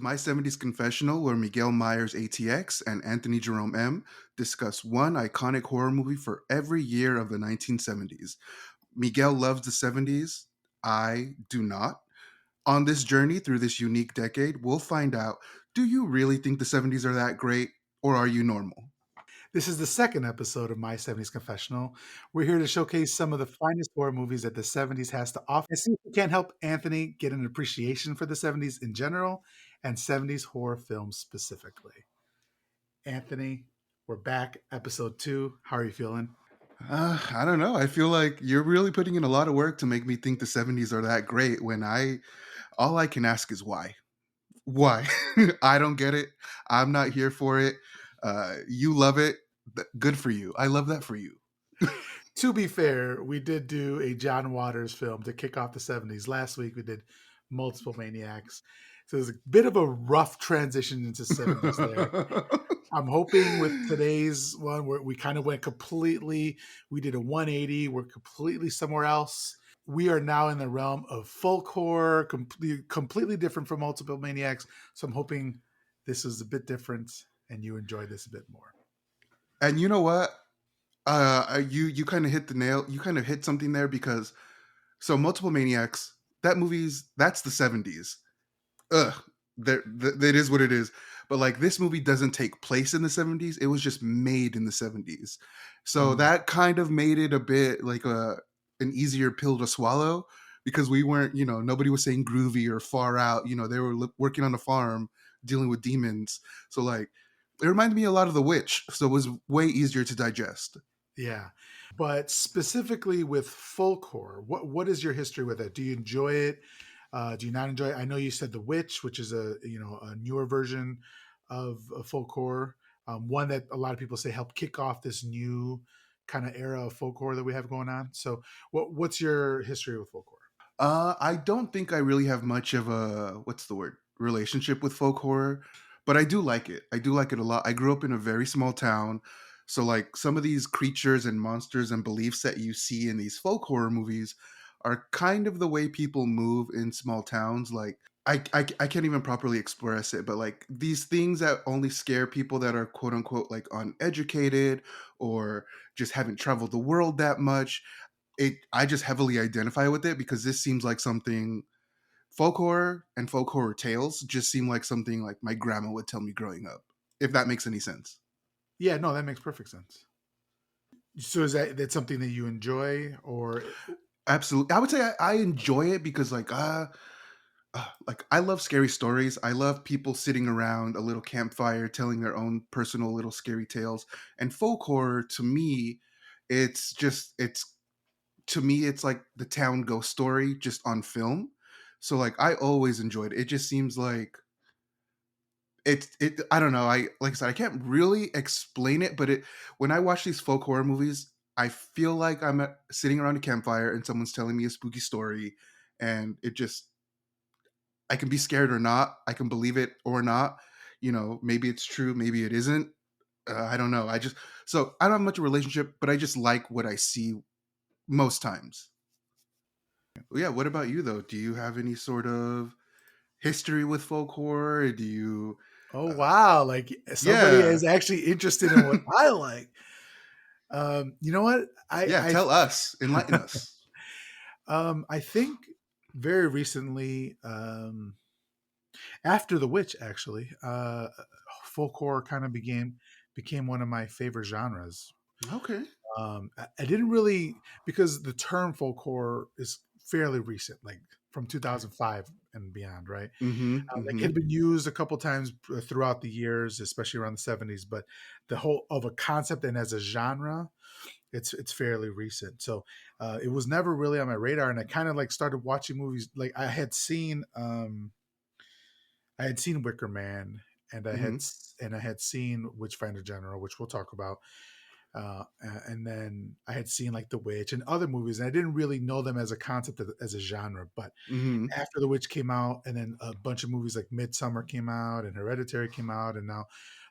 My 70's Confessional, where Miguel Myers ATX and AnthonyJeromM discuss one iconic horror movie for every year of the 1970s. Miguel loves the 70s. I do not. On this journey through this unique decade, we'll find out, do you really think the 70s are that great, or are you normal? This is the second episode of My 70's Confessional. We're here to showcase some of the finest horror movies that the 70s has to offer and see if we can help Anthony get an appreciation for the 70s in general and 70s horror films specifically. Anthony, we're back, episode 2. How are you feeling? I don't know. I feel like you're really putting in a lot of work to make me think the 70s are that great when all I can ask is why. Why? I don't get it. I'm not here for it. You love it. Good for you. I love that for you. To be fair, we did do a John Waters film to kick off the 70s. Last week we did Multiple Maniacs. So it was a bit of a rough transition into 70s there. I'm hoping with today's one where we kind of went completely, we did a 180, we're completely somewhere else. We are now in the realm of folk horror, completely different from Multiple Maniacs. So I'm hoping this is a bit different and you enjoy this a bit more. And you know what? You kind of hit the nail. You kind of hit something there because Multiple Maniacs, that's the 70s. Ugh, that is what it is. But like this movie doesn't take place in the 70s. It was just made in the 70s. So Mm. that kind of made it a bit like an easier pill to swallow because we weren't, nobody was saying groovy or far out. They were working on a farm dealing with demons. So like it reminded me a lot of The Witch. So it was way easier to digest. Yeah. But specifically with folk horror, what is your history with it? Do you enjoy it? Do you not enjoy it? I know you said The Witch, which is a newer version of folk horror, one that a lot of people say helped kick off this new kind of era of folk horror that we have going on. So, what's your history with folk horror? I don't think I really have much of a what's the word relationship with folk horror, but I do like it. I do like it a lot. I grew up in a very small town, so like some of these creatures and monsters and beliefs that you see in these folk horror movies are kind of the way people move in small towns. Like I can't even properly express it, but like these things that only scare people that are quote unquote like uneducated or just haven't traveled the world that much. I just heavily identify with it because this seems like something folk horror and folk horror tales just seem like something like my grandma would tell me growing up, if that makes any sense. Yeah, no, that makes perfect sense. So, is that something that you enjoy, or Absolutely. I would say I enjoy it because like I love scary stories. I love people sitting around a little campfire telling their own personal little scary tales. And folk horror to me, it's to me it's like the town ghost story just on film. So like I always enjoyed it. It just seems like it I don't know. I like I said, I can't really explain it, but it when I watch these folk horror movies, I feel like sitting around a campfire and someone's telling me a spooky story, and it just I can be scared or not. I can believe it or not. Maybe it's true, maybe it isn't. I don't know. I don't have much of a relationship, but I just like what I see most times. Well, yeah. What about you though? Do you have any sort of history with folk horror? Do you? oh Uh, wow, like somebody yeah. is actually interested in what I like. You know what? Yeah, tell us, enlighten us. I think very recently, after The Witch, actually, folk horror kind of became one of my favorite genres. Okay. I didn't really because the term folk horror is fairly recent, like from 2005 and beyond, right? Mm-hmm. Like it Mm-hmm. had been used a couple times throughout the years, especially around the 70s. But the whole of a concept and as a genre, it's fairly recent. So it was never really on my radar, and I kind of like started watching movies. Like I had seen Wicker Man, and Mm-hmm. I had seen Witchfinder General, which we'll talk about. And then I had seen like The Witch and other movies, and I didn't really know them as a concept as a genre. But Mm-hmm. after The Witch came out, and then a bunch of movies like Midsummer came out, and Hereditary came out, and now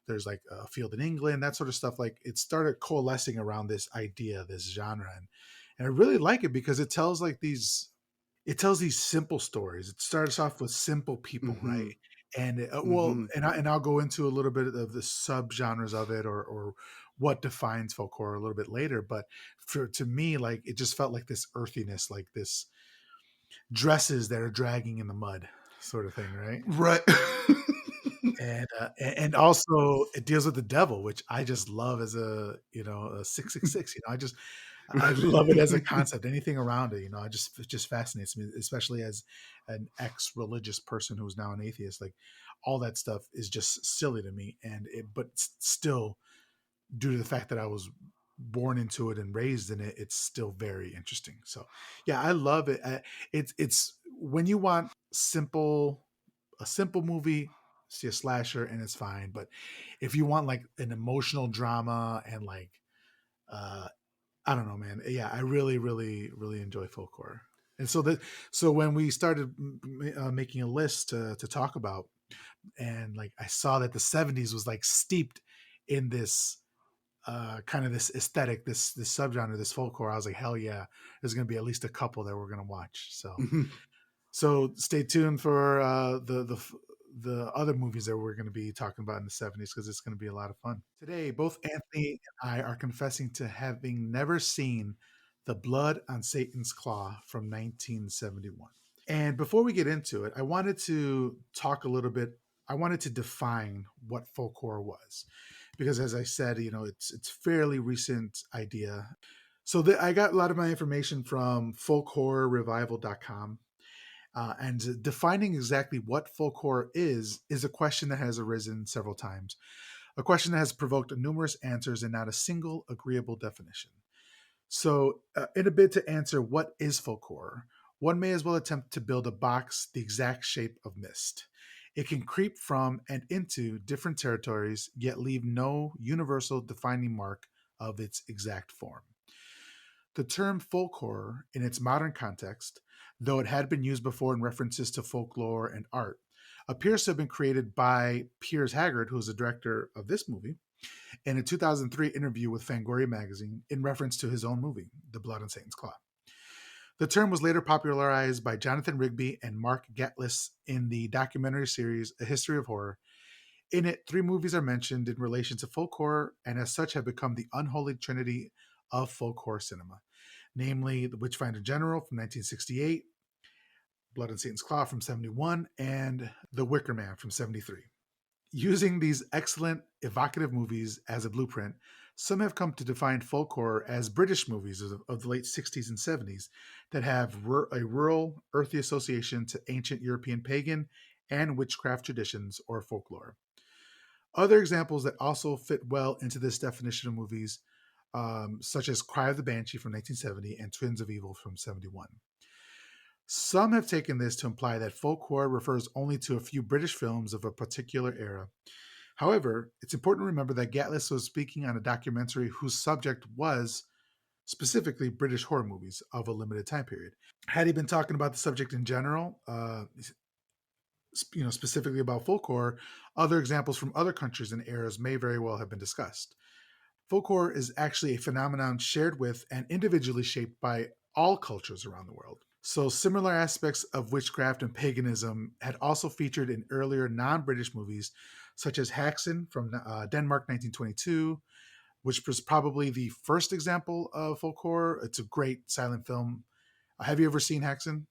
there's like a Field in England, that sort of stuff. Like it started coalescing around this idea, this genre, and I really like it because it tells these simple stories. It starts off with simple people, Mm-hmm. right? And well, Mhm. and I'll go into a little bit of the subgenres of it, or what defines folk horror a little bit later. But for to me, like it just felt like this earthiness, like this dresses that are dragging in the mud, sort of thing, right? Right. And also it deals with the devil, which I just love as a, a 666. I love it as a concept. Anything around it, it just fascinates me, especially as an ex-religious person who's now an atheist. Like all that stuff is just silly to me, but still, due to the fact that I was born into it and raised in it, it's still very interesting. So, yeah, I love it. It's when you want a simple movie, see a slasher and it's fine. But if you want like an emotional drama and like uh I don't know, man. Yeah, I really, really, really enjoy folk horror. And so when we started making a list to talk about, and like I saw that the 70s was like steeped in this kind of this aesthetic, this subgenre, this folk horror, I was like, hell yeah, there's gonna be at least a couple that we're gonna watch. So stay tuned for the other movies that we're going to be talking about in the 70s, because it's going to be a lot of fun. Today, both Anthony and I are confessing to having never seen The Blood on Satan's Claw from 1971. And before we get into it, I wanted to talk a little bit. I wanted to define what folk horror was, because as I said, it's fairly recent idea. So I got a lot of my information from folkhorrorrevival.com. And defining exactly what folk horror is a question that has arisen several times, a question that has provoked numerous answers and not a single agreeable definition. So, in a bid to answer what is folk horror, one may as well attempt to build a box the exact shape of mist. It can creep from and into different territories, yet leave no universal defining mark of its exact form. The term folk horror, in its modern context, though it had been used before in references to folklore and art, appears to have been created by Piers Haggard, who is the director of this movie, in a 2003 interview with Fangoria magazine in reference to his own movie, The Blood on Satan's Claw. The term was later popularized by Jonathan Rigby and Mark Gatlis in the documentary series A History of Horror. In it, three movies are mentioned in relation to folk horror, and as such have become the unholy trinity of folk horror cinema, namely The Witchfinder General from 1968, Blood and Satan's Claw from 71, and The Wicker Man from 73. Using these excellent, evocative movies as a blueprint, some have come to define folk horror as British movies of the late 60s and 70s that have a rural, earthy association to ancient European pagan and witchcraft traditions or folklore. Other examples that also fit well into this definition of movies, such as Cry of the Banshee from 1970 and Twins of Evil from 71. Some have taken this to imply that folk horror refers only to a few British films of a particular era. However, it's important to remember that Gatlis was speaking on a documentary whose subject was specifically British horror movies of a limited time period. Had he been talking about the subject in general, specifically about folk horror, other examples from other countries and eras may very well have been discussed. Folk horror is actually a phenomenon shared with and individually shaped by all cultures around the world. So, similar aspects of witchcraft and paganism had also featured in earlier non British movies, such as Haxen from Denmark 1922, which was probably the first example of folk horror. It's a great silent film. Have you ever seen Haxen?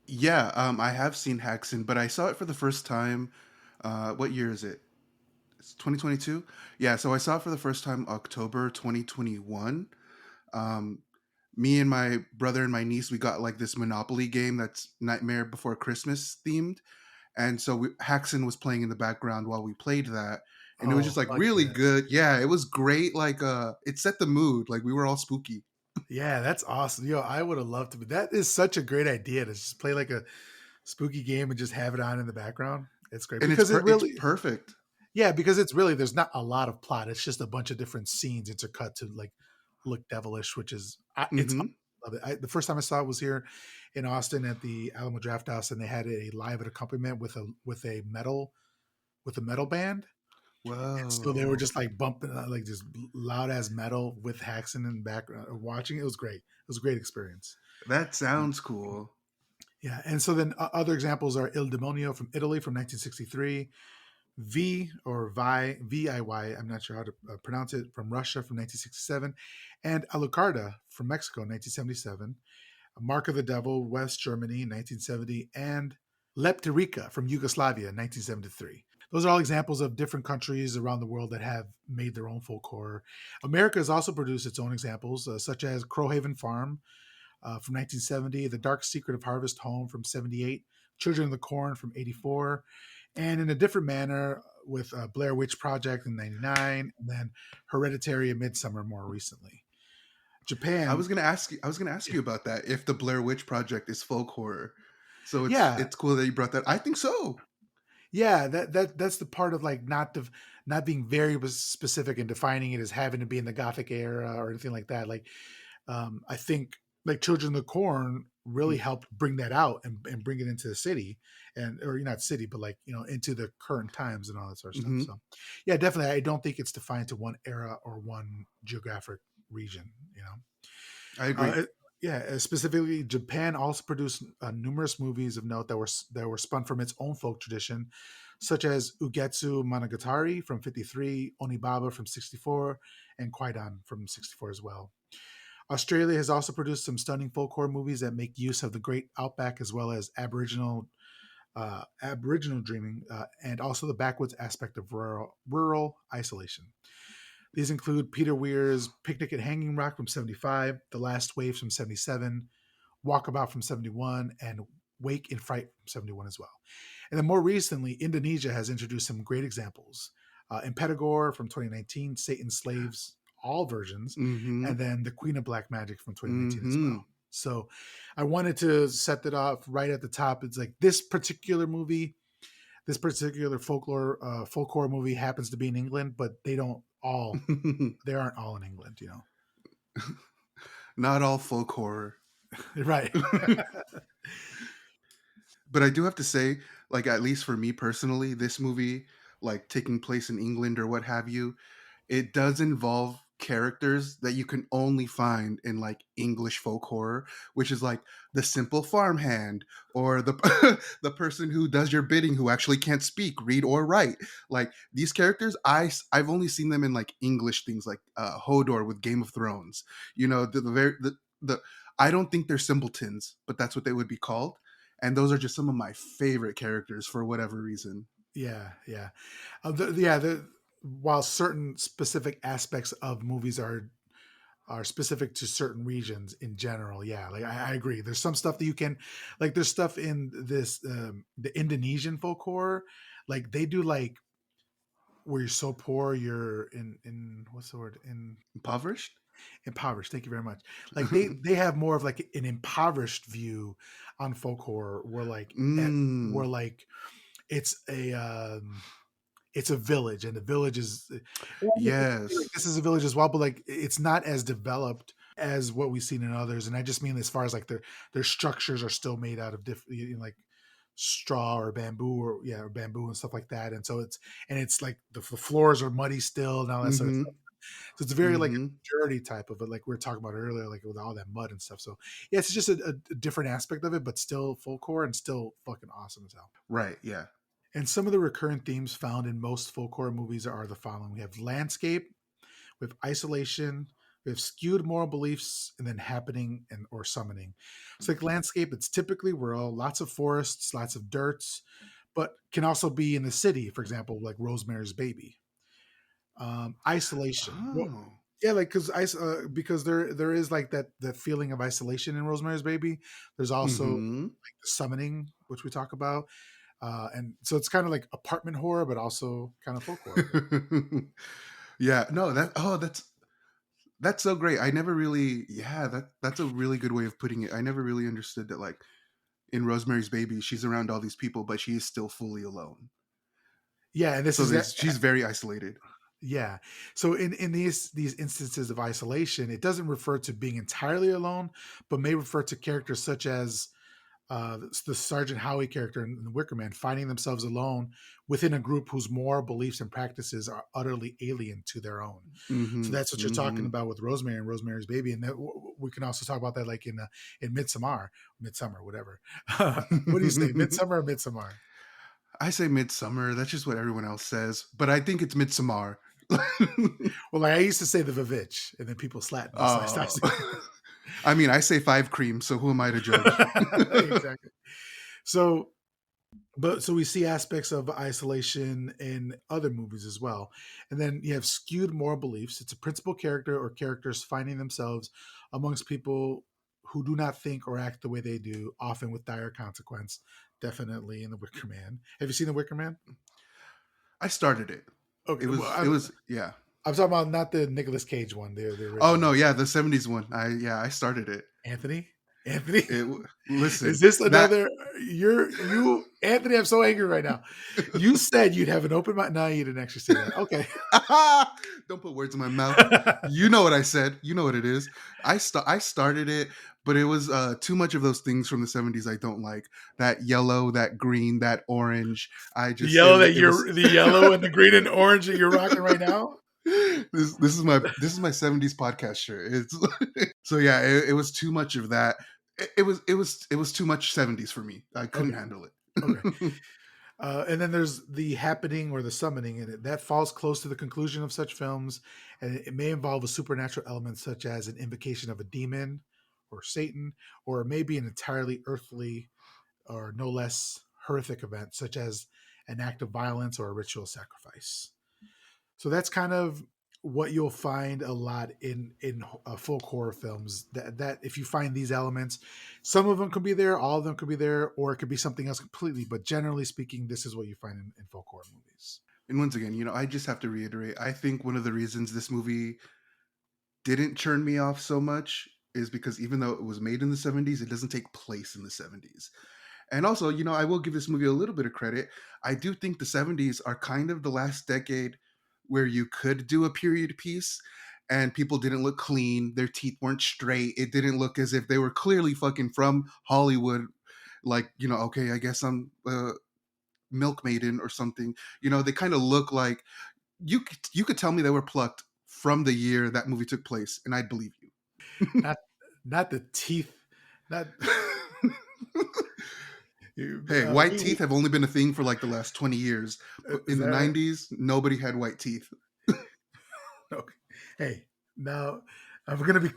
Yeah, I have seen Haxon, but I saw it for the first time. What year is it? It's 2022. Yeah, so I saw it for the first time October 2021. Um, Me and my brother and my niece, we got like this Monopoly game that's Nightmare Before Christmas themed, and so Haxon was playing in the background while we played that, and it was Oh, just like fuck really yes. good. Yeah, it was great. Like, it set the mood. Like we were all spooky, Yeah, that's awesome. Yo, I would have loved to be. That is such a great idea to just play like a spooky game and just have it on in the background. It's great and because it's perfect. because it's really, there's not a lot of plot. It's just a bunch of different scenes intercut to like look devilish, which is it's Hmm. I love it. The first time I saw it was here in Austin at the Alamo Draft House, and they had a live accompaniment with a metal band. And so they were Whoa, just like bumping like just loud as metal with Haxon in the background watching. It was great. It was a great experience. that sounds cool. Yeah, and so then other examples are Il Demonio from Italy from 1963, V or Vi VIY, I'm not sure how to pronounce it, from Russia from 1967, and Alucarda from Mexico in 1977, Mark of the Devil, West Germany, 1970, and Leptirica from Yugoslavia in 1973. Those are all examples of different countries around the world that have made their own folk horror. America has also produced its own examples, such as Crowhaven Farm from 1970, The Dark Secret of Harvest Home from 78, Children of the Corn from 84, and in a different manner with Blair Witch Project in 99, and then Hereditary and Midsummer more recently. Japan, I was gonna ask you about that. If the Blair Witch Project is folk horror, so yeah, it's cool that you brought that. I think so. yeah, that's the part of like not being very specific and defining it as having to be in the Gothic era or anything like that. Like I think like Children of the Corn really Mm, helped bring that out and bring it into the city and or not city, but like into the current times and all that sort of stuff. hmm. So yeah, definitely, I don't think it's defined to one era or one geographic region. I agree. Uh, yeah, specifically, Japan also produced numerous movies of note that were spun from its own folk tradition, such as Ugetsu Monogatari from 53, Onibaba from 64, and Kwaidan from 64 as well. Australia has also produced some stunning folk horror movies that make use of the great outback as well as Aboriginal dreaming and also the backwoods aspect of rural isolation. These include Peter Weir's Picnic at Hanging Rock from 75, The Last Wave from 77, Walkabout from 71, and Wake in Fright from 71 as well. And then more recently, Indonesia has introduced some great examples. Impedagore from 2019, Satan's Slaves, all versions, Hmm. and then The Queen of Black Magic from 2019 as Hmm. well. So I wanted to set that off right at the top. It's like this particular movie, this particular folk horror movie happens to be in England, but they aren't all in England. Not all folk horror. Right. But I do have to say, like, at least for me personally, this movie, like taking place in England or what have you, it does involve characters that you can only find in like English folk horror, which is like the simple farmhand or the the person who does your bidding who actually can't speak, read or write. Like these characters, I've only seen them in like English things like Hodor with Game of Thrones. You know, the I don't think they're simpletons, but that's what they would be called. And those are just some of my favorite characters for whatever reason. Yeah, yeah. While certain specific aspects of movies are specific to certain regions in general, yeah, like I agree. There's some stuff that you can, like, there's stuff in this the Indonesian folk horror, like they do like where you're so poor you're in what's the word in Impoverished? impoverished. Thank you very much. Like they have more of like an impoverished view on folk horror, Mm. where like it's it's a village, and the village is like, Yes. this is a village as well, but like it's not as developed as what we've seen in others. And I just mean as far as like their structures are still made out of different, like straw or bamboo or bamboo and stuff like that. And so it's like the floors are muddy still and all that sort of stuff. Mhm. So it's very like Mhm. a dirty type of it, like we were talking about earlier, like with all that mud and stuff. So yeah, it's just a different aspect of it, but still full core and still fucking awesome as hell. Right, yeah. And some of the recurrent themes found in most folk horror movies are the following: we have landscape, we have isolation, we have skewed moral beliefs, and then happening and or summoning. So like landscape, it's typically rural, lots of forests, lots of dirts, but can also be in the city, for example, like Rosemary's Baby. Isolation. Well, Oh. yeah, like because there is like that feeling of isolation in Rosemary's Baby. There's also Mhm. like the summoning, which we talk about, and so it's kind of like apartment horror, but also kind of folk horror. Yeah, no, that's so great. I never really yeah, that's a really good way of putting it. I never really understood that like in Rosemary's Baby, she's around all these people, but she is still fully alone. Yeah, and this So is there's she's very isolated. yeah. So in these instances of isolation, it doesn't refer to being entirely alone, but may refer to characters such as the Sergeant Howie character in The Wicker Man finding themselves alone within a group whose moral beliefs and practices are utterly alien to their own. So Mm-hmm. that's what you're talking Mm-hmm. about with Rosemary and Rosemary's Baby, and that, we can also talk about that like in Midsummer, whatever. What do you say, Midsummer or Midsummer? I say Midsummer. That's just what everyone else says, but I think it's Midsommar. Well, like I used to say the Vivitch, and then people slapped me, so I stopped Oh, saying I mean, I say five cream, so who am I to judge? exactly. So, but so we see aspects of isolation in other movies as well, and then you have skewed moral beliefs. It's a principal character or characters finding themselves amongst people who do not think or act the way they do, often with dire consequence. Definitely in The Wicker Man. Have you seen The Wicker Man? I started it. Okay, well, It was, yeah. I'm talking about not the Nicolas Cage one, the Oh original no, one. yeah, the 70's one. I started it. Anthony, Anthony, is Listen, this that another? You, Anthony. I'm so angry right now. You said you'd have an open mind. No, you didn't actually say that. Okay. don't put words in my mouth. You know what I said. You know what it is. I started it, but it was too much of those things from the 70's I don't like. That yellow, that green, that orange. I The just yellow that it was you're the yellow and the green and orange that you're rocking right now. this is my 70's podcast shirt. It's so yeah, it was too much of that. It was too much 70's for me. I couldn't Okay. handle Okay. it. And then there's the happening or the summoning in it that falls close to the conclusion of such films, and it may involve a supernatural element such as an invocation of a demon or Satan, or maybe an entirely earthly or no less horrific event such as an act of violence or a ritual sacrifice. So that's kind of what you'll find a lot in folk horror films. That if you find these elements, some of them could be there, all of them could be there, or it could be something else completely. But generally speaking, this is what you find in folk horror movies. And once again, I just have to reiterate. I think one of the reasons this movie didn't churn me off so much is because even though it was made in the 70's, it doesn't take place in the 70's. And also, I will give this movie a little bit of credit. I do think the 70's are kind of the last decade where you could do a period piece and people didn't look clean, their teeth weren't straight, it didn't look as if they were clearly fucking from Hollywood. Like, okay, I guess I'm Milk Maiden or something. They kind of look like you could tell me they were plucked from the year that movie took place, and I'd believe you. Not not the teeth. Not Hey, white we teeth have only been a thing for like the last 20 years. But is in the that right? 90's, nobody had white teeth. Okay. Hey, now I'm gonna be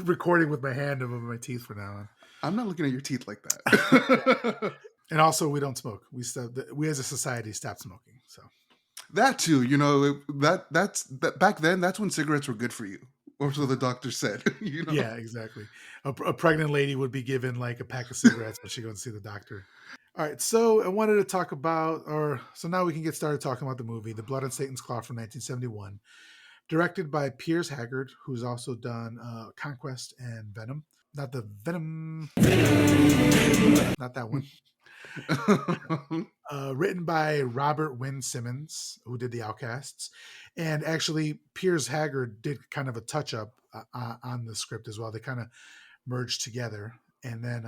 recording with my hand over my teeth from now I'm not looking at your teeth like on. that. And also, we don't smoke. We as a society stopped smoking. So That too, that back then, that's when cigarettes were good for you. Or so the doctor said, yeah, exactly. A pregnant lady would be given like a pack of cigarettes when she goes to see the doctor. All right, so I wanted to talk about, or so now we can get started talking about the movie, The Blood on Satan's Claw from 1971, directed by Piers Haggard, who's also done Conquest and Venom. Not the Venom, not that one. Written by Robert Wynne Simmons, who did The Outcasts, and actually Piers Haggard did kind of a touch up on the script as well. They kind of merged together, and then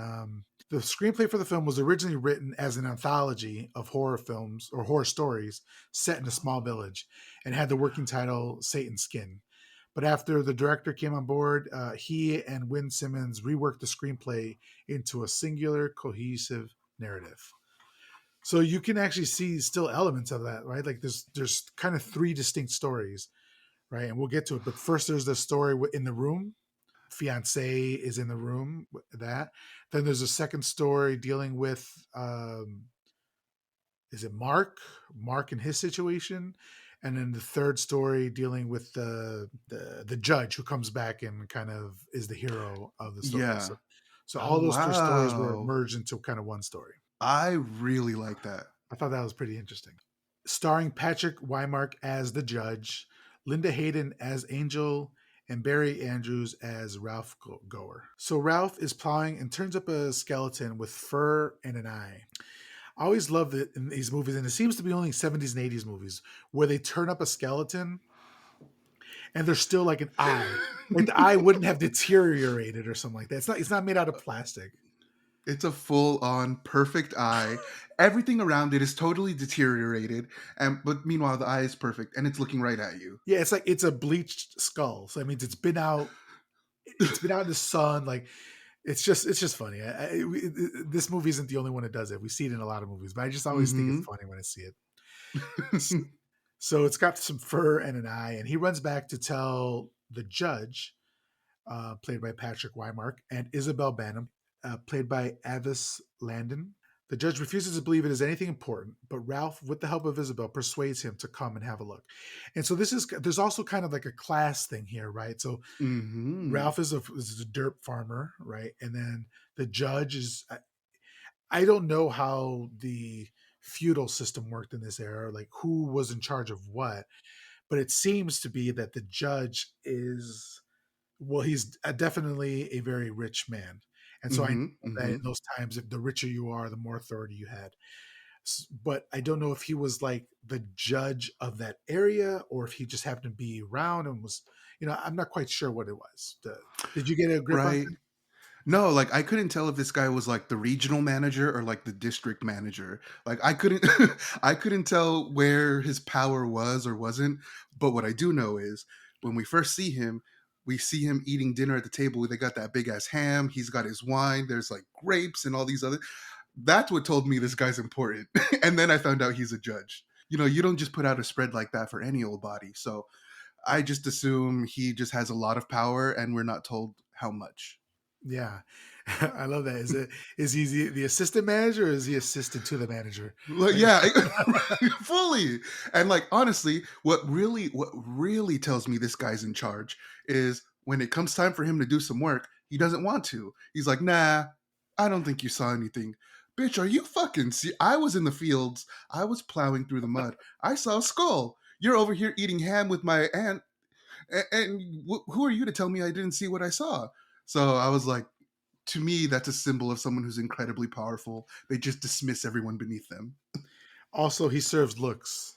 the screenplay for the film was originally written as an anthology of horror films or horror stories set in a small village, and had the working title Satan's Skin. But after the director came on board, he and Wynne Simmons reworked the screenplay into a singular, cohesive narrative. So you can actually see still elements of that, right? Like there's kind of three distinct stories, right? And we'll get to it. But first, there's the story in the room. Fiance is in the room. That. Then there's a second story dealing with is it Mark and his situation, and then the third story dealing with the judge who comes back and kind of is the hero of the story. Yeah. So Oh all those three stories were wow. merged into kind of one story. I really like that. I thought that was pretty interesting. Starring Patrick Wymark as the judge, Linda Hayden as Angel, and Barry Andrews as Ralph Goer. So Ralph is plowing and turns up a skeleton with fur and an eye. I always love it in these movies, and it seems to be only 70's and 80's movies, where they turn up a skeleton and there's still like an eye. Like the eye wouldn't have deteriorated or something like that. It's not made out of plastic. It's a full on perfect eye. Everything around it is totally deteriorated, and but meanwhile the eye is perfect and it's looking right at you. Yeah, it's like it's a bleached skull. So that means it's been out in the sun. Like it's just funny. This movie isn't the only one that does it. We see it in a lot of movies, but I just always think it's Mm-hmm. funny when I see it. So it's got some fur and an eye, and he runs back to tell the judge, played by Patrick Wymark, and Isabel Banham, played by Avis Landon. The judge refuses to believe it is anything important, but Ralph, with the help of Isabel, persuades him to come and have a look. And so there's also kind of like a class thing here, right? So Mm-hmm. Ralph is a dirt farmer, right? And then the judge is, I don't know how the feudal system worked in this era, like who was in charge of what, but it seems to be that the judge is, well, he's definitely a very rich man. And so I know Mm-hmm. that Mm-hmm. in those times, if the richer you are, the more authority you had. But I don't know if he was like the judge of that area or if he just happened to be around and was, I'm not quite sure what it was. Did you get a grip on Right. that? No, like I couldn't tell if this guy was like the regional manager or like the district manager. Like I couldn't I couldn't tell where his power was or wasn't. But what I do know is when we first see him, we see him eating dinner at the table. They got that big ass ham. He's got his wine. There's like grapes and all these other. That's what told me this guy's important. And then I found out he's a judge. You don't just put out a spread like that for any old body. So I just assume he just has a lot of power and we're not told how much. Yeah. I love that. Is he the assistant manager or is he assistant to the manager? Like, Like, yeah, fully. And like honestly, what really tells me this guy's in charge is when it comes time for him to do some work, he doesn't want to. He's like, "Nah, I don't think you saw anything." Bitch, are you fucking see? I was in the fields. I was plowing through the mud. I saw a skull. You're over here eating ham with my aunt, and who are you to tell me I didn't see what I saw? So I was like, to me, that's a symbol of someone who's incredibly powerful. They just dismiss everyone beneath them. also, he serves looks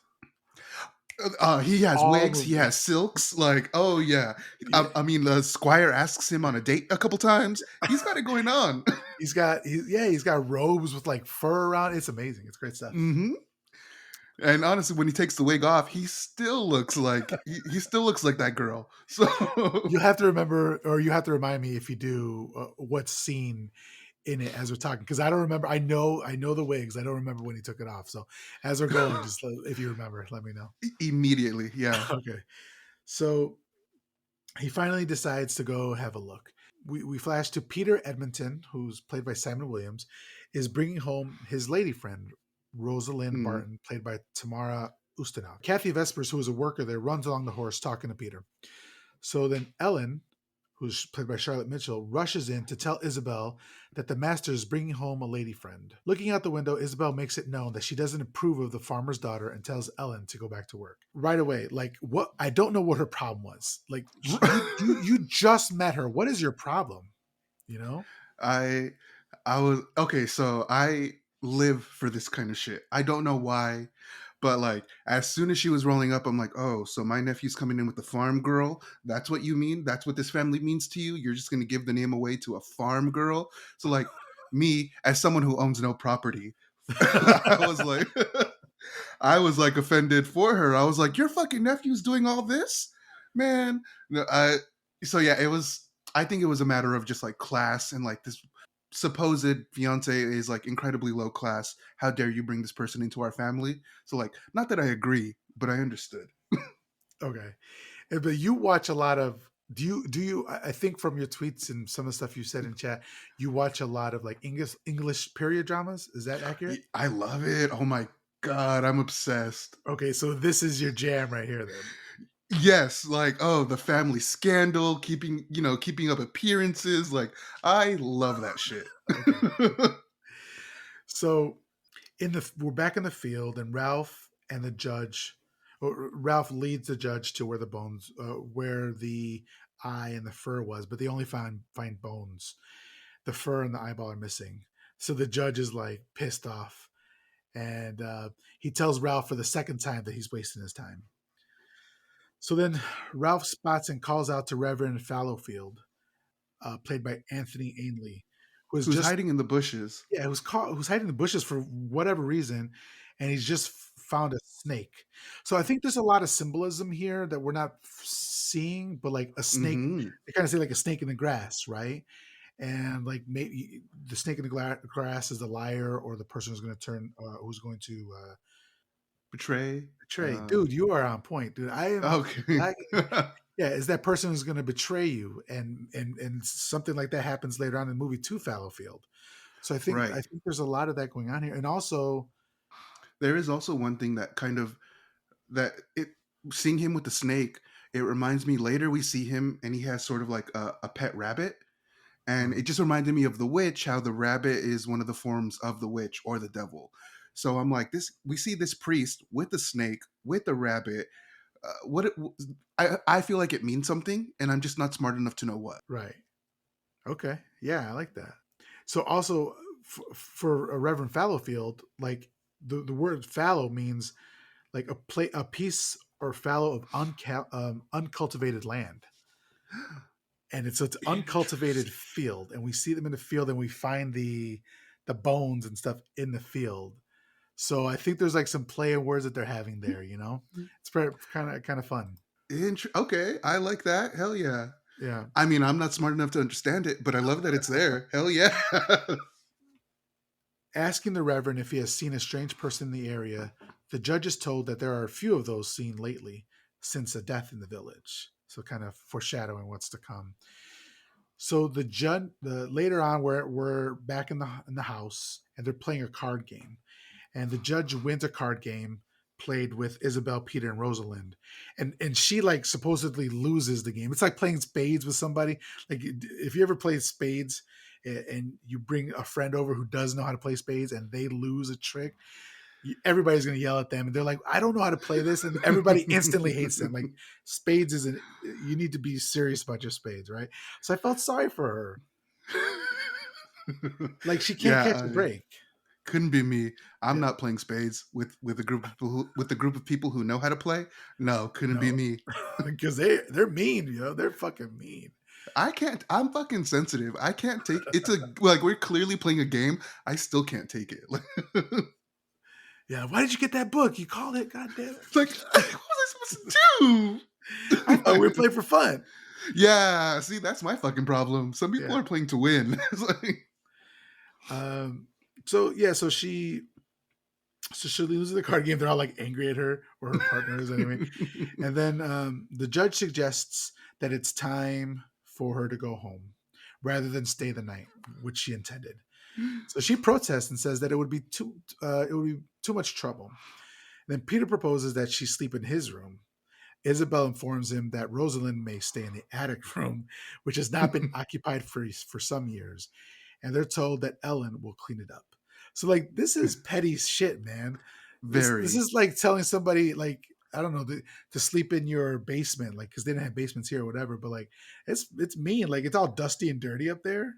He has all wigs. He movie. has silks. Like, oh yeah. Yeah, I mean, the squire asks him on a date a couple times. He's got it going on. he's got robes with like fur around. It's amazing. It's great stuff. Hmm. And honestly, when he takes the wig off, he still looks like that girl. So You have to remember, or you have to remind me if you do, what's seen in it as we're talking, because I don't remember. I know the wigs. I don't remember when he took it off. So as we're going, just if you remember, let me know. immediately, yeah. Okay. So he finally decides to go have a look. We flash to Peter Edmonton, who's played by Simon Williams, is bringing home his lady friend, Rosalind Mm, Barton, played by Tamara Ustinov. Kathy Vespers, who is a worker there, runs along the horse talking to Peter. So then Ellen, who's played by Charlotte Mitchell, rushes in to tell Isabel that the master is bringing home a lady friend. Looking out the window, Isabel makes it known that she doesn't approve of the farmer's daughter and tells Ellen to go back to work. Right away, like what I don't know what her problem was. Like you just met her. What is your problem? You know? I I was okay, so I live for this kind of shit. I don't know why, but like as soon as she was rolling up, I'm like, oh, so my nephew's coming in with the farm girl. That's what you mean? That's what this family means to you? You're just gonna give the name away to a farm girl? So like me, as someone who owns no property, I was like I was like offended for her. I was like, your fucking nephew's doing all this? Man. No, so yeah, it was I think it was a matter of just like class and like this supposed fiance is like incredibly low class. How dare you bring this person into our family? So like, not that I agree, but I understood. Okay. But you watch a lot of do you I think from your tweets and some of the stuff you said in chat, you watch a lot of like English period dramas. Is that accurate? I love it. Oh my god, I'm obsessed. Okay, so this is your jam right here then. Yes, like oh, the family scandal, keeping up appearances. Like I love that shit. Okay. So we're back in the field and Ralph and the judge, or Ralph leads the judge to where the bones, where the eye and the fur was, but they only find bones. The fur and the eyeball are missing. So the judge is like pissed off, and he tells Ralph for the second time that he's wasting his time. So then Ralph spots and calls out to Reverend Fallowfield, played by Anthony Ainley, was Who's just hiding in the bushes. yeah, who's hiding in the bushes for whatever reason, and he's just found a snake. So I think there's a lot of symbolism here that we're not seeing, but like a snake, Mhm. they kind of say like a snake in the grass, right? And like maybe the snake in the grass is the liar or the person who's going to Betray. betray. Dude, you are on point, dude. I am Okay. lagging. Yeah, is that person who's going to betray you, and something like that happens later on in the movie to Fallowfield. So I Right. think there's a lot of that going on here, and also There is also one thing that kind of that it seeing him with the snake, it reminds me later we see him and he has sort of like a pet rabbit. And it just reminded me of the witch, how the rabbit is one of the forms of the witch or the devil. So I'm like, this. We see this priest with the snake, with the rabbit. What? I feel like it means something, and I'm just not smart enough to know what. right. Okay, yeah, I like that. So also for a Reverend Fallowfield, like the word fallow means like a piece or fallow of uncultivated land, and it's uncultivated Interesting. field, and we see them in the field, and we find the bones and stuff in the field. So I think there's like some play of words that they're having there. It's kind of fun. Okay, I like that. Hell yeah. Yeah. I mean, I'm not smart enough to understand it, but I love that it's there. Hell yeah. Asking the Reverend if he has seen a strange person in the area, the judge is told that there are a few of those seen lately since a death in the village. So kind of foreshadowing what's to come. So the later on we're back in the house and they're playing a card game, and the judge wins a card game played with Isabel, Peter, and Rosalind, and she like supposedly loses the game. It's like playing spades with somebody. Like if you ever played spades and you bring a friend over who does know how to play spades and they lose a trick, everybody's going to yell at them and they're like, I don't know how to play this, and everybody instantly hates them. Like spades isn't, you need to be serious about your spades, right? So I felt sorry for her. Like she can't Yeah, catch a break. couldn't be me. I'm Yeah. not playing spades with a group of people with a group of people who know how to play. No, couldn't be No, me. because they're mean, they're fucking mean. I can't. I'm fucking sensitive. I can't take. It's a like we're clearly playing a game. I still can't take it. Yeah, why did you get that book? You called it, god damn it. Like, what was I supposed to I do? thought we were playing for fun. Yeah, see, that's my fucking problem. Some people Yeah. are playing to win. It's like, Um. So yeah. So she loses the card game. They're all like angry at her or her partners anyway. And then the judge suggests that it's time for her to go home rather than stay the night, which she intended. So she protests and says that it would be too much trouble. Then Peter proposes that she sleep in his room. Isabel informs him that Rosalind may stay in the attic room, which has not been occupied for some years, and they're told that Ellen will clean it up. So like this is petty shit, man. This very. is like telling somebody like I don't know to sleep in your basement, like because they didn't have basements here or whatever. But like it's mean, like it's all dusty and dirty up there.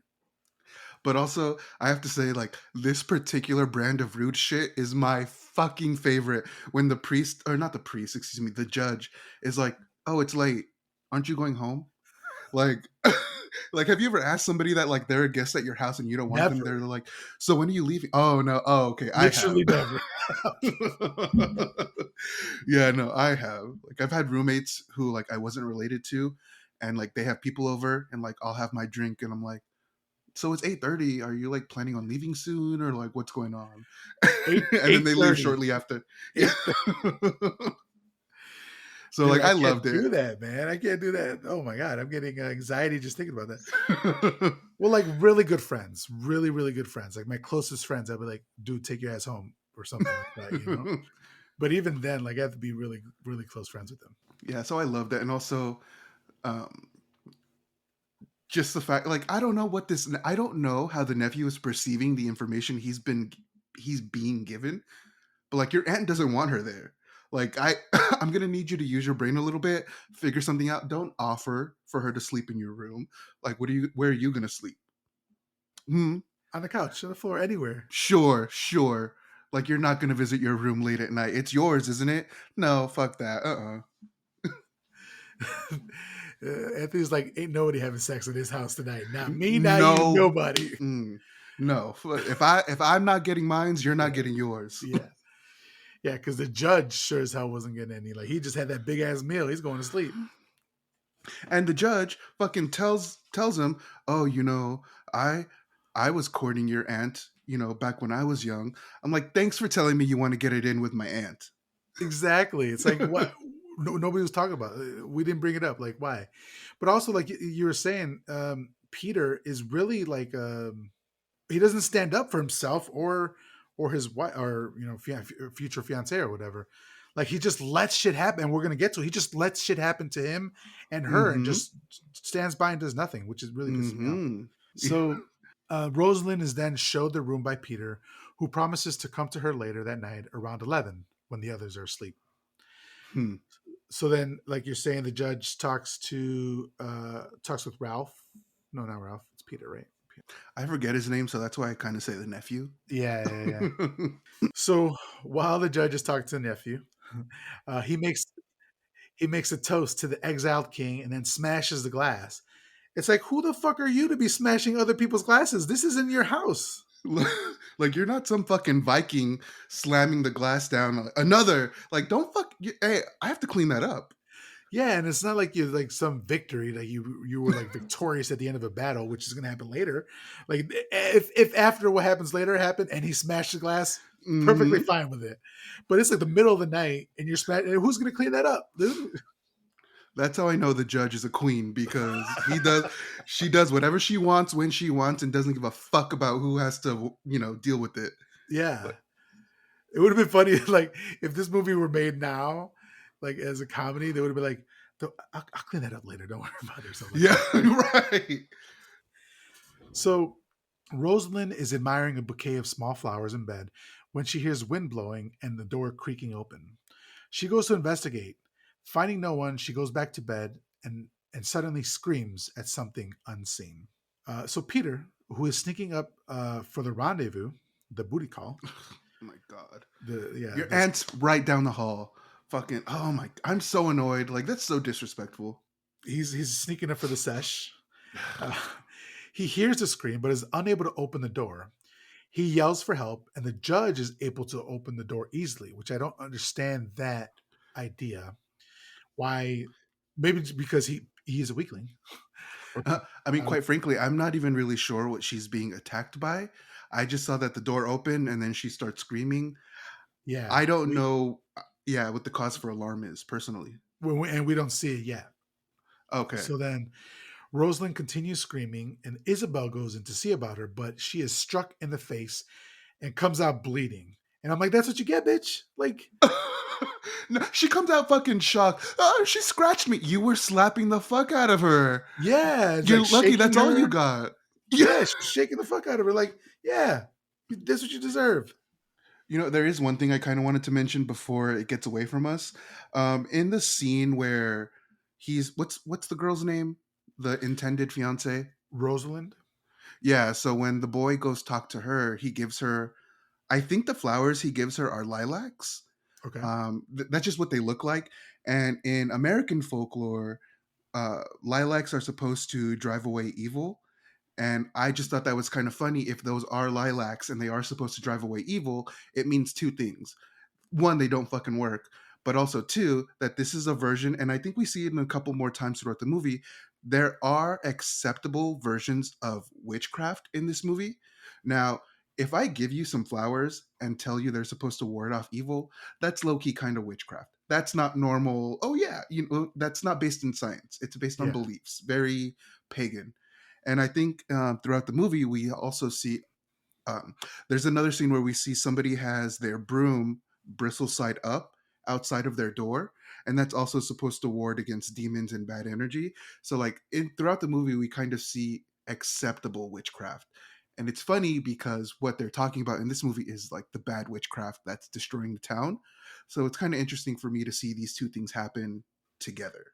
But also, I have to say, like, this particular brand of rude shit is my fucking favorite. When the priest, or not the priest, excuse me, the judge is like, "Oh, it's late. Aren't you going home?" Like, like, have you ever asked somebody that like they're a guest at your house and you don't want them? Never, They're like, "So when are you leaving?" Oh no. Oh, okay. I have. literally never. Yeah, no, I have. Like, I've had roommates who like I wasn't related to, and like they have people over, and like I'll have my drink, and I'm like, so it's 8:30. Are you like planning on leaving soon, or like what's going on? Eight And then eight they leave thirty. shortly after. Yeah. 8:30. So Dude, like I I can't loved it. do that, man. I can't do that. Oh my god, I'm getting anxiety just thinking about that. Well, like really good friends, really, really good friends. Like my closest friends, I'd be like, dude, take your ass home or something like that. But even then, like I have to be really, really close friends with them. Yeah, so I loved it, and also um, just the fact, like I don't know what this, I don't know how the nephew is perceiving the information he's being given, but like your aunt doesn't want her there. Like I'm gonna need you to use your brain a little bit, figure something out. Don't offer for her to sleep in your room. Like, where are you gonna sleep? Hmm. On the couch, on the floor, anywhere. Sure, sure. Like you're not gonna visit your room late at night. It's yours, isn't it? No, fuck that. And Anthony's like, ain't nobody having sex in this house tonight. Not me, not you, No, nobody. no. If I'm not getting mines, you're not Yeah, getting yours. yeah, yeah. Because the judge sure as hell wasn't getting any. Like he just had that big ass meal. He's going to sleep. And the judge fucking tells him, "Oh, I I was courting your aunt, back when I was young." I'm like, "Thanks for telling me you want to get it in with my aunt." Exactly. It's like what nobody was talking about. We didn't bring it up. Like why? But also, like you were saying, Peter is really like he doesn't stand up for himself or his wife or future fiance or whatever. Like he just lets shit happen. And we're gonna get to it. He just lets shit happen to him and her and Mm-hmm. just stands by and does nothing, which is really pissing me off. Mm-hmm. So Rosalind is then showed the room by Peter, who promises to come to her later that night around 11 when the others are asleep. Hmm. So then, like you're saying, the judge talks with Ralph. No, not Ralph. It's Peter, right? I forget his name, so that's why I kind of say the nephew. Yeah, yeah, yeah. So while the judge is talking to the nephew, uh, he makes he makes a toast to the exiled king and then smashes the glass. It's like, who the fuck are you to be smashing other people's glasses? This isn't your house. Like you're not some fucking Viking slamming the glass down. Another like, don't fuck. Hey, I have to clean that up. Yeah, and it's not like you're like some victory that you were like victorious at the end of a battle, which is going to happen later. Like if after what happens later happened and he smashed the glass, perfectly Mm-hmm. fine with it. But it's like the middle of the night and you're smashing. Who's going to clean that up, dude? That's how I know the judge is a queen because she does whatever she wants when she wants and doesn't give a fuck about who has to, deal with it. Yeah, But it would have been funny like if this movie were made now, like as a comedy, they would have been like, I'll clean that up later. Don't worry about it or something like yeah, that. right. So Rosalind is admiring a bouquet of small flowers in bed when she hears wind blowing and the door creaking open. She goes to investigate. Finding no one, she goes back to bed and suddenly screams at something unseen. So Peter, who is sneaking up for the rendezvous, the booty call, Oh my god. yeah, Your aunt's right down the hall. Fucking oh my, I'm so annoyed. Like that's so disrespectful. he's sneaking up for the sesh. Uh, he hears the scream but is unable to open the door. He yells for help, and the judge is able to open the door easily, which I don't understand that idea. Why? Maybe it's because he is a weakling, or people. I mean, I don't. quite frankly, I'm not even really sure what she's being attacked by. I just saw that the door opened and then she starts screaming. Yeah, I don't know, yeah, what the cause for alarm is personally. and we don't see it yet. Okay. So then Rosalind continues screaming, and Isabel goes in to see about her, but she is struck in the face and comes out bleeding. And I'm like, that's what you get, bitch. Like, No, she comes out fucking shocked. Oh, she scratched me. You were slapping the fuck out of her. yeah, it's like You're lucky shaking that's all you her. got. Yeah. Yeah, she's shaking the fuck out of her. Like, yeah, that's what you deserve. There is one thing I kind of wanted to mention before it gets away from us. In the scene where what's the girl's name? The intended fiance? Rosalind. Yeah, so when the boy goes talk to her, he gives her, I think the flowers he gives her are lilacs. Okay. That's just what they look like. And in American folklore, lilacs are supposed to drive away evil. And I just thought that was kind of funny. If those are lilacs and they are supposed to drive away evil, it means two things. One, they don't fucking work, but also two, that this is a version, and I think we see it in a couple more times throughout the movie. There are acceptable versions of witchcraft in this movie. Now, if I give you some flowers and tell you they're supposed to ward off evil, that's low key kind of witchcraft. That's not normal. Oh yeah, that's not based in science. It's based on Yeah. beliefs. Very pagan. And I think throughout the movie we also see um, there's another scene where we see somebody has their broom bristle side up outside of their door, and that's also supposed to ward against demons and bad energy. So, like throughout the movie, we kind of see acceptable witchcraft, and it's funny because what they're talking about in this movie is like the bad witchcraft that's destroying the town. So it's kind of interesting for me to see these two things happen together.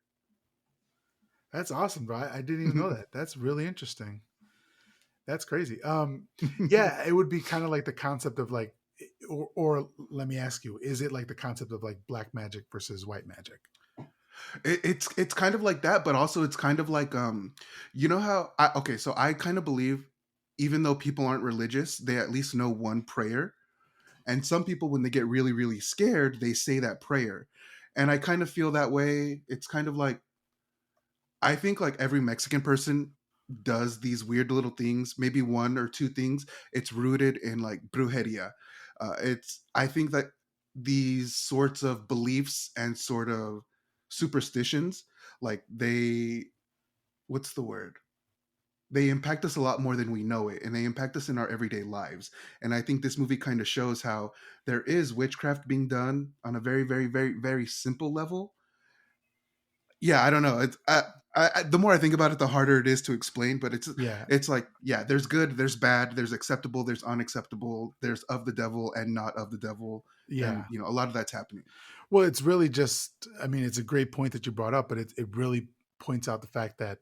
That's awesome, bro. I didn't even know that. That's really interesting. That's crazy. Yeah, it would be kind of like the concept of like, or let me ask you, is it like the concept of like black magic versus white magic? It's kind of like that, but also it's kind of like you know how I okay, so I kind of believe even though people aren't religious, they at least know one prayer. And some people when they get really really scared, they say that prayer. And I kind of feel that way. It's kind of like I think like every Mexican person does these weird little things, maybe one or two things. It's rooted in like brujeria. It's I think that these sorts of beliefs and sort of superstitions, like they, what's the word? They impact us a lot more than we know it, and they impact us in our everyday lives. And I think this movie kind of shows how there is witchcraft being done on a very, very, very, very simple level. Yeah, I don't know. The more I think about it, the harder it is to explain. But Yeah, it's like yeah, there's good, there's bad, there's acceptable, there's unacceptable, there's of the devil and not of the devil, and yeah. you know a lot of that's happening. Well, it's really just, I mean, it's a great point that you brought up, but it really points out the fact that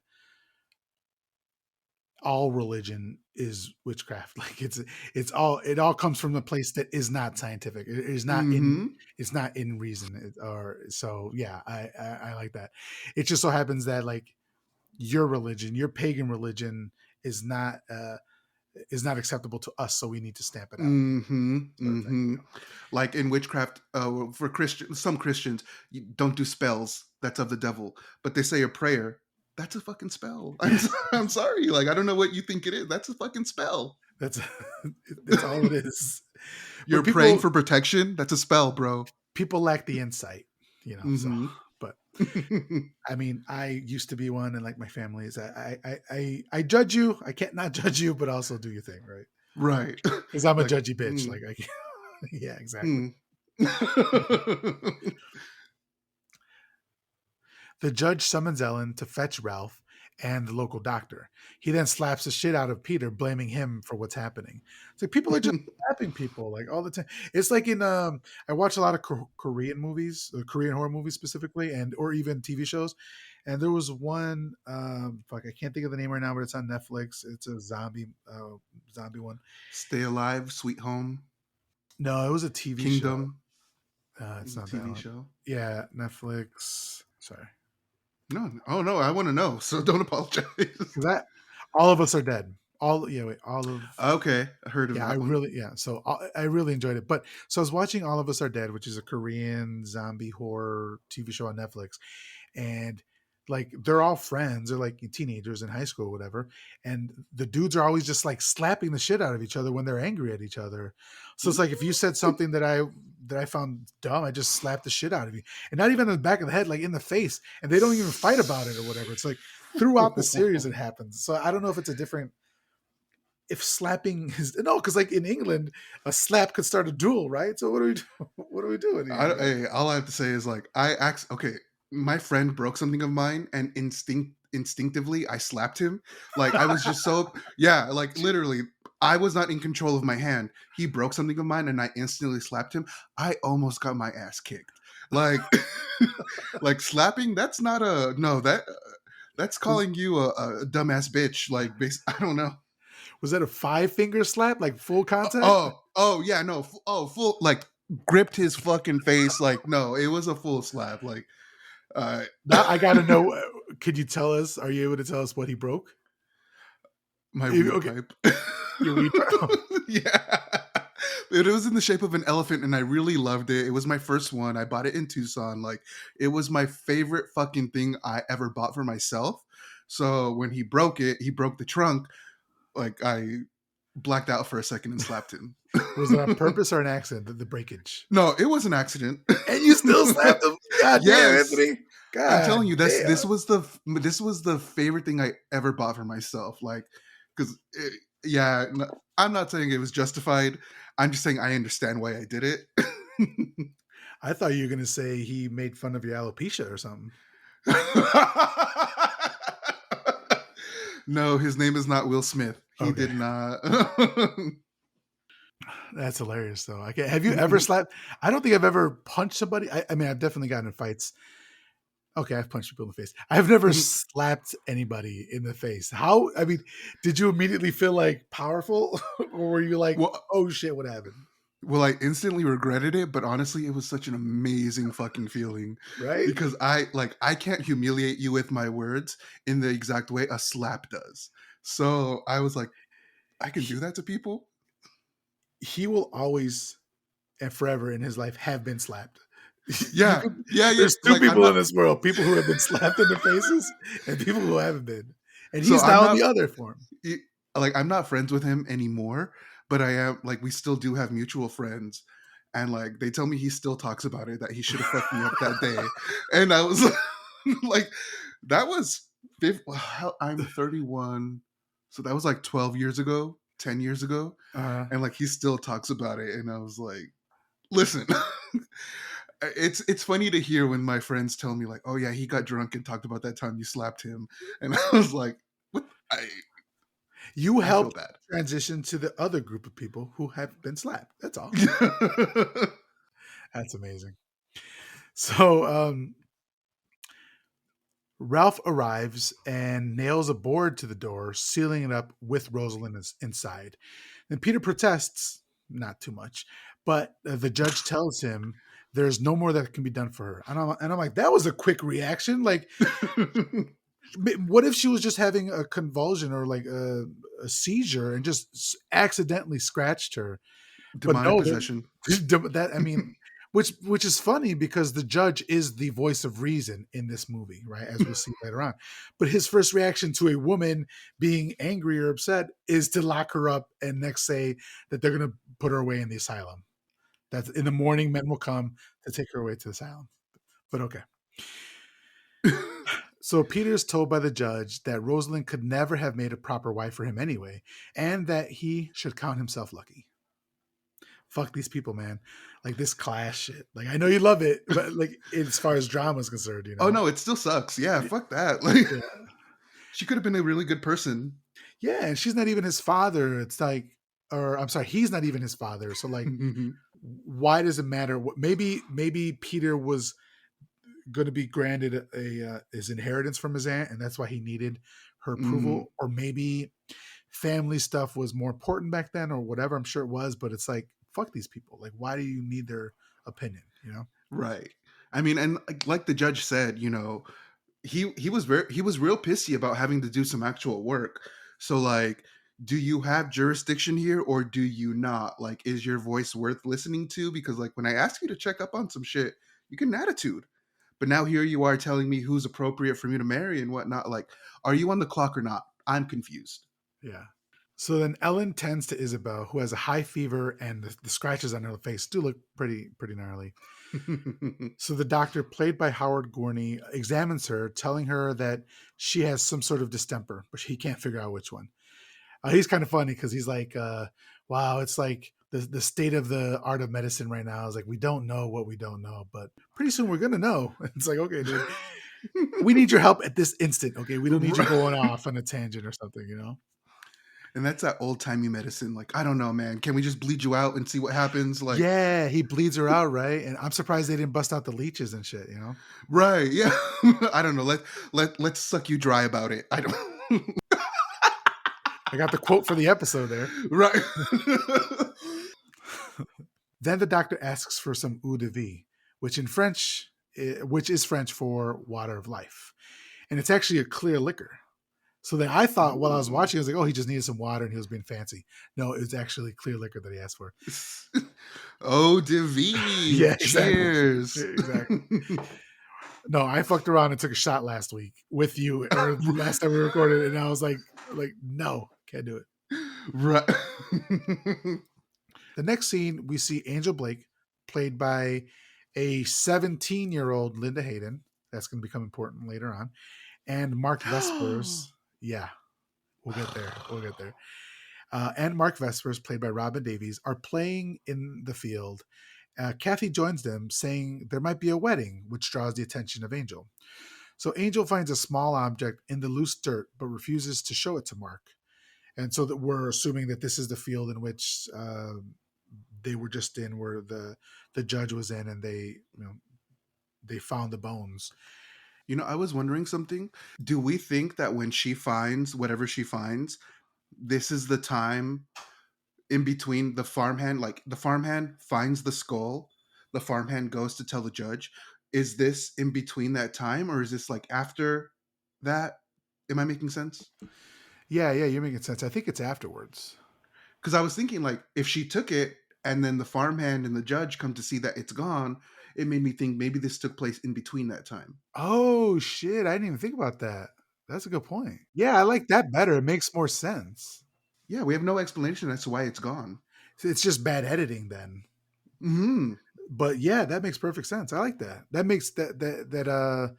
all religion is witchcraft. Like it all comes from a place that is not scientific. It is not in, Mm-hmm. it's not in reason. Or so yeah, I like that. It just so happens that like your religion, your pagan religion is not acceptable to us, so we need to stamp it out. Mm-hmm. Sort of thing. Mm-hmm. Like in witchcraft, for Christian, some Christians you don't do spells. That's of the devil. But they say a prayer. That's a fucking spell. I'm sorry. Like I don't know what you think it is. That's a fucking spell. That's that's all it is. You're But praying for protection. That's a spell, bro. people lack the insight, so Mm-hmm. but I mean, I used to be one, and like my family is. I judge you. I can't not judge you, but also do your thing, right? Right. Because I'm a Like, judgy bitch. mm, Like I, can't, yeah, exactly. mm. The judge summons Ellen to fetch Ralph and the local doctor. He then slaps the shit out of Peter, blaming him for what's happening. It's like people are just slapping people like all the time. It's like in I watch a lot of Korean movies, Korean horror movies specifically, and or even TV shows. And there was one, fuck, I can't think of the name right now, but it's on Netflix. It's a zombie one. Stay alive, sweet home, No, it was a TV show. kingdom, It's not that TV one. show. Yeah, Netflix. Sorry, No, oh no, I want to know. So don't apologize. because that all of us are dead. All yeah, wait, all of Okay, I heard of yeah, I that one. really yeah. So I really enjoyed it. But so I was watching All of Us Are Dead, which is a Korean zombie horror TV show on Netflix, and like they're all friends, they're like teenagers in high school or whatever, and the dudes are always just like slapping the shit out of each other when they're angry at each other. So it's like if you said something that I found dumb, I just slapped the shit out of you, and not even in the back of the head, like in the face, and they don't even fight about it or whatever. It's like throughout the series it happens. So I don't know if it's a different, if slapping is no, because like in England, a slap could start a duel, right? So what do we do? What are we doing here, right? All I have to say is like I act okay. My friend broke something of mine, and instinctively I slapped him. Like I was just so yeah, like literally. I was not in control of my hand. He broke something of mine, and I instantly slapped him. I almost got my ass kicked. Like, like slapping. That's not a no. That's Was calling you a dumbass bitch. Like, I don't know. was that a 5 finger slap, like full contact? Oh yeah, no. Oh, full like gripped his fucking face. Like, no, it was a full slap. Like, uh, Now I gotta know. Could you tell us? Are you able to tell us what he broke? my weed Okay, pipe. your weed. Yeah. It was in the shape of an elephant and I really loved it. It was my first one. I bought it in Tucson. Like it was my favorite fucking thing I ever bought for myself. So when he broke it, he broke the trunk. Like I blacked out for a second and slapped him. Was it on purpose or an accident? The breakage, No, it was an accident. and you still slapped him. God damn, Yes. Anthony. I'm God telling you, this damn. was the favorite thing I ever bought for myself. Like, because yeah, I'm not saying it was justified. I'm just saying I understand why I did it. I thought you were gonna say he made fun of your alopecia or something. No, his name is not Will Smith. He Okay, did not. that's hilarious though. I can't, have you ever slapped? I don't think I've ever punched somebody. I mean, I've definitely gotten in fights. Okay, I've punched people in the face. I've never slapped anybody in the face. How? I mean, did you immediately feel like powerful, or were you like, Well, "Oh shit, what happened?" Well, I instantly regretted it, but honestly, it was such an amazing fucking feeling right? because I can't humiliate you with my words in the exact way a slap does. So I was like, I can do He, that to people. he will always and forever in his life have been slapped. You Yeah, could, yeah, yeah. there's two Like I'm people in not. this world: people who have been slapped in the faces and people who haven't been. And So he's I'm now in not. the other form. y- Like I'm not friends with him anymore, but I am. Like we still do have mutual friends, and like they tell me he still talks about it that he should have fucked me up that day, and I was like, that was I'm 31, so that was like 12 years ago, 10 years ago, uh, and like he still talks about it, and I was like, listen, it's funny to hear when my friends tell me like, oh yeah, he got drunk and talked about that time you slapped him, and I was like, what? you I feel helped bad. transition to the other group of people who have been slapped. That's all. That's amazing. So Ralph arrives and nails a board to the door, sealing it up with Rosalind inside. And Peter protests, not too much, but the judge tells him there's no more that can be done for her. And I'm like, that was a quick reaction. Like, what if she was just having a convulsion or like a seizure and just accidentally scratched her? But Demonic no, possession. that I mean, which is funny because the judge is the voice of reason in this movie, right? As we'll see later on. But his first reaction to a woman being angry or upset is to lock her up and next say that they're going to put her away in the asylum. That's in the morning, men will come to take her away to the asylum. But okay. So Peter is told by the judge that Rosalind could never have made a proper wife for him anyway, and that he should count himself lucky. Fuck these people, man. Like this class shit. Like I know you love it, but like as far as drama is concerned, you Oh know. no, it still sucks. Yeah, fuck that. Like Yeah. she could have been a really good person. Yeah, and she's not even his father. It's like, or I'm sorry, he's not even his father. So like, why does it matter? Maybe Peter was going to be granted a his inheritance from his aunt, and that's why he needed her Mm, approval. Or maybe family stuff was more important back then, or whatever. I'm sure it was, but it's like, fuck these people. Like, why do you need their opinion? You know? right. I mean, and like the judge said, he was real pissy about having to do some actual work. So like, do you have jurisdiction here or do you not? Like, is your voice worth listening to? Because like when I ask you to check up on some shit, you get an attitude. But now here you are telling me who's appropriate for me to marry and whatnot. Like, are you on the clock or not? I'm confused. Yeah. So then Ellen tends to Isabel, who has a high fever, and the scratches on her face do look pretty gnarly. So the doctor, played by Howard Gurney, examines her, telling her that she has some sort of distemper, but he can't figure out which one. He's kind of funny because he's like, "Wow, it's like the state of the art of medicine right now is like we don't know what we don't know, but pretty soon we're gonna know." It's like, okay, dude, we need your help at this instant. Okay, we don't need you going off on a tangent or something, you know. And that's that old timey medicine. Like, I don't know, man. Can we just bleed you out and see what happens? Like, Yeah, he bleeds her out, right? And I'm surprised they didn't bust out the leeches and shit, you know? right? Yeah. I don't know. Let's suck you dry about it. I don't. I got the quote for the episode there. right. Then the doctor asks for some eau de vie, which in French, which is French for water of life. And it's actually a clear liquor. So then I thought while I was Ooh. watching, I was like, oh, he just needed some water and he was being fancy. No, it was actually clear liquor that he asked for. Oh, Devi. Yeah, exactly. Cheers. Exactly. No, I fucked around and took a shot last week with you or last time we recorded, and I was like, no, can't do it. right. The next scene, we see Angel Blake, played by a 17-year-old Linda Hayden. That's going to become important later on. And Mark Vespers. Yeah, we'll get there. We'll get there. And Mark Vespers, played by Robin Davies, are playing in the field. Kathy joins them, saying there might be a wedding, which draws the attention of Angel. So Angel finds a small object in the loose dirt, but refuses to show it to Mark. And so that we're assuming that this is the field in which they were just in, where the judge was in, and they found the bones. I was wondering something. Do we think that when she finds whatever she finds, this is the time in between the farmhand, like the farmhand finds the skull, the farmhand goes to tell the judge. Is this in between that time, or is this like after that? Am I making sense? Yeah, yeah, you're making sense. I think it's afterwards. Because I was thinking, like, if she took it and then the farmhand and the judge come to see that it's gone, it made me think maybe this took place in between that time. Oh shit! I didn't even think about that. That's a good point. Yeah, I like that better. It makes more sense. Yeah, we have no explanation as to why it's gone. It's just bad editing then. Hmm. But yeah, that makes perfect sense. I like that. That makes that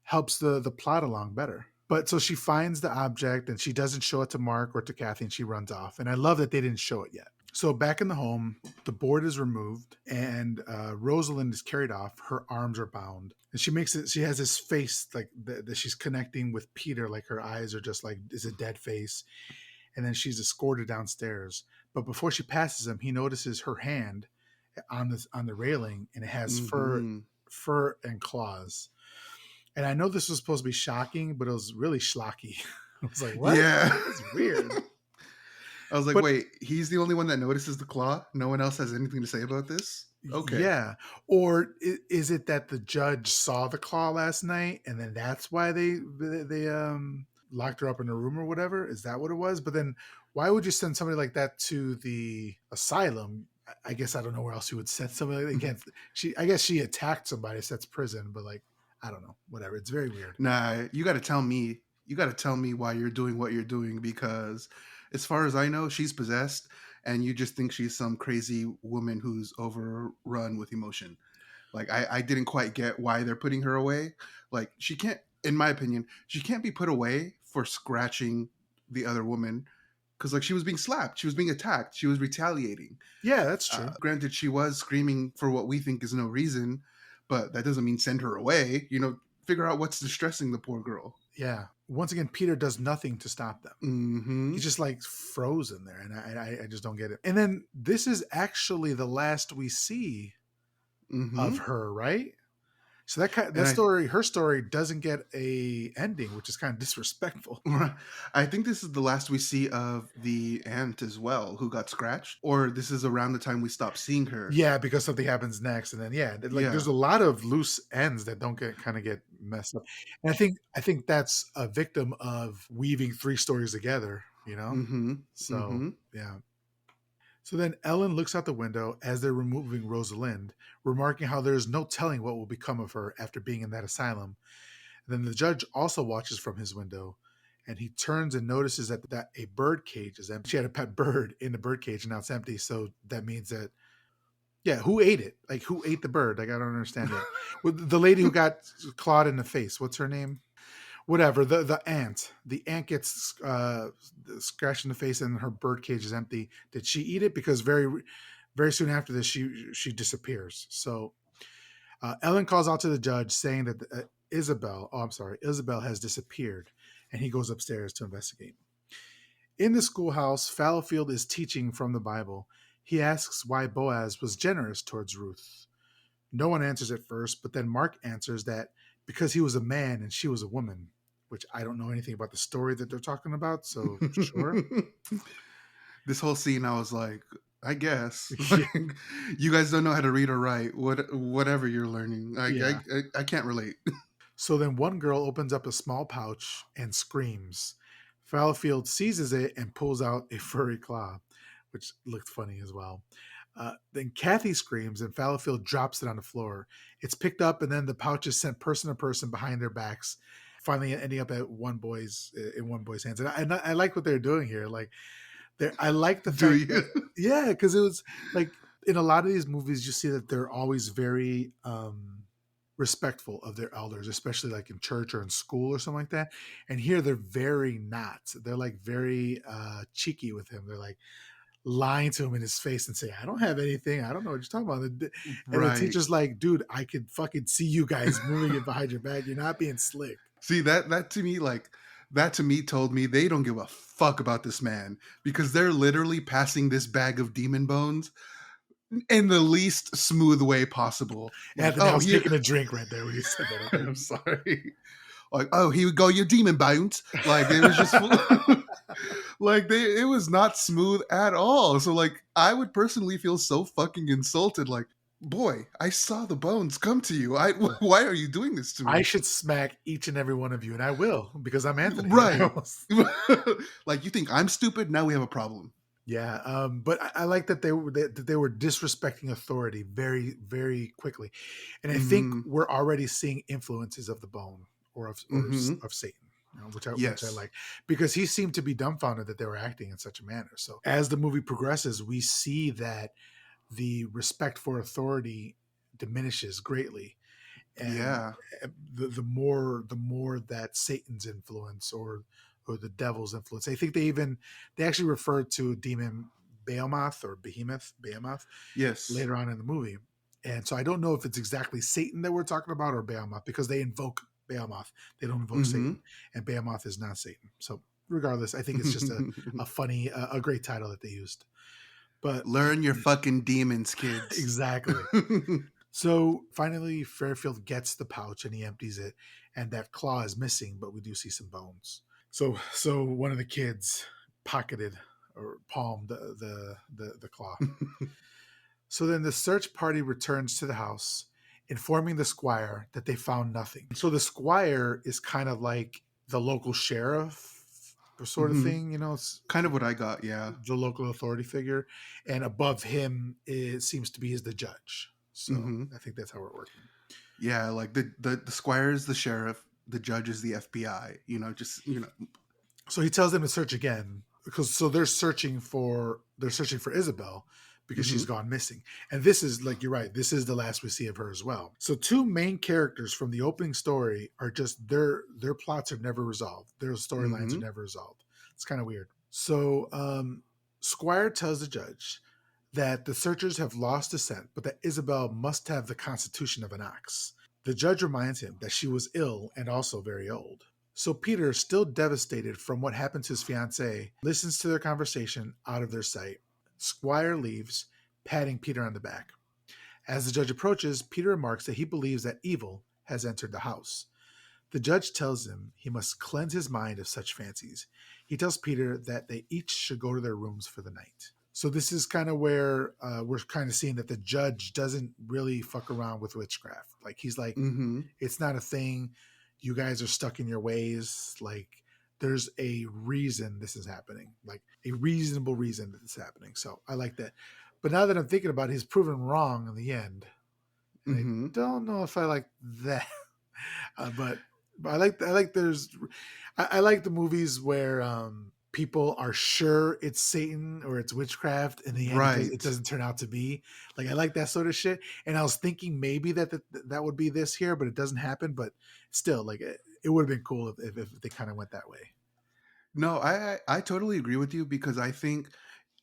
helps the plot along better. But so she finds the object and she doesn't show it to Mark or to Kathy and she runs off. And I love that they didn't show it yet. So back in the home, the board is removed and Rosalind is carried off. Her arms are bound, and she makes it. She has this face like that she's connecting with Peter. Like her eyes are just like is a dead face, and then she's escorted downstairs. But before she passes him, he notices her hand on the railing, and it has Hmm. fur and claws. And I know this was supposed to be shocking, but it was really schlocky. I was like, what? Yeah. That's weird. I was like, But wait, he's the only one that notices the claw? No one else has anything to say about this? Okay. yeah. Or is it that the judge saw the claw last night and then that's why they locked her up in a room or whatever? Is that what it was? But then why would you send somebody like that to the asylum? I guess I don't know where else you would send somebody like that. Again, I guess she attacked somebody, so that's prison, but like I don't know. Whatever. It's very weird. Nah, you got to tell me. You got to tell me why you're doing what you're doing because, as far as I know, she's possessed, and you just think she's some crazy woman who's overrun with emotion. Like I didn't quite get why they're putting her away. Like she can't, in my opinion, she can't be put away for scratching the other woman because like she was being slapped, she was being attacked, she was retaliating. Yeah, that's true. Granted, she was screaming for what we think is no reason, but that doesn't mean send her away. Figure out what's distressing the poor girl. Yeah. Once again, Peter does nothing to stop them. Mm-hmm. He's just like frozen there, and I just don't get it. And then this is actually the last we see of Mm-hmm. her, right? So And her story doesn't get a ending, which is kind of disrespectful. I think this is the last we see of the aunt as well, who got scratched. Or this is around the time we stop seeing her. Yeah, because something happens next, and then yeah, like there's Yeah. a lot of loose ends that don't get messed up. And I think that's a victim of weaving three stories together, you know. Mm-hmm. So Mm-hmm. yeah. So then Ellen looks out the window as they're removing Rosalind, remarking how there's no telling what will become of her after being in that asylum. And then the judge also watches from his window, and he turns and notices that a bird cage is empty. She had a pet bird in the bird cage, and now it's empty. So that means that, yeah, who ate it? Like, who ate the bird? Like, I don't understand it. Well, the lady who got clawed in the face, what's her name? Whatever, the ant gets scratched in the face and her bird cage is empty. Did she eat it? Because very soon after this she disappears. So Ellen calls out to the judge saying that Isabel has disappeared, and he goes upstairs to investigate. In the schoolhouse, Fallowfield is teaching from the Bible. He asks why Boaz was generous towards Ruth. No one answers at first, but then Mark answers that because he was a man and she was a woman, which I don't know anything about the story that they're talking about, so sure. This whole scene, I was like, I guess Yeah. you guys don't know how to read or write. Whatever you're learning, Yeah. I can't relate. So then one girl opens up a small pouch and screams. Fallowfield seizes it and pulls out a furry claw, which looked funny as well. Then Kathy screams and Fallowfield drops it on the floor. It's picked up and then the pouch is sent person to person behind their backs, finally ending up at one boy's hands. And I like what they're doing here. Like, I like the Do fact you? that yeah, because it was like in a lot of these movies, you see that they're always very respectful of their elders, especially like in church or in school or something like that. And here they're very not. They're like very cheeky with him. They're like lying to him in his face and say, "I don't have anything. I don't know what you're talking about." And the Right. teacher's like, "Dude, I could fucking see you guys moving it behind your back. You're not being slick." See that to me told me they don't give a fuck about this man because they're literally passing this bag of demon bones in the least smooth way possible. Like, Anthony, I oh, was here, taking a drink right there when you said that. Okay. I'm sorry. Like, oh, here we go, your demon bones. Like, it was just full. Like it was not smooth at all. So like I would personally feel so fucking insulted. Like, boy, I saw the bones come to you. I why are you doing this to I me? should smack each and every one of you, and I will because I'm Anthony. Right. Like you think I'm stupid? Now we have a problem. Yeah, but I like that they were disrespecting authority very very quickly, and I think Mm-hmm. we're already seeing influences of the bone Mm-hmm. of Satan, which I Yes. like because he seemed to be dumbfounded that they were acting in such a manner. So as the movie progresses, we see that the respect for authority diminishes greatly, and Yeah. the more that Satan's influence or the devil's influence. I think they actually referred to a demon Behemoth or Behemoth Yes. later on in the movie. And so I don't know if it's exactly Satan that we're talking about or Behemoth because they invoke Behemoth. They don't invoke Mm-hmm. Satan, and Behemoth is not Satan. So regardless, I think it's just a funny, a great title that they used. But Learn your fucking demons, kids. exactly. So finally, Fairfield gets the pouch and he empties it, and that claw is missing, but we do see some bones. So one of the kids pocketed or palmed the claw. So then the search party returns to the house, informing the squire that they found nothing. So the squire is kind of like the local sheriff sort of Mm-hmm. thing, it's Kind of what I got, yeah. the local authority figure, and above him it seems to be is the judge. So Mm-hmm. I think that's how we're working. Yeah, like the squire is the sheriff, the judge is the FBI. Just So he tells them to search again because they're searching for Isabel because Mm-hmm. she's gone missing. And this is like you're right, this is the last we see of her as well. So two main characters from the opening story are just their plots are never resolved. Their storylines are Mm-hmm. never resolved. It's kind of weird. So Squire tells the judge that the searchers have lost the scent, but that Isabel must have the constitution of an ox. The judge reminds him that she was ill and also very old. So Peter, still devastated from what happened to his fiancée, listens to their conversation out of their sight. Squire leaves, patting Peter on the back. As the judge approaches, Peter remarks that he believes that evil has entered the house. The judge tells him he must cleanse his mind of such fancies. He tells Peter that they each should go to their rooms for the night. So this is kind of where we're kind of seeing that the judge doesn't really fuck around with witchcraft. Like he's like, Mm-hmm. it's not a thing. You guys are stuck in your ways. Like there's a reason this is happening, like a reasonable reason that it's happening. So I like that. But now that I'm thinking about it, he's proven wrong in the end. And I Mm-hmm. don't know if I like that. But I like I like the movies where people are sure it's Satan or it's witchcraft, and in the end it Right. doesn't turn out to be. Like I like that sort of shit. And I was thinking maybe that would be this here, but it doesn't happen. But still, like it would have been cool if they kind of went that way. No, I totally agree with you because I think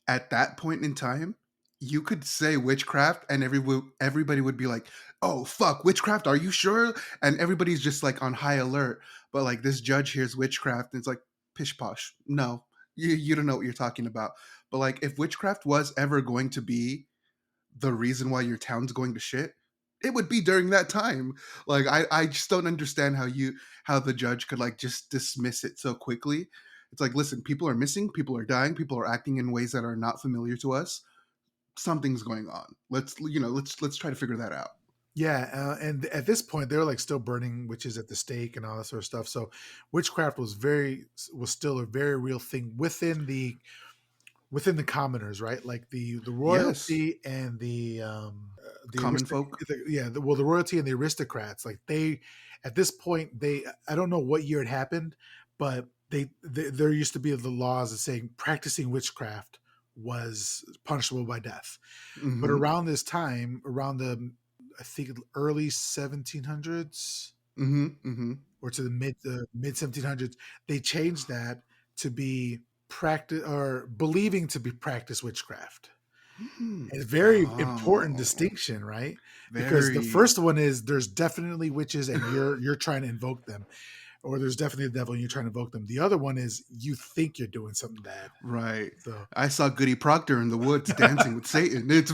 at that point in time, you could say witchcraft and everybody would be like, "Oh fuck, witchcraft? Are you sure?" And everybody's just like on high alert. But like this judge hears witchcraft and it's like pish posh. No, you don't know what you're talking about. But like if witchcraft was ever going to be the reason why your town's going to shit, it would be during that time. Like I just don't understand how the judge could like just dismiss it so quickly. It's like, listen, people are missing, people are dying, people are acting in ways that are not familiar to us. Something's going on. Let's try to figure that out. Yeah, and at this point they're like still burning witches at the stake and all that sort of stuff. So witchcraft was still a very real thing within the commoners, right? Like the Yes. royalty and the Common folk. the royalty and the aristocrats. Like they, at this point, I don't know what year it happened, but there used to be the laws that saying practicing witchcraft was punishable by death. But Mm-hmm. around this time, around the I think early 1700s Mm-hmm. Mm-hmm. or to the mid 1700s, they changed that to be practice or believing to be practice witchcraft. Hmm. And a very important Oh. distinction, right? Because the Very first one is there's definitely witches and you're trying to invoke them, or there's definitely the devil and you're trying to invoke them. The other one is you think you're doing something bad. right. So I saw Goody Proctor in the woods dancing with Satan. It's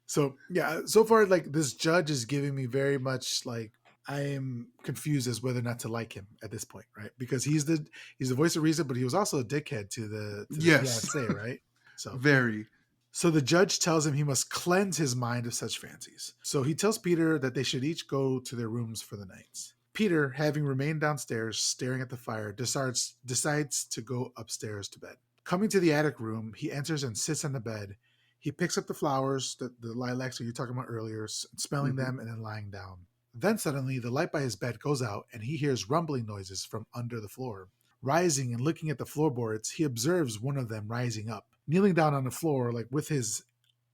so yeah, so far like this judge is giving me very much like I am confused as whether or not to like him at this point, right? Because he's the voice of reason, but he was also a dickhead to the Yes, fiance, right? So very. so the judge tells him he must cleanse his mind of such fancies. So he tells Peter that they should each go to their rooms for the night. Peter, having remained downstairs staring at the fire, decides to go upstairs to bed. Coming to the attic room, he enters and sits on the bed. He picks up the flowers, the lilacs that you were talking about earlier, smelling Hmm. them and then lying down. Then suddenly the light by his bed goes out and he hears rumbling noises from under the floor. Rising and looking at the floorboards, he observes one of them rising up, kneeling down on the floor, like with his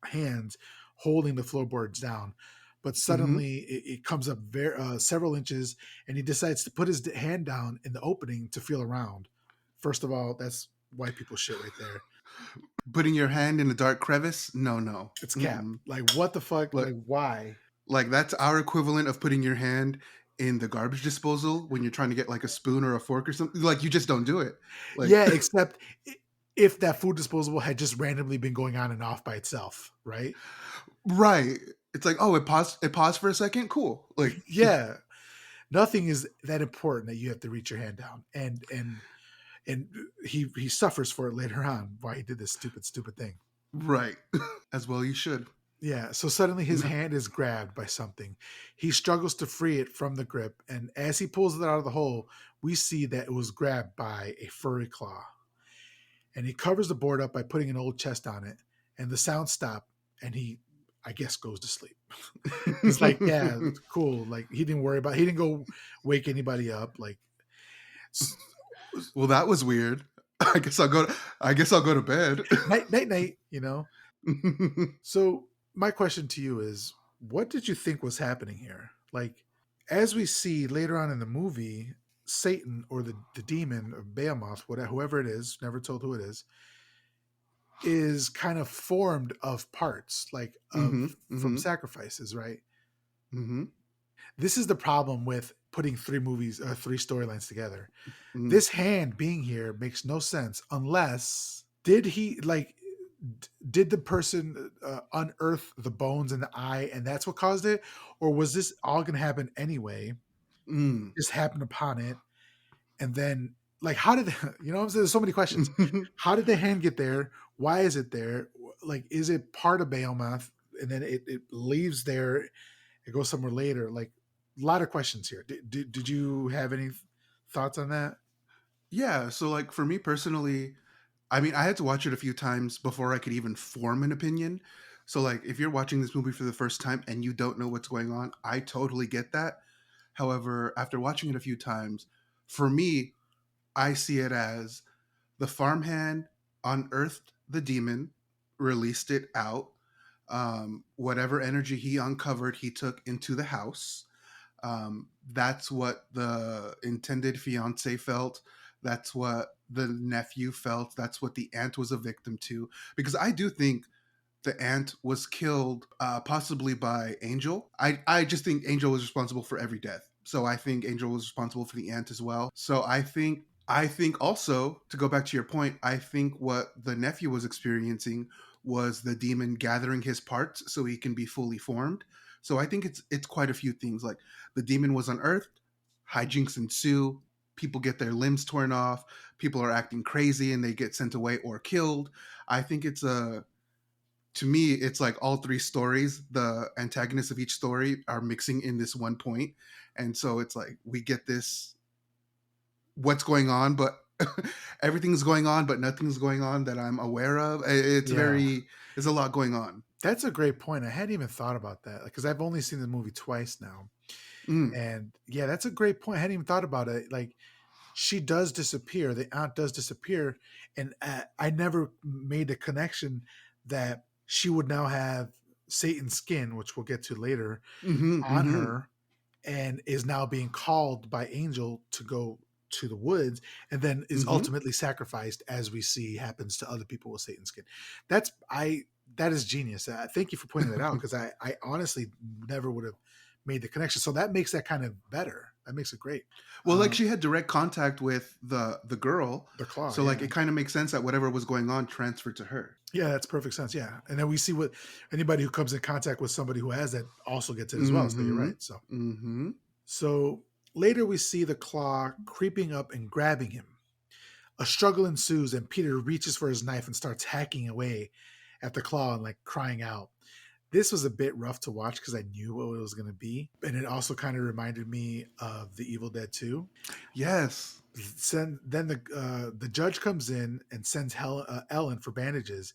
hands holding the floorboards down. But Hmm. suddenly it comes up several inches, and he decides to put his hand down in the opening to feel around. First of all, that's white people shit right there. Putting your hand in a dark crevice? No, no. It's cap. Mm-mm. Like what the fuck? Like, Like why? like that's our equivalent of putting your hand in the garbage disposal when you're trying to get like a spoon or a fork or something. Like, you just don't do it. Like, Yeah, except if that food disposable had just randomly been going on and off by itself, right? right. It's like, oh, it paused. It paused for a second. Cool. Like, Yeah, nothing is that important that you have to reach your hand down, and he suffers for it later on why he did this stupid thing. right. As well, you should. Yeah, so suddenly his hand is grabbed by something. He struggles to free it from the grip, and as he pulls it out of the hole, we see that it was grabbed by a furry claw. And he covers the board up by putting an old chest on it, and the sounds stop, and he, I guess, goes to sleep. He's like, yeah, cool. Like he didn't go wake anybody up. Like, Well, that was weird. I guess I'll go. I guess I'll go to bed. night. So my question to you is, what did you think was happening here? Like, as we see later on in the movie, Satan or the demon or Behemoth, whatever, whoever it is, never told who it is kind of formed of parts, like of Hmm. from Hmm. sacrifices, right? Hmm. This is the problem with putting three storylines together. Hmm. This hand being here makes no sense unless did he like did the person unearth the bones in the eye and that's what caused it, or was this all going to happen anyway, Mm. just happened upon it, and then like how did you know what I'm saying, there's so many questions. How did the hand get there? Why is it there? Like is it part of Behemoth and then it leaves there, it goes somewhere later? Like a lot of questions here. Did you have any thoughts on that? Yeah. So, like, for me personally, I mean, I had to watch it a few times before I could even form an opinion. So, like, if you're watching this movie for the first time and you don't know what's going on, I totally get that. However, after watching it a few times, for me, I see it as the farmhand unearthed the demon, released it out. Whatever energy he uncovered, he took into the house. That's what the intended fiance felt. That's what the nephew felt. That's what the aunt was a victim to. Because I do think the aunt was killed, possibly by Angel. I just think Angel was responsible for every death. So I think Angel was responsible for the aunt as well. So I think also, to go back to your point, I think what the nephew was experiencing was the demon gathering his parts so he can be fully formed. So I think it's quite a few things. Like, the demon was unearthed, hijinks ensue, people get their limbs torn off, people are acting crazy and they get sent away or killed. I think it's a to me, it's like all three stories, the antagonists of each story are mixing in this one point. And so it's like we get this what's going on, but everything's going on, but nothing's going on that I'm aware of. Yeah, There's a lot going on. that's a great point. I hadn't even thought about that because I've only seen the movie twice now. Mm, And yeah, that's a great point. I hadn't even thought about it. Like she does disappear, the aunt does disappear, and I never made the connection that she would now have Satan's skin, which we'll get to later, hmm. on Hmm. her, and is now being called by Angel to go to the woods, and then is Hmm. ultimately sacrificed, as we see happens to other people with Satan's skin. That's I that is genius. Thank you for pointing that out because I honestly never would have made the connection. So that makes that kind of better. That makes it great. Well, like, she had direct contact with the girl, The claw, so like yeah. it kind of makes sense that whatever was going on transferred to her. Yeah, that's perfect sense. Yeah. And then we see what anybody who comes in contact with somebody who has that also gets it as well. So you're Hmm. right. So Hmm. So later we see the claw creeping up and grabbing him. A struggle ensues, and Peter reaches for his knife and starts hacking away at the claw and like crying out. This was a bit rough to watch because I knew what it was going to be, and it also kind of reminded me of The Evil Dead 2. Yes. Then the judge comes in and sends Ellen for bandages,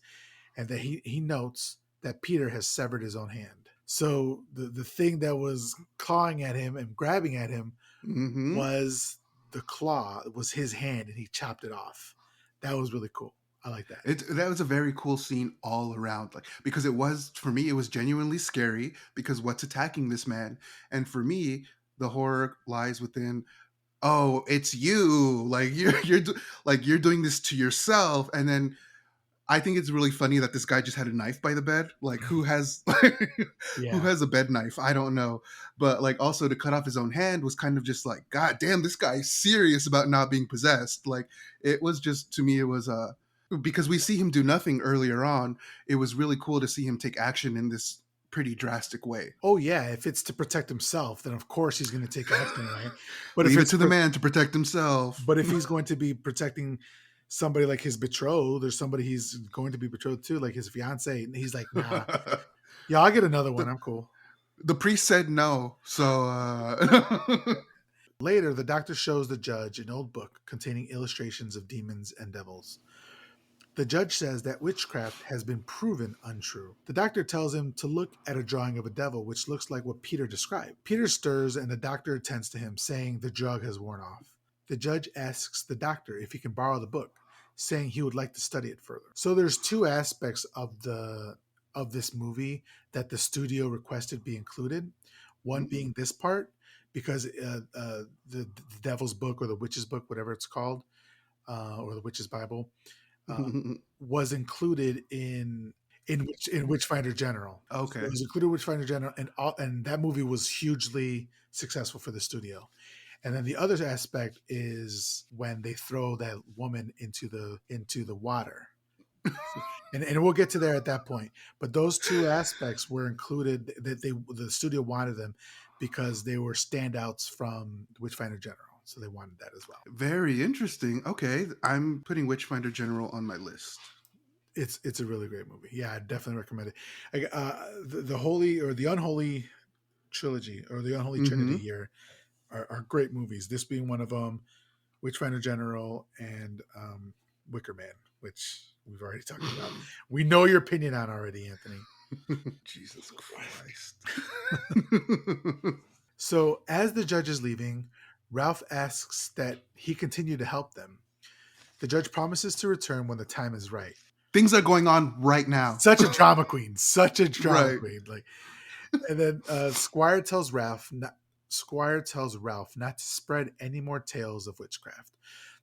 and that he notes that Peter has severed his own hand. So the thing that was clawing at him and grabbing at him Hmm. was the claw, was his hand, and he chopped it off. That was really cool. I like that. That was a very cool scene all around, like because it was for me, it was genuinely scary because what's attacking this man, and for me, the horror lies within. Oh, it's you! Like like you're doing this to yourself, and then I think it's really funny that this guy just had a knife by the bed. Like who has who Yeah. has a bed knife? I don't know. But like also to cut off his own hand was kind of just like, God damn, this guy's serious about not being possessed. Like it was just to me, it was because we see him do nothing earlier on. It was really cool to see him take action in this pretty drastic way. Oh yeah, if it's to protect himself, then of course he's going to take action, right? But if Leave it it's to the for, man to protect himself. but if he's going to be protecting somebody like his betrothed or somebody he's going to be betrothed to, like his fiance, and he's like, nah, yeah, I'll get another one. the I'm cool. the priest said no, so Later, the doctor shows the judge an old book containing illustrations of demons and devils. The judge says that witchcraft has been proven untrue. The doctor tells him to look at a drawing of a devil, which looks like what Peter described. Peter stirs, and the doctor attends to him, saying the drug has worn off. The judge asks the doctor if he can borrow the book, saying he would like to study it further. So there's two aspects of this movie that the studio requested be included. One being this part, because the Devil's Book or the Witch's Book, whatever it's called, or the Witch's Bible, uh, was included in Witchfinder General. So it okay. was included in Witchfinder General, and that movie was hugely successful for the studio. And then the other aspect is when they throw that woman into the water, and we'll get to there at that point. But those two aspects were included that the studio wanted them because they were standouts from Witchfinder General, so they wanted that as well. Very interesting. Okay, I'm putting Witchfinder General on my list. It's a really great movie. Yeah, I definitely recommend it. The Holy or the Unholy trilogy or the Unholy Trinity Hmm. here are great movies. This being one of them, Witchfinder General and Wicker Man, which we've already talked about. We know your opinion on already, Anthony. Jesus Christ. So as the judge is leaving, Ralph asks that he continue to help them. The judge promises to return when the time is right. Things are going on right now. Such a drama queen, such a drama Right. queen. Like, and then Squire tells Ralph not to spread any more tales of witchcraft.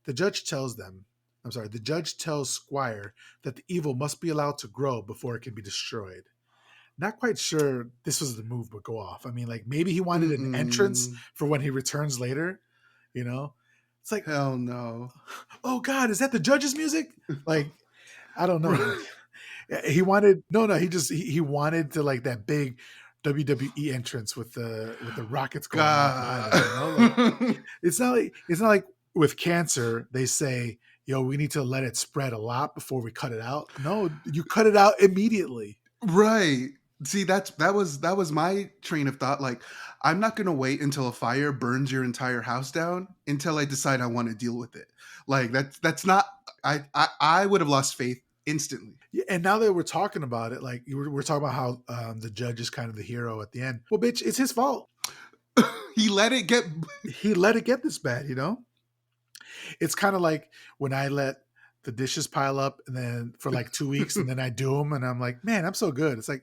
The judge tells them, I'm sorry, the judge tells Squire that the evil must be allowed to grow before it can be destroyed. Not quite sure this was the move, but go off. I mean, like maybe he wanted an entrance Mm-mm. for when he returns later. You know, it's like, Hell no. oh God, is that the judge's music? Like, I don't know. Right. Like, he wanted no. He wanted to like that big WWE entrance with the rockets going off behind him. You know, like God. it's not like with cancer they say, yo, we need to let it spread a lot before we cut it out. No, you cut it out immediately. Right. See, that was my train of thought. Like, I'm not gonna wait until a fire burns your entire house down until I decide I want to deal with it. Like that's not. I would have lost faith instantly. Yeah, and now that we're talking about it, like we're talking about how the judge is kind of the hero at the end. Well, bitch, it's his fault. He let it get. He let it get this bad. It's kind of like when I let the dishes pile up and then for like 2 weeks and then I do them and I'm like, man, I'm so good. It's like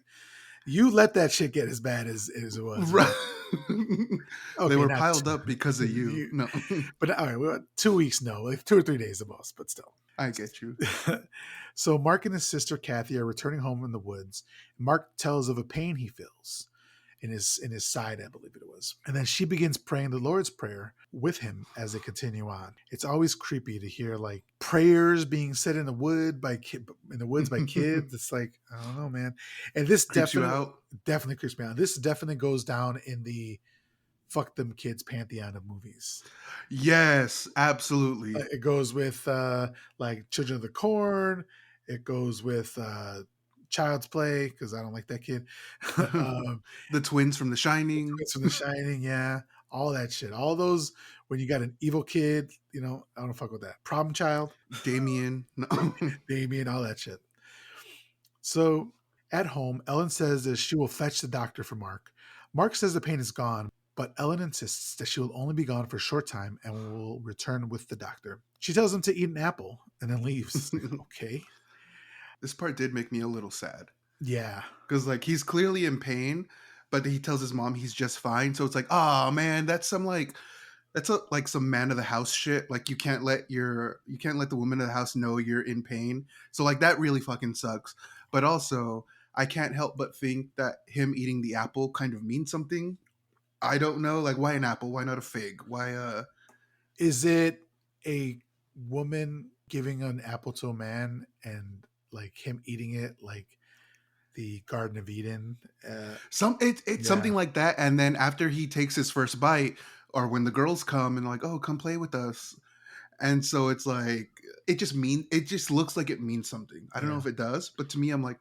you let that shit get as bad as it was. Right. They Okay, were not piled up because of you. you, No, but all right, well, 2 weeks, no, like 2 or 3 days the most, but still. I get you. So Mark and his sister Kathy are returning home in the woods. Mark tells of a pain he feels in his side, I believe it was. And then she begins praying the Lord's Prayer with him as they continue on. It's always creepy to hear like prayers being said in the woods by kids. It's like, I don't know, man. And this Creeps you out. definitely creeps me out. This definitely goes down in the fuck them kids pantheon of movies. Yes, absolutely. It goes with like Children of the Corn. It goes with Child's Play because I don't like that kid. The twins from The Shining, It's from The Shining, yeah, all that shit. All those when you got an evil kid, I don't fuck with that. Problem Child, Damien. No. Damien, all that shit. So at home, Ellen says that she will fetch the doctor for Mark. Mark says the pain is gone, but Ellen insists that she will only be gone for a short time and will return with the doctor. She tells him to eat an apple and then leaves. Okay. This part did make me a little sad Yeah. because like he's clearly in pain, but he tells his mom he's just fine. So it's like, oh man, like some man of the house shit. Like you can't let the woman of the house know you're in pain. So like that really fucking sucks. But also I can't help but think that him eating the apple kind of means something. I don't know. Like why an apple? Why not a fig? Why Is it a woman giving an apple to a man and like him eating it like the Garden of Eden? it's Yeah. something like that. And then after he takes his first bite, or when the girls come and like, oh, come play with us. And so it's like it just looks like it means something. I don't know Yeah. if it does, but to me I'm like,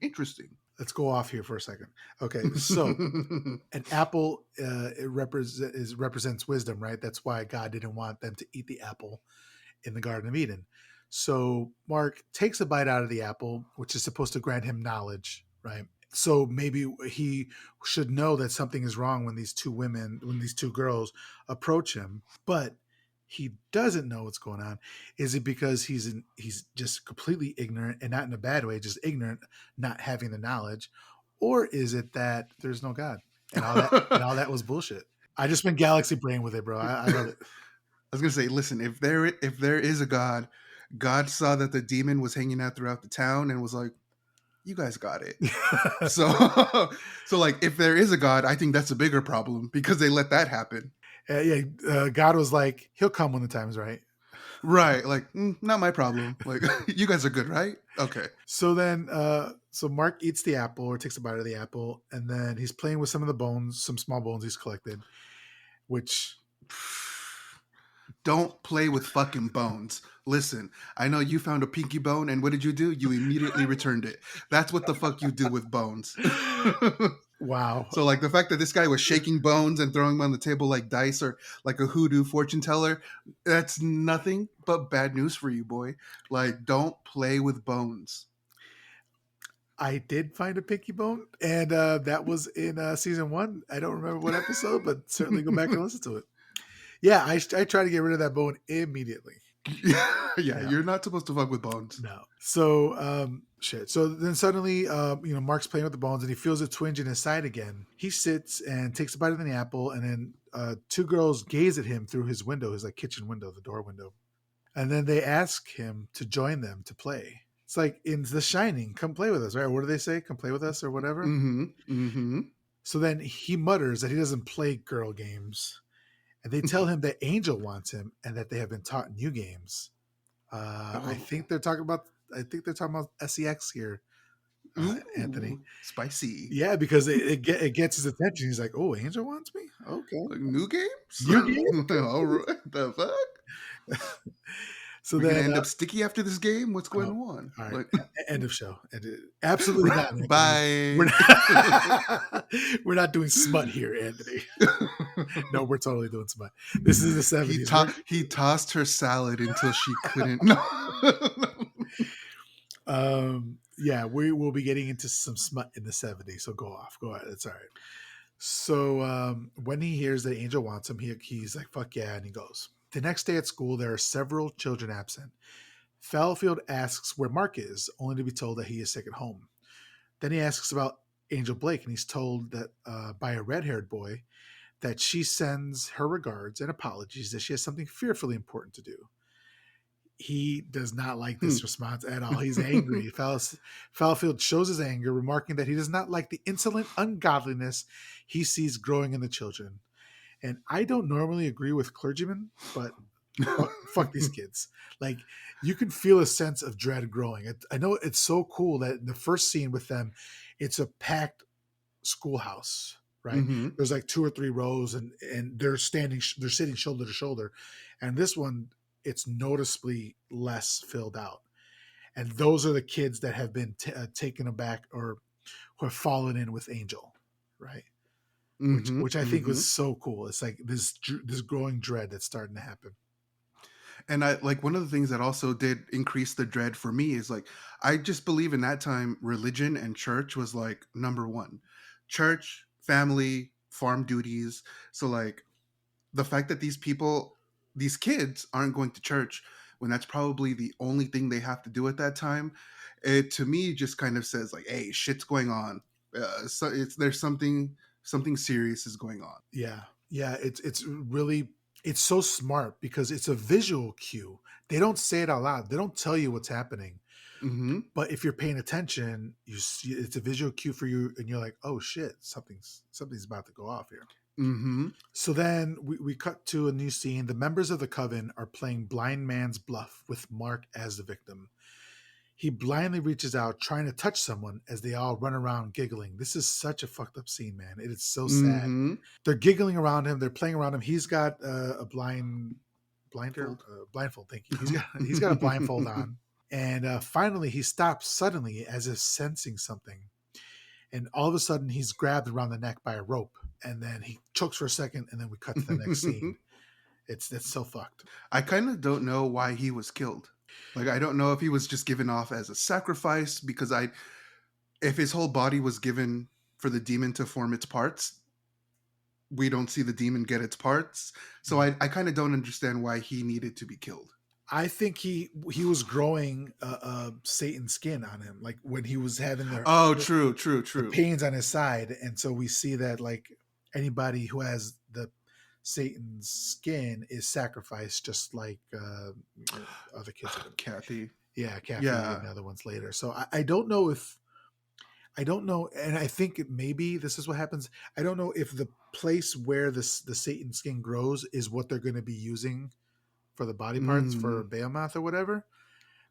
interesting. Let's go off here for a second. Okay. So an apple represents wisdom, right? That's why God didn't want them to eat the apple in the Garden of Eden. So Mark takes a bite out of the apple, which is supposed to grant him knowledge, right? So maybe he should know that something is wrong when these two girls approach him, but he doesn't know what's going on. Is it because he's just completely ignorant, and not in a bad way, just ignorant, not having the knowledge, or is it that there's no God and all that was bullshit? I just went galaxy brain with it, bro. I love it. I was gonna say, listen, if there is a God, God saw that the demon was hanging out throughout the town and was like, you guys got it. So so like if there is a God, I think that's a bigger problem because they let that happen. Yeah, God was like, he'll come when the time's right. Right. Like, not my problem. Like you guys are good, right? Okay. So then, so Mark eats the apple or takes a bite of the apple, and then he's playing with some of the bones, some small bones he's collected, which Don't play with fucking bones. Listen, I know you found a pinky bone, and what did you do? You immediately returned it. That's what the fuck you do with bones. wow. So, like, the fact that this guy was shaking bones and throwing them on the table like dice or like a hoodoo fortune teller, that's nothing but bad news for you, boy. Like, don't play with bones. I did find a pinky bone, and that was in season 1. I don't remember what episode, but certainly go back and listen to it. Yeah, I try to get rid of that bone immediately. Yeah, you're not supposed to fuck with bones. No. So, shit. So then suddenly, Mark's playing with the bones and he feels a twinge in his side again. He sits and takes a bite of the apple, and then two girls gaze at him through his window, his like kitchen window, the door window. And then they ask him to join them to play. It's like in The Shining, come play with us, right? What do they say? Come play with us or whatever. Mm-hmm. Mm-hmm. So then he mutters that he doesn't play girl games. And they tell him that Angel wants him and that they have been taught new games. I think they're talking about SEX here, Anthony. Spicy. Yeah, because it gets his attention. He's like, "Oh, Angel wants me. Okay, Like, new games? new game." All right. The fuck? So We're gonna then, end up sticky after this game? What's going all on? right, Like, end of show. Absolutely not. Anthony. bye. We're not doing smut here, Anthony. No, we're totally doing smut. This is the 70s. He tossed her salad until she couldn't. No. Yeah, we will be getting into some smut in the 70s. So go ahead. It's all right. So when he hears that Angel wants him, he's like, fuck yeah, and he goes. The next day at school, there are several children absent. Fallowfield asks where Mark is, only to be told that he is sick at home. Then he asks about Angel Blake, and he's told that by a red-haired boy that she sends her regards and apologies, that she has something fearfully important to do. He does not like this response at all. He's angry. Fallowfield shows his anger, remarking that he does not like the insolent ungodliness he sees growing in the children. And I don't normally agree with clergymen, but fuck these kids. Like, you can feel a sense of dread growing. I know it's so cool that in the first scene with them, it's a packed schoolhouse. right? Mhm. There's like 2 or 3 rows, and they're they're sitting shoulder to shoulder, and this one it's noticeably less filled out, and those are the kids that have been taken aback or who have fallen in with Angel, right? Which Mhm. which I think was Mhm. so cool. It's like this growing dread that's starting to happen. And I like one of the things that also did increase the dread for me is like I just believe in that time religion and church was like number one. Church, family, farm duties. So like the fact that these kids aren't going to church when that's probably the only thing they have to do at that time, it to me just kind of says like, hey, shit's going on. So it's there's something serious is going on. Yeah, yeah. It's really it's so smart because it's a visual cue. They don't say it out loud. They don't tell you what's happening. Mm-hmm. But if you're paying attention, you see it's a visual cue for you, and you're like, "Oh shit, something's about to go off here." Mm-hmm. So then we cut to a new scene. The members of the coven are playing blind man's bluff with Mark as the victim. He blindly reaches out, trying to touch someone as they all run around giggling. This is such a fucked up scene, man. It is so sad. Mm-hmm. They're giggling around him. They're playing around him. He's got a Fold. blindfold. Thank you. He's got a blindfold on, and finally he stops suddenly as if sensing something. And all of a sudden he's grabbed around the neck by a rope, and then he chokes for a second, and then we cut to the next scene. It's so fucked. I kind of don't know why he was killed. Like I don't know if he was just given off as a sacrifice because I if his whole body was given for the demon to form its parts, we don't see the demon get its parts. So I kind of don't understand why he needed to be killed. I think he was growing Satan skin on him, like when he was having Oh, true, true, the true. pains on his side, and so we see that like anybody who has the Satan's skin is sacrificed, just like other kids are going to. Kathy. Yeah, Kathy and Yeah. the other ones later. So I don't know if I don't know, and I think maybe this is what happens. I don't know if the place where the Satan skin grows is what they're going to be using for the body parts for Mm, Behemoth or whatever.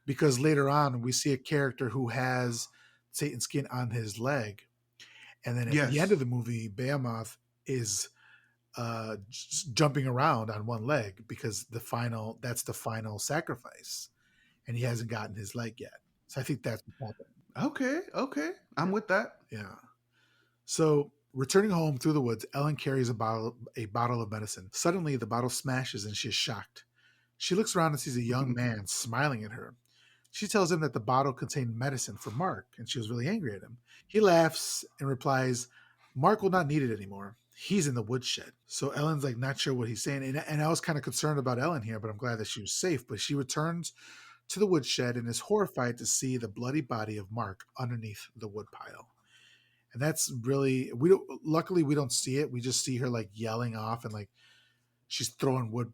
Because later on, we see a character who has Satan's skin on his leg, and then at the end of yes. the movie, Behemoth is jumping around on one leg because that's the final sacrifice, and he hasn't gotten his leg yet. So I think that's what's happening. Okay, okay. I'm with that. Yeah. So, returning home through the woods, Ellen carries a bottle of medicine. Suddenly, the bottle smashes and she is shocked. She looks around and sees a young man smiling at her. She tells him that the bottle contained medicine for Mark, and she was really angry at him. He laughs and replies, Mark will not need it anymore. He's in the woodshed. So Ellen's like not sure what he's saying. And I was kind of concerned about Ellen here, but I'm glad that she was safe. But she returns to the woodshed and is horrified to see the bloody body of Mark underneath the woodpile. And that's really we don't luckily we don't see it. We just see her like yelling off, and like she's throwing wood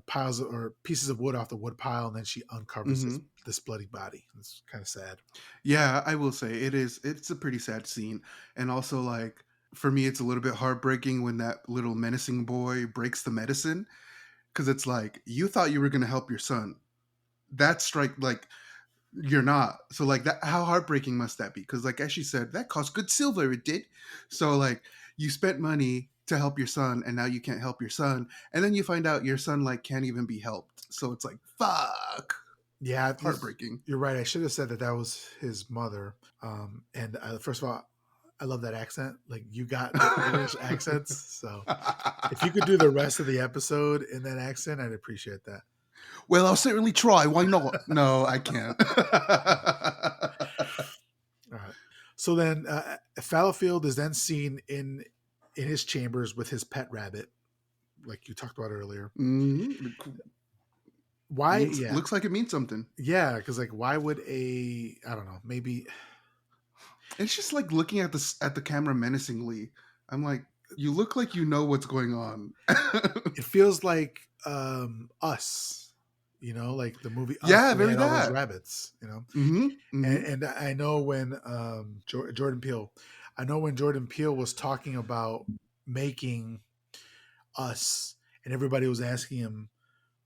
piles or pieces of wood off the wood pile, and then she uncovers Hmm. this bloody body. It's kind of sad. Yeah, I will say it is. It's a pretty sad scene, and also like for me, it's a little bit heartbreaking when that little menacing boy breaks the medicine because it's like you thought you were going to help your son. That strike like you're not. So like that, how heartbreaking must that be? Because like as she said, that cost good silver. It did. So like you spent money to help your son, and now you can't help your son, and then you find out your son like can't even be helped. So it's like fuck, Yeah, heartbreaking. you're right. I should have said that that was his mother. And first of all, I love that accent. Like you got the Irish accents. So if you could do the rest of the episode in that accent, I'd appreciate that. Well, I'll certainly try. Why not? No, I can't. All right. So then Fallowfield is then seen in his chambers with his pet rabbit, like you talked about earlier. Mhm. Why? Means Yeah, looks like it means something. yeah. Because like, why would a I don't know. Maybe It's just like looking at the camera menacingly. I'm like, you look like you know what's going on. it feels like Us, like the movie Us, Yeah, where they very had all those that. rabbits. Mm-hmm. Mm-hmm. And I know when Jordan Peele, I know when Jordan Peele was talking about making Us, and everybody was asking him,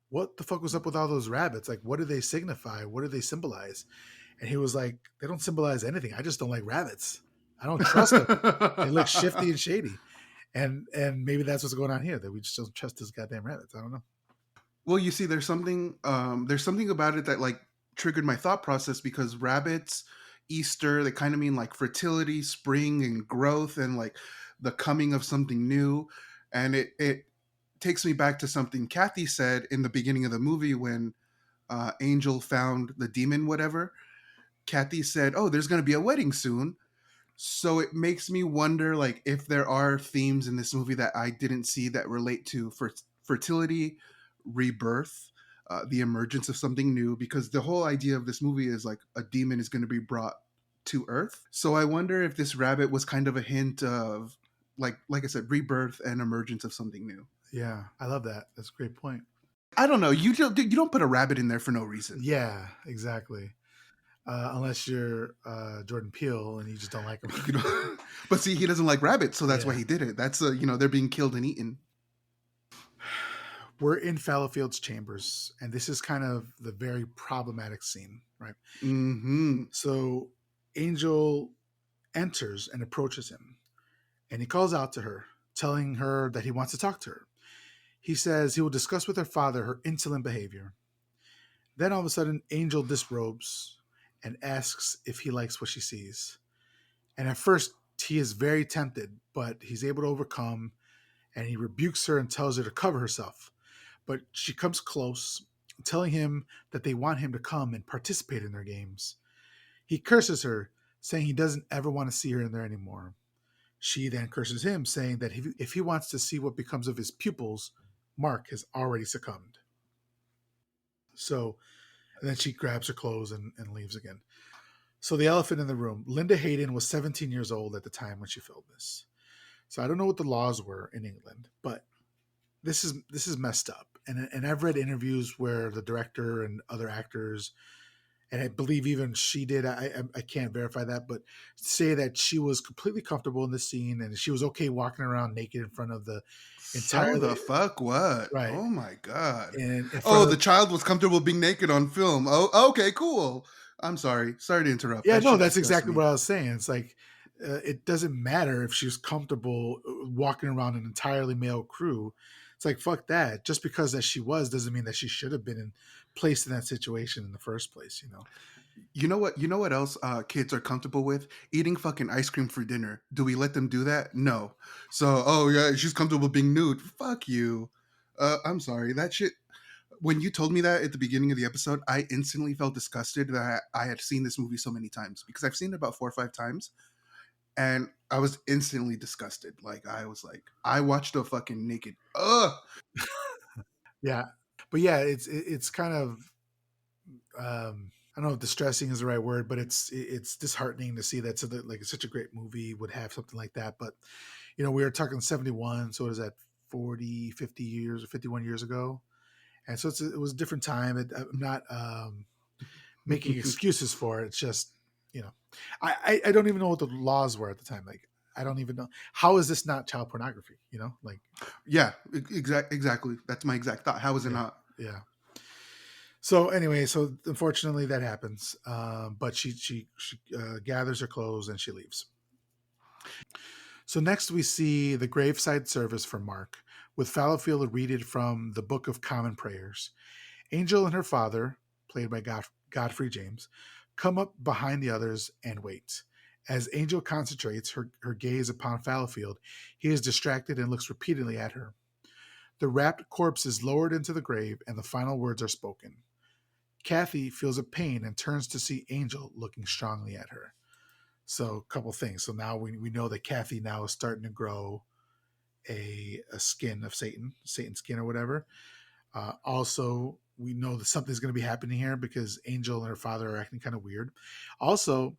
what the fuck was up with all those rabbits? Like, what do they signify? What do they symbolize? And he was like, they don't symbolize anything. I just don't like rabbits. I don't trust them. They look shifty and shady. And maybe that's what's going on here, that we just don't trust this goddamn rabbits. I don't know. Well, you see, there's something about it that like triggered my thought process because rabbits, Easter, they kind of mean like fertility, spring, and growth, and like the coming of something new. And it takes me back to something Kathy said in the beginning of the movie when Angel found the demon, whatever. Kathy said, "Oh, there's going to be a wedding soon." So it makes me wonder, like, if there are themes in this movie that I didn't see that relate to fertility, rebirth, the emergence of something new. Because the whole idea of this movie is like a demon is going to be brought to Earth. So I wonder if this rabbit was kind of a hint of, like I said, rebirth and emergence of something new. Yeah, I love that. That's a great point. I don't know. You don't put a rabbit in there for no reason. Yeah, exactly. Unless you're Jordan Peele and you just don't like him. You know, but see, he doesn't like rabbits, so that's why Yeah. he did it. That's they're being killed and eaten. We're in Fallowfield's chambers, and this is kind of the very problematic scene, right? Hmm. So Angel enters and approaches him, and he calls out to her, telling her that he wants to talk to her. He says he will discuss with her father her insolent behavior. Then all of a sudden, Angel disrobes and asks if he likes what she sees. And at first, he is very tempted, but he's able to overcome, and he rebukes her and tells her to cover herself. But she comes close, telling him that they want him to come and participate in their games. He curses her, saying he doesn't ever want to see her in there anymore. She then curses him, saying that if he wants to see what becomes of his pupils, Mark has already succumbed. So, and then she grabs her clothes and leaves again. So, the elephant in the room, Linda Hayden was 17 years old at the time when she filmed this. So, I don't know what the laws were in England, but this is messed up. And I've read interviews where the director and other actors, and I believe even she did. I can't verify that, but say that she was completely comfortable in the scene and she was okay walking around naked in front of the So entirely the fuck what? right Oh my god. in front Oh, of the child was comfortable being naked on film. Oh, okay, cool. I'm sorry. Sorry to interrupt. yeah, That no, shit that's disgusts exactly me. what I was saying. It's like it doesn't matter if she was comfortable walking around an entirely male crew. It's like fuck that. Just because that she was doesn't mean that she should have been placed in that situation in the first place. You know. You know what? You know what else kids are comfortable with? Eating fucking ice cream for dinner. Do we let them do that? No. So, oh yeah, she's comfortable being nude. Fuck you. I'm sorry. That shit. When you told me that at the beginning of the episode, I instantly felt disgusted that I had seen this movie so many times because I've seen it about 4 or 5 times, and I was instantly disgusted. Like I was like, I watched a fucking naked. Ugh. Yeah, but yeah, it's kind of I don't know if distressing is the right word, but it's disheartening to see that like such a great movie would have something like that. But we were talking 71, so what is that, 40, 50 years or 51 years ago? And so it was a different time. I'm not making excuses for it. It's just, you know, I don't even know what the laws were at the time. Like, I don't even know. How is this not child pornography? Like, Yeah, exactly. That's my exact thought. How is it yeah, not? yeah. So anyway, so unfortunately that happens. But she gathers her clothes and she leaves. So next we see the graveside service for Mark, with Fallowfield read from the Book of Common Prayers. Angel and her father, played by Godfrey James, come up behind the others and wait. As Angel concentrates her gaze upon Fallowfield, he is distracted and looks repeatedly at her. The wrapped corpse is lowered into the grave and the final words are spoken. Kathy feels a pain and turns to see Angel looking strongly at her. So, a couple things. So now we know that Kathy now is starting to grow a skin of Satan's skin or whatever. Also, we know that something's going to be happening here because Angel and her father are acting kind of weird. Also,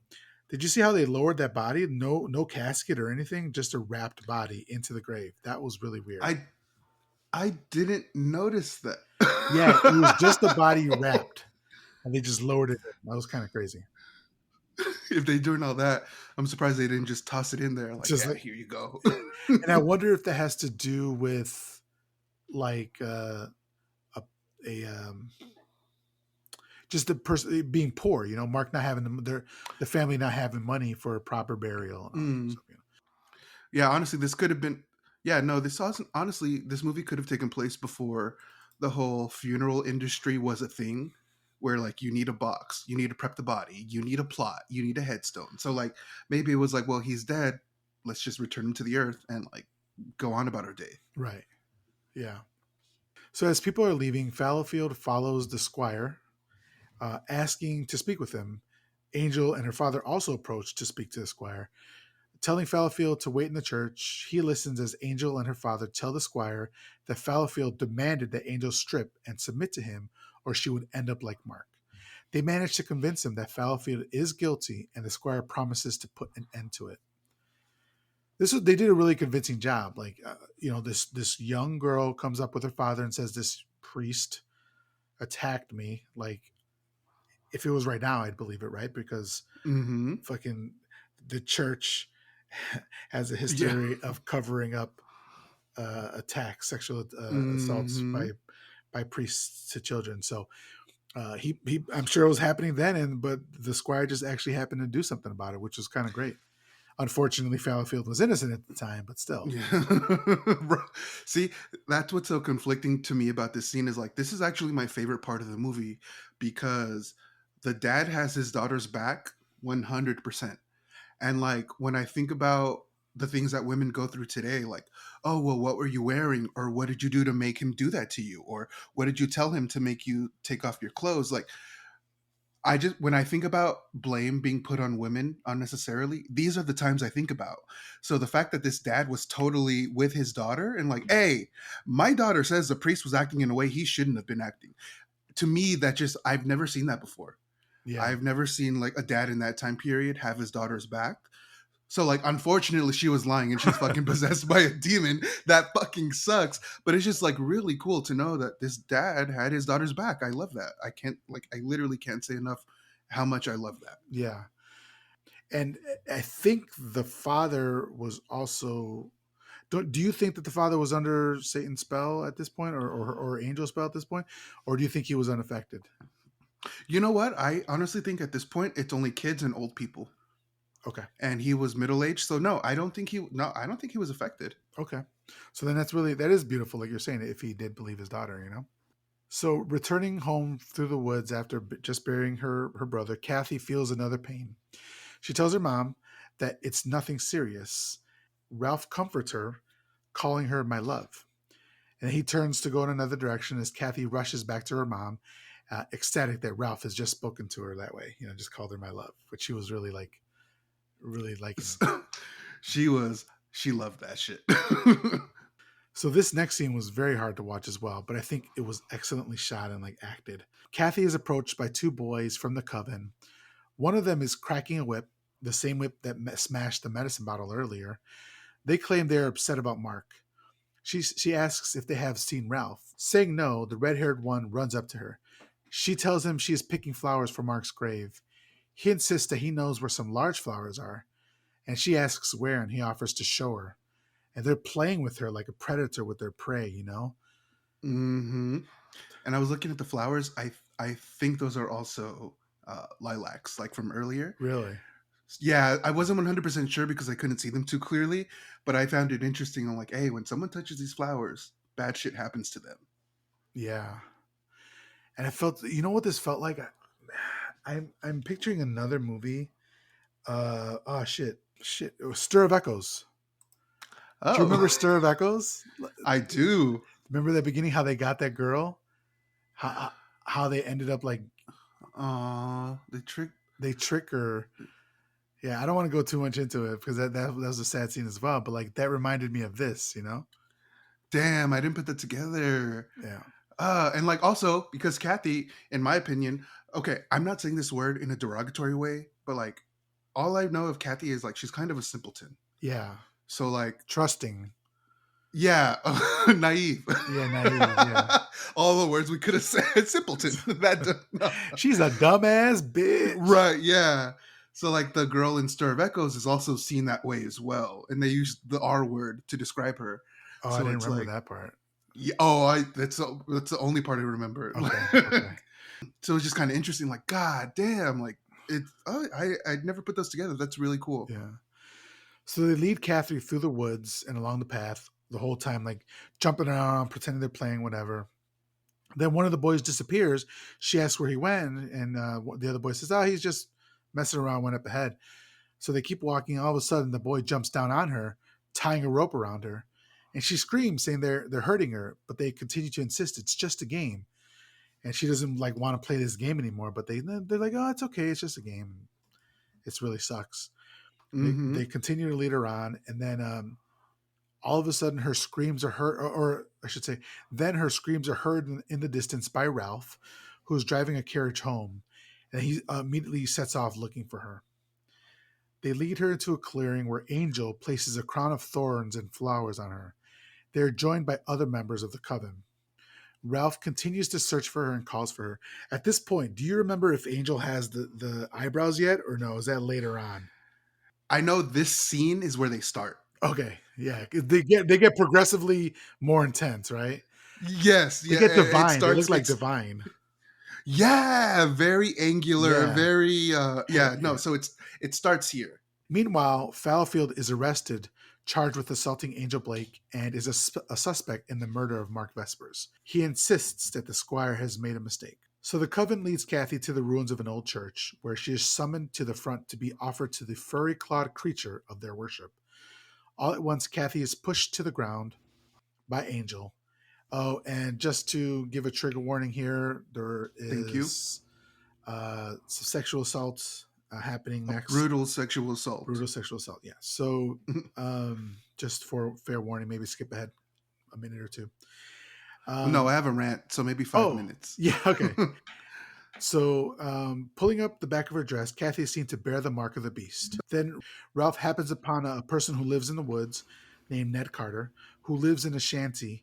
did you see how they lowered that body? No casket or anything, just a wrapped body into the grave. That was really weird. I didn't notice that. Yeah, it was just the body wrapped, and they just lowered it. That was kind of crazy. If they're doing all that, I'm surprised they didn't just toss it in there. It's Like, just yeah, like, here you go. and I wonder if that has to do with like a a just the person being poor. Mark not having the family not having money for a proper burial and all that. Mm. So, Yeah, honestly, this could have been. Yeah, no, this wasn't honestly, this movie could have taken place before the whole funeral industry was a thing where like you need a box, you need to prep the body, you need a plot, you need a headstone. So like maybe it was like, well, he's dead, let's just return him to the earth and like go on about our day. Right. Yeah. So as people are leaving, Fallowfield follows the squire, asking to speak with him. Angel and her father also approach to speak to the squire. Telling Fallowfield to wait in the church, he listens as Angel and her father tell the squire that Fallowfield demanded that Angel strip and submit to him, or she would end up like Mark. They manage to convince him that Fallowfield is guilty, and the squire promises to put an end to it. They did a really convincing job. Like, this young girl comes up with her father and says, "This priest attacked me." Like, if it was right now, I'd believe it, right? Because Mm-hmm. fucking the church has a Yeah. history of covering up attacks, sexual assaults Mm-hmm. by priests to children. So I'm sure it was happening then, but the squire just actually happened to do something about it, which was kind of great. Unfortunately, Fallowfield was innocent at the time, but still. Yeah. See, that's what's so conflicting to me about this scene is like this is actually my favorite part of the movie because the dad has his daughter's back 100%. And like when I think about the things that women go through today, like, oh, well, what were you wearing? Or what did you do to make him do that to you? Or what did you tell him to make you take off your clothes? Like, I just, when I think about blame being put on women unnecessarily, these are the times I think about. So the fact that this dad was totally with his daughter and like, hey, my daughter says the priest was acting in a way he shouldn't have been acting. To me, that just, I've never seen that before. Yeah, I've never seen like a dad in that time period have his daughter's back. So like unfortunately she was lying and she's fucking possessed by a demon. That fucking sucks. But it's just like really cool to know that this dad had his daughter's back. I love that. I can't like I literally can't say enough how much I love that. yeah. And I think the father was also. Do you think that the father was under Satan's spell at this point, or angel spell at this point, or do you think he was unaffected? You know what? I honestly think at this point it's only kids and old people. Okay, And he was middle aged. So no, I don't think he was affected. okay. So then that is beautiful, like you're saying, if he did believe his daughter, So returning home through the woods after just burying her brother, Kathy feels another pain. She tells her mom that it's nothing serious. Ralph comforts her, calling her my love. And he turns to go in another direction as Kathy rushes back to her mom, ecstatic that Ralph has just spoken to her that way, just called her my love, which she was really liking. She loved that shit. So this next scene was very hard to watch as well, but I think it was excellently shot and like acted. Kathy is approached by two boys from the coven. One of them is cracking a whip, the same whip that smashed the medicine bottle earlier. They claim they're upset about Mark. She asks if they have seen Ralph. Saying no, the red haired one runs up to her. She tells him she is picking flowers for Mark's grave. He insists that he knows where some large flowers are, and she asks where, and he offers to show her. And they're playing with her like a predator with their prey. Hmm. And I was looking at the flowers. I think those are also lilacs, like from earlier. Really? Yeah, I wasn't 100% sure because I couldn't see them too clearly, but I found it interesting. I'm like, hey, when someone touches these flowers, bad shit happens to them. Yeah. And I felt, what this felt like? I'm picturing another movie. Oh shit. It was Stir of Echoes. Do you remember Oh, Stir of Echoes? I do. Remember the beginning how they got that girl? How how they ended up like The trick. they trick her. Yeah, I don't want to go too much into it because that was a sad scene as well. But like that reminded me of this. Damn, I didn't put that together. Yeah, And like also because Kathy, in my opinion, okay, I'm not saying this word in a derogatory way, but like all I know of Kathy is like she's kind of a simpleton. yeah, So like, trusting. yeah, naive. Yeah, naive. Yeah, All the words we could have said, simpleton. That she's a dumbass bitch. right, yeah. So like the girl in Stir of Echoes is also seen that way as well, and they use the R word to describe her. Oh, I So didn't it's remember like, that part. yeah, oh, I that's the only part I remember. Okay, okay. So it's just kind of interesting. Like, god damn, like it. Oh, I never put those together. That's really cool. Yeah. So they lead Kathy through the woods and along the path. the whole time, like jumping around, pretending they're playing, whatever. Then one of the boys disappears. She asks where he went, and the other boy says, "Oh, he's just messing around, went up ahead." So they keep walking. All of a sudden, the boy jumps down on her, tying a rope around her, and she screams, saying they're hurting her. But they continue to insist it's just a game, and she doesn't like want to play this game anymore. But they're like, "Oh, it's okay. It's just a game." It really sucks. They Mm-hmm. continue to lead her on, and then all of a sudden her screams are heard, or I should say, then her screams are heard in the distance by Ralph, who's driving a carriage home, and he immediately sets off looking for her. They lead her into a clearing where Angel places a crown of thorns and flowers on her. They are joined by other members of the coven. Ralph continues to search for her and calls for her. At this point, do you remember if Angel has the eyebrows yet, or no? Is that later on? I know this scene is where they start. Okay, yeah, they get progressively more intense, right? Yes, They yeah, get it divine. They look starts. like It's divine. yeah, very angular, Yeah, very yeah. No, yeah. so it starts here. Meanwhile, Fallowfield is arrested, charged with assaulting Angel Blake, and is a suspect in the murder of Mark Vespers. He insists that the squire has made a mistake. So the coven leads Kathy to the ruins of an old church, where she is summoned to the front to be offered to the furry clawed creature of their worship. All at once, Kathy is pushed to the ground by Angel. Oh, and just to give a trigger warning here, there Thank you. is some sexual assault happening A next. brutal sexual assault. Brutal sexual assault, yeah. So, just for fair warning, maybe skip ahead a minute or two. No, I Um, have a rant, so maybe five oh, minutes. yeah, okay. So, pulling up the back of her dress, Kathy is seen to bear the mark of the beast. Then Ralph happens upon a person who lives in the woods named Ned Carter, who lives in a shanty.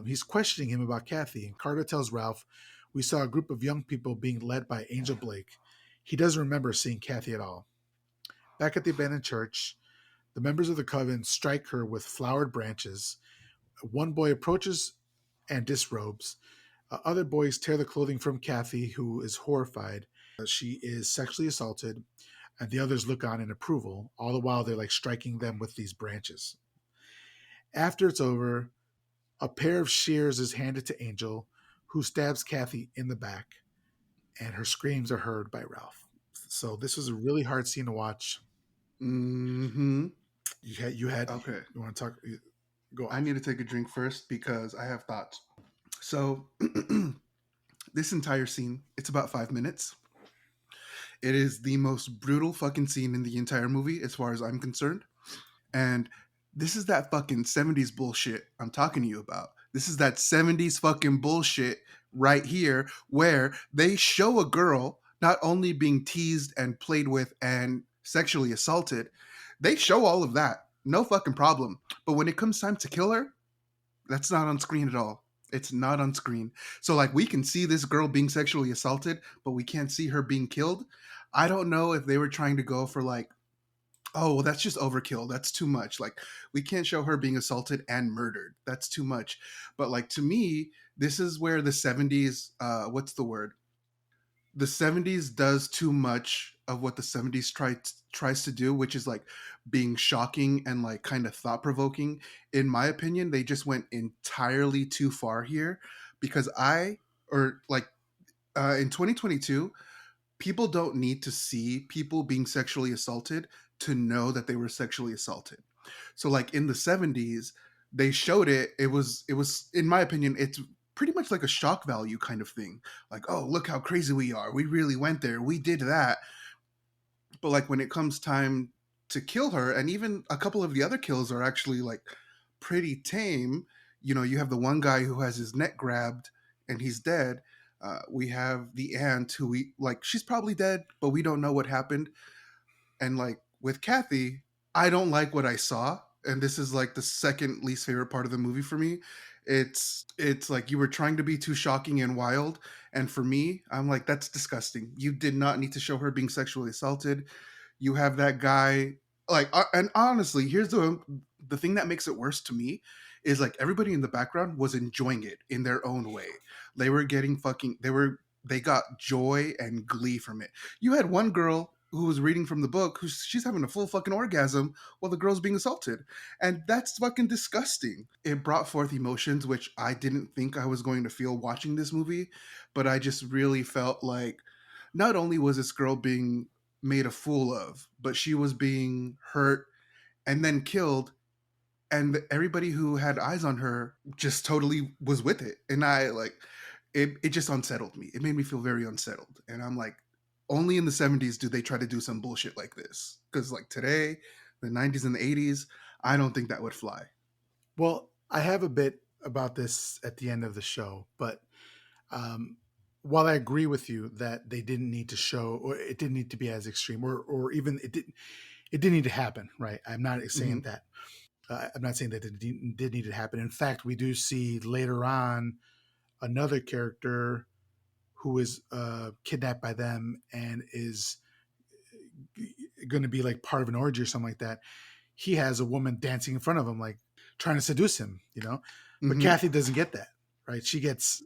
He's questioning him about Kathy, and Carter tells Ralph, "We saw a group of young people being led by Angel Blake." He doesn't remember seeing Kathy at all. Back at the abandoned church, the members of the coven strike her with flowered branches. One boy approaches and disrobes. Other boys tear the clothing from Kathy, who is horrified. She is sexually assaulted, and the others look on in approval. All the while, they're like striking them with these branches. After it's over, a pair of shears is handed to Angel, who stabs Kathy in the back, and her screams are heard by Ralph. So this was a really hard scene to watch. Mm-hmm. Okay. You want to talk? Go I off. need to take a drink first because I have thoughts. So this entire scene, it's about 5 minutes. It is the most brutal fucking scene in the entire movie, as far as I'm concerned. And this is that fucking 70s bullshit I'm talking to you about. This is that 70s fucking bullshit right here where they show a girl not only being teased and played with and sexually assaulted, they show all of that. No fucking problem. But when it comes time to kill her, that's not on screen at all. It's not on screen. So like we can see this girl being sexually assaulted, but we can't see her being killed. I don't know if they were trying to go for like, oh, well, that's just overkill. That's too much. Like, we can't show her being assaulted and murdered. That's too much. But, like, to me, this is where the 70s, what's the word? The 70s does too much of what the 70s tries to do, which is like being shocking and like kind of thought provoking. In my opinion, they just went entirely too far here because or like in 2022, people don't need to see people being sexually assaulted to know that they were sexually assaulted. So like in the 70s, they showed it. It was in my opinion, it's pretty much like a shock value kind of thing. Like, oh, look how crazy we are. We really went there. We did that. But like when it comes time to kill her, and even a couple of the other kills are actually like pretty tame. You know, you have the one guy who has his neck grabbed and he's dead. We have the aunt who we like. She's probably dead, but we don't know what happened. And like with Kathy, I don't like what I saw. And this is like the second least favorite part of the movie for me. It's like you were trying to be too shocking and wild. And for me, I'm like, that's disgusting. You did not need to show her being sexually assaulted. You have that guy like and honestly, here's the thing that makes it worse to me is like everybody in the background was enjoying it in their own way. They were getting fucking they got joy and glee from it. You had one girl who was reading from the book, she's having a full fucking orgasm while the girl's being assaulted. And that's fucking disgusting. It brought forth emotions which I didn't think I was going to feel watching this movie, but I just really felt like not only was this girl being made a fool of, but she was being hurt and then killed, and everybody who had eyes on her just totally was with it. And I like it just unsettled me. It made me feel very unsettled. And I'm like, only in the 70s do they try to do some bullshit like this. Because like today, the 90s and the 80s, I don't think that would fly. Well, I have a bit about this at the end of the show, but while I agree with you that they didn't need to show, or it didn't need to be as extreme, or even it didn't need to happen, right? I'm not saying Mm-hmm. that. I'm not saying that it did need to happen. In fact, we do see later on another character who is kidnapped by them and is going to be like part of an orgy or something like that. He has a woman dancing in front of him, like trying to seduce him, you know. But Mm-hmm. Kathy doesn't get that, right? She gets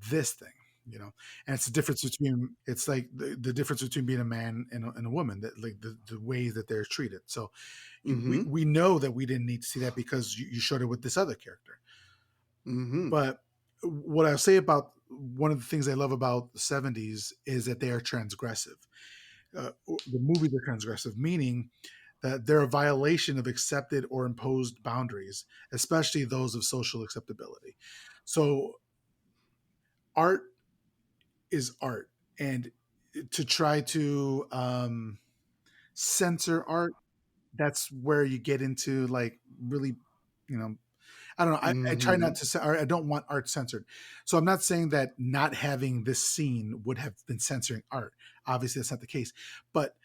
this thing, you know. And it's the difference between it's like the difference between being a man and a woman, that like the way that they're treated. So Mm-hmm. we know that we didn't need to see that because you showed it with this other character. Mm-hmm. But what I'll say about one of the things I love about the 70's is that they are transgressive. The movies are transgressive, meaning that they're a violation of accepted or imposed boundaries, especially those of social acceptability. So art is art, and to try to censor art, that's where you get into like really, you know, I don't know. I try not Mm-hmm. to. Or I don't want art censored. So I'm not saying that not having this scene would have been censoring art. Obviously, that's not the case. But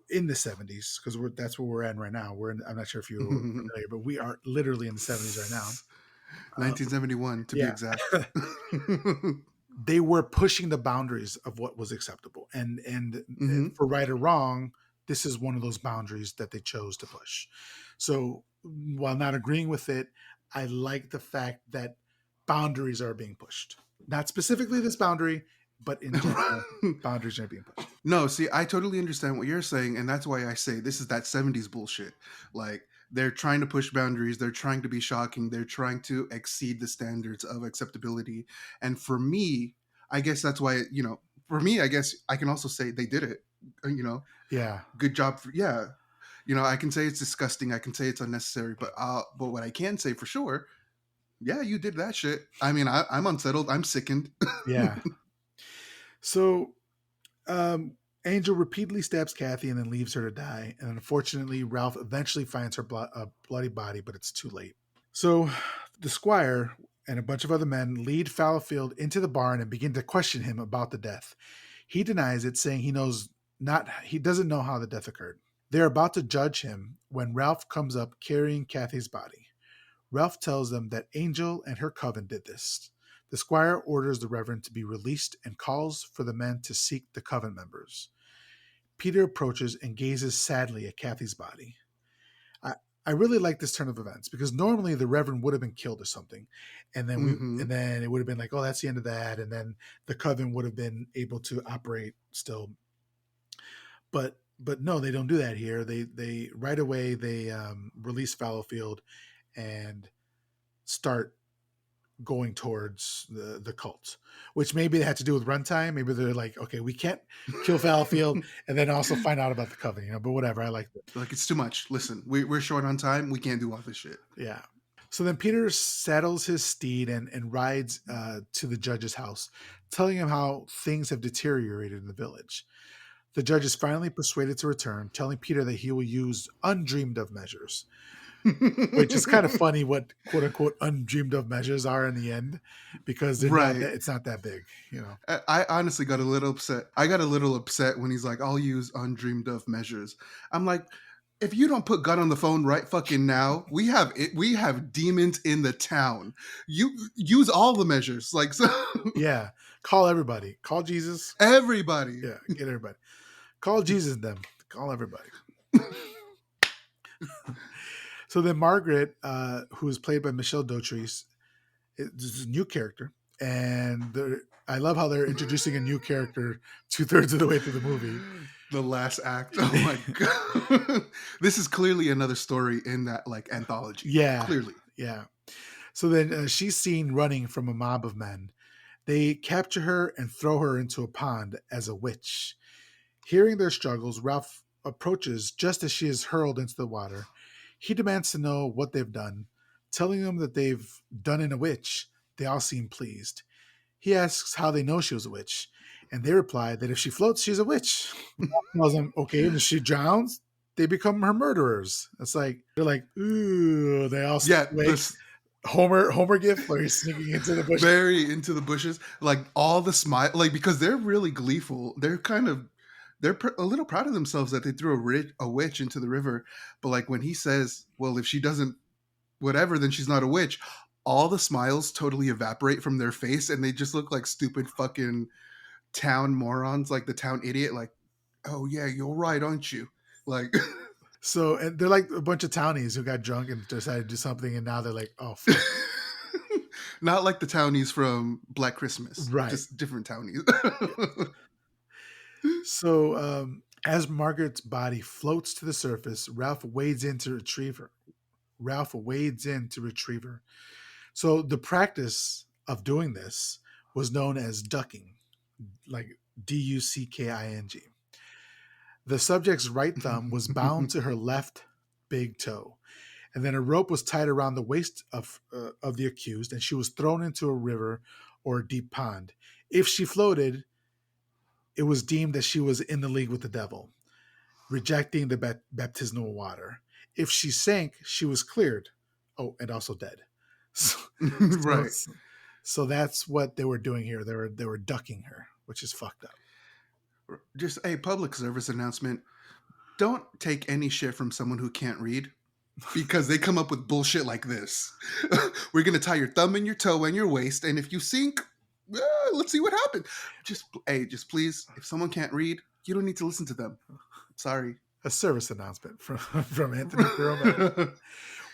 in the 70's, because that's where we're at right now. I'm not sure if you're Mm-hmm. familiar, but we are literally in the 70's right now. Uh, 1971 to be yeah, exact. they were pushing the boundaries of what was acceptable, and Mm-hmm. for right or wrong, this is one of those boundaries that they chose to push. So while not agreeing with it, I like the fact that boundaries are being pushed, not specifically this boundary, but in general, boundaries are being pushed. No, see, I totally understand what you're saying, and that's why I say this is that 70s bullshit. Like, they're trying to push boundaries, they're trying to be shocking, they're trying to exceed the standards of acceptability. And for me, I guess that's why, for me, I guess I can also say they did it. You know, Yeah, good job for, yeah. I can say it's disgusting, I can say it's unnecessary, but what I can say for sure, yeah, you did that shit. I mean, I'm unsettled, I'm sickened. yeah. So Angel repeatedly stabs Kathy and then leaves her to die. And unfortunately, Ralph eventually finds her bloody body, but it's too late. So the squire and a bunch of other men lead Fallowfield into the barn and begin to question him about the death. He denies it, saying he doesn't know how the death occurred. They're about to judge him when Ralph comes up carrying Kathy's body. Ralph tells them that Angel and her coven did this. The squire orders the reverend to be released and calls for the men to seek the coven members. Peter approaches and gazes sadly at Kathy's body. I, I really like this turn of events because normally the Reverend would have been killed or something, and then Hmm. it would have been like, oh, that's the end of that, and then the coven would have been able to operate still. But no, they don't do that here. They right away they release Fallowfield and start going towards the cult, which maybe they had to do with runtime. Maybe they're like, okay, we can't kill Fallowfield and then also find out about the coven, But whatever, I like it. Like, it's too much. Listen, we're short on time. We can't do all this shit. Yeah. So then Peter saddles his steed and rides to the judge's house, telling him how things have deteriorated in the village. The judge is finally persuaded to return, telling Peter that he will use undreamed of measures, which is kind of funny what quote unquote undreamed of measures are in the end, because they're not Right. that it's not that big. I honestly got a little upset. I got a little upset when he's like, I'll use undreamed of measures. I'm like, if you don't put gun on the phone right fucking now, we have demons in the town. You use all the measures. Like, so Yeah. Call everybody. Call Jesus. everybody. Yeah, get everybody. Call Jesus and them. Call everybody. So then Margaret, who is played by Michelle Dautrice, is a new character, and I love how they're introducing a new character 2/3 of the way through the movie. The last act. Oh my god. This is clearly another story in that like anthology. Yeah, Clearly. yeah. So then she's seen running from a mob of men. They capture her and throw her into a pond as a witch. Hearing their struggles, Ralph approaches just as she is hurled into the water. He demands to know what they've done, telling them that they've done in a witch. They all seem pleased. He asks how they know she was a witch, and they reply that if she floats, she's a witch. Ralph tells them, okay, and if she drowns, they become her murderers. It's like they're like, ooh, they all stay Yeah, awake. this Homer gif where he's sneaking into the bush. very into the bushes. Like all the smile, like because they're really gleeful. They're a little proud of themselves that they threw a witch into the river. But like when he says, "Well, if she doesn't whatever, then she's not a witch," all the smiles totally evaporate from their face, and they just look like stupid fucking town morons, like the town idiot. Like, oh yeah, you're right, aren't you? Like, So, and they're like a bunch of townies who got drunk and decided to do something, and now they're like, oh, fuck. not like the townies from Black Christmas, Right. just different townies. So, as Margaret's body floats to the surface, Ralph wades in to retrieve her. So, the practice of doing this was known as ducking, like Ducking. The subject's right thumb was bound to her left big toe, and then a rope was tied around the waist of the accused, and she was thrown into a river or a deep pond. If she floated, it was deemed that she was in the league with the devil, rejecting the baptismal water. If she sank, she was cleared. Oh, and also dead. So, so, Right. so that's what they were doing here. They were ducking her, which is fucked up. Just a public service announcement. Don't take any shit from someone who can't read because they come up with bullshit like this. We're going to tie your thumb and your toe and your waist, and if you sink, let's see what happens. Just please, if someone can't read, you don't need to listen to them. Sorry. A service announcement from AnthonyJeromM.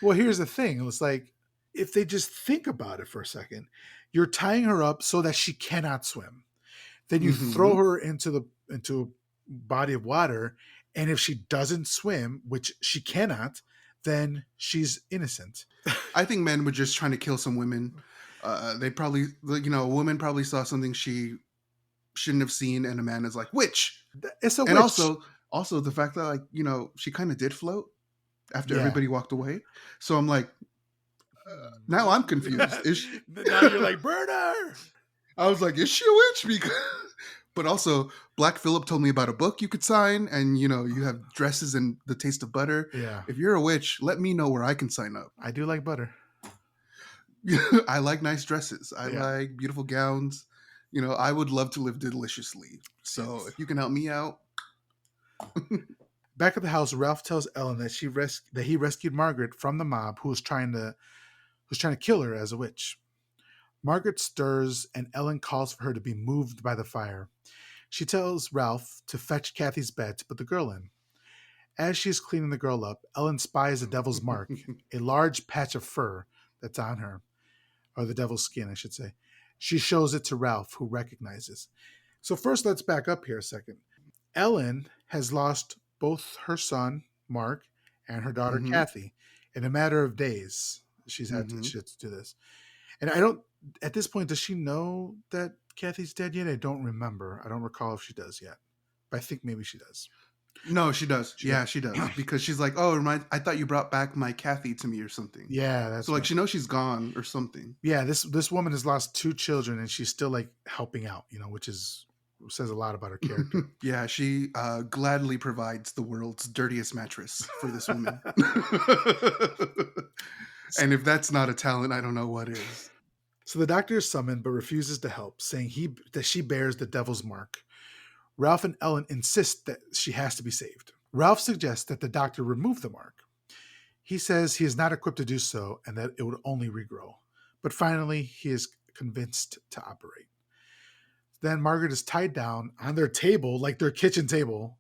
Well, here's the thing. It's like, if they just think about it for a second, you're tying her up so that she cannot swim. Then you throw Mhm. her into a body of water, and if she doesn't swim, which she cannot, then she's innocent. I think men were just trying to kill some women. They probably, a woman probably saw something she shouldn't have seen, and a man is like, "Witch." It's a And witch. also the fact that like she kind of did float after Yeah. everybody walked away. So I'm like, now I'm confused. Now you're like, burn her. I was like, is she a witch? Because, but also, Black Phillip told me about a book you could sign, and you have dresses and the taste of butter. Yeah. If you're a witch, let me know where I can sign up. I do like butter. I like nice dresses. I Yeah. like beautiful gowns. I would love to live deliciously. So Yes. if you can help me out. Back at the house, Ralph tells Ellen that he rescued Margaret from the mob who was trying to kill her as a witch. Margaret stirs, and Ellen calls for her to be moved by the fire. She tells Ralph to fetch Kathy's bed to put the girl in. As she's cleaning the girl up, Ellen spies the devil's mark, a large patch of fur that's on her, or the devil's skin, I should say. She shows it to Ralph, who recognizes. So first, let's back up here a second. Ellen has lost both her son, Mark, and her daughter, Hmm. Kathy, in a matter of days. She had Hmm. to do this. And I don't, at this point, does she know that Kathy's dead yet? I don't remember. I don't recall if she does yet. But I think maybe she does. No, she does. She Yeah, does. she does. Because she's like, oh, I thought you brought back my Kathy to me or something. Yeah, So that's like right. she knows she's gone or something. Yeah, this woman has lost 2 children and she's still like helping out, which says a lot about her character. Yeah, she gladly provides the world's dirtiest mattress for this woman. And if that's not a talent, I don't know what is. So the doctor is summoned but refuses to help, saying that she bears the devil's mark. Ralph and Ellen insist that she has to be saved. Ralph suggests that the doctor remove the mark. He says he is not equipped to do so and that it would only regrow. But finally, he is convinced to operate. Then Margaret is tied down on their table, like their kitchen table,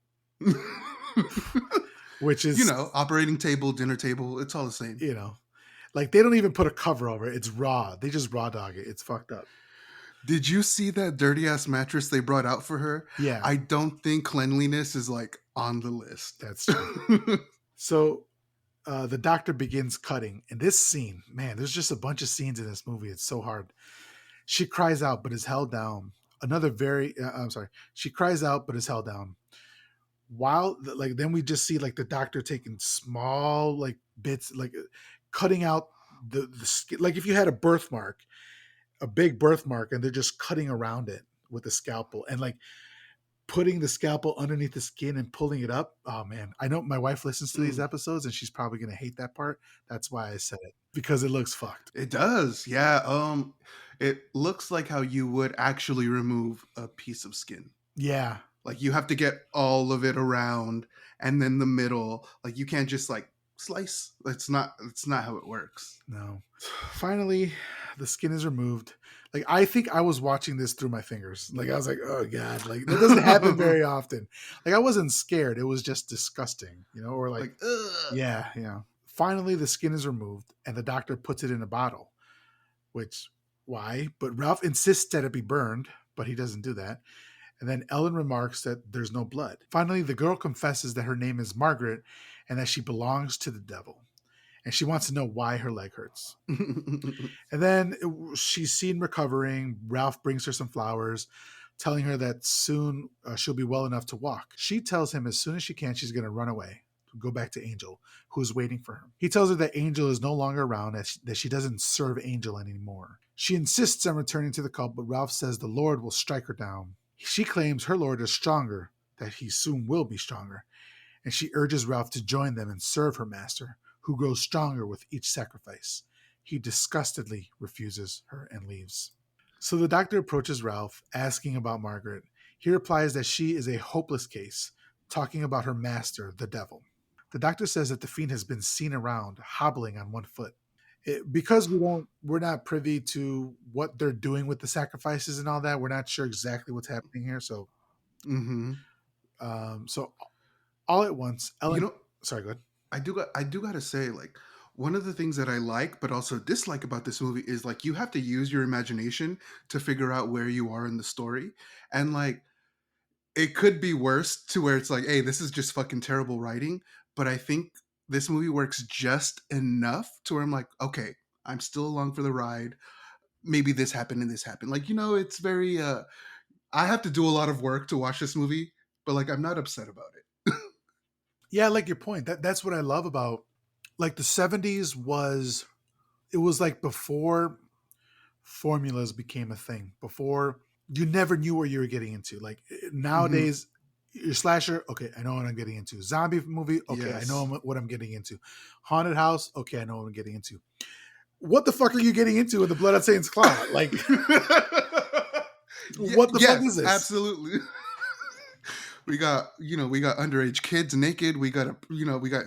which is, Operating table, dinner table, it's all the same. like they don't even put a cover over it. It's raw. They just raw dog it. It's fucked up. Did you see that dirty ass mattress they brought out for her? Yeah, I don't think cleanliness is like on the list. that's true. So the doctor begins cutting. And this scene, man, there's just a bunch of scenes in this movie. It's so hard. She cries out, but is held down. I'm sorry. She cries out, but is held down. While, like, then we just see, like, the doctor taking small, like, bits, like, cutting out the skin. Like, if you had a big birthmark, and they're just cutting around it with a scalpel and, like, putting the scalpel underneath the skin and pulling it up. Oh man, I know my wife listens to these Mm. episodes and she's probably gonna hate that part. That's why I said it, because it looks fucked. It does, yeah. It looks like how you would actually remove a piece of skin. Yeah, Like you have to get all of it around, and then the middle. Like you can't just like slice. It's not. It's not how it works. no. Finally, the skin is removed. Like, I think I was watching this through my fingers. Like, I was like, oh god, like that doesn't happen very often. Like, I wasn't scared. It was just disgusting, or like, Like, ugh. yeah, yeah. Finally, the skin is removed and the doctor puts it in a bottle. Which, why? But Ralph insists that it be burned, but he doesn't do that. And then Ellen remarks that there's no blood. Finally, the girl confesses that her name is Margaret and that she belongs to the devil. And she wants to know why her leg hurts. And then she's seen recovering. Ralph brings her some flowers, telling her that soon she'll be well enough to walk. She tells him as soon as she can, she's going to run away, go back to Angel, who's waiting for her. He tells her that Angel is no longer around, that she doesn't serve Angel anymore. She insists on returning to the cult, but Ralph says the Lord will strike her down. She claims her Lord is stronger, that he soon will be stronger, and she urges Ralph to join them and serve her master, who grows stronger with each sacrifice. He disgustedly refuses her and leaves. So the doctor approaches Ralph, asking about Margaret. He replies that she is a hopeless case, talking about her master, the devil. The doctor says that the fiend has been seen around, hobbling on one foot. Because we're not privy to what they're doing with the sacrifices and all that. We're not sure exactly what's happening here. So, Mm-hmm. so all at once, You Ellen. know, Sorry, go ahead. I do gotta say, like, one of the things that I like but also dislike about this movie is like you have to use your imagination to figure out where you are in the story. And like it could be worse to where it's like, hey, this is just fucking terrible writing. But I think this movie works just enough to where I'm like, okay, I'm still along for the ride. Maybe this happened and this happened. Like, it's very I have to do a lot of work to watch this movie, but like I'm not upset about it. Yeah, I like your point. That's what I love about, like, the 70s was, it was like before formulas became a thing. Before, you never knew what you were getting into. Like, Hmm. nowadays, your slasher, okay, I know what I'm getting into. Zombie movie, okay, I know Yes. what I'm getting into. Haunted house, okay, I know what I'm getting into. What the fuck are you getting into with the Blood on Satan's Claw? Like, what the fuck is Yes, this? absolutely. We got underage kids naked. We got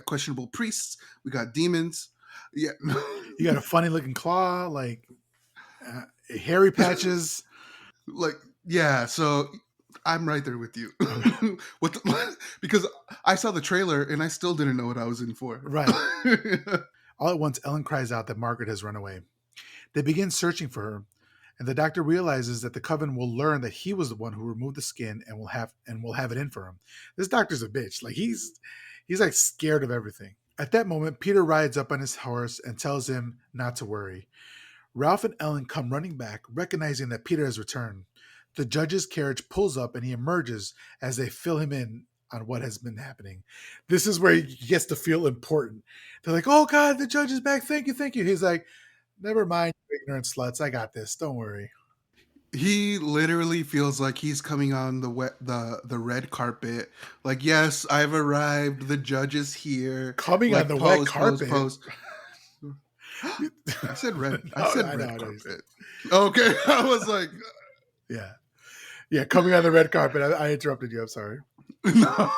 questionable priests. We got demons. Yeah. You got a funny looking claw, like, hairy patches. Like, yeah, so I'm right there with you. Okay, Because I saw the trailer and I still didn't know what I was in for. right. All at once, Ellen cries out that Margaret has run away. They begin searching for her, and the doctor realizes that the coven will learn that he was the one who removed the skin and will have it in for him. This doctor's a bitch. Like, he's like scared of everything. At that moment, Peter rides up on his horse and tells him not to worry. Ralph and Ellen come running back, recognizing that Peter has returned. The judge's carriage pulls up and he emerges as they fill him in on what has been happening. This is where he gets to feel important. They're like, "Oh God, the judge is back. Thank you, thank you." He's like, "Never mind, you ignorant sluts. I got this. Don't worry." He literally feels like he's coming on the red carpet. Like, yes, I've arrived. The judge is here. Coming on Like, the wet pose, pose, carpet. pose. I said red. I No, said I know, red I know you said. carpet. Okay, I was like, Yeah, yeah, coming on the red carpet. I interrupted you. I'm sorry. no.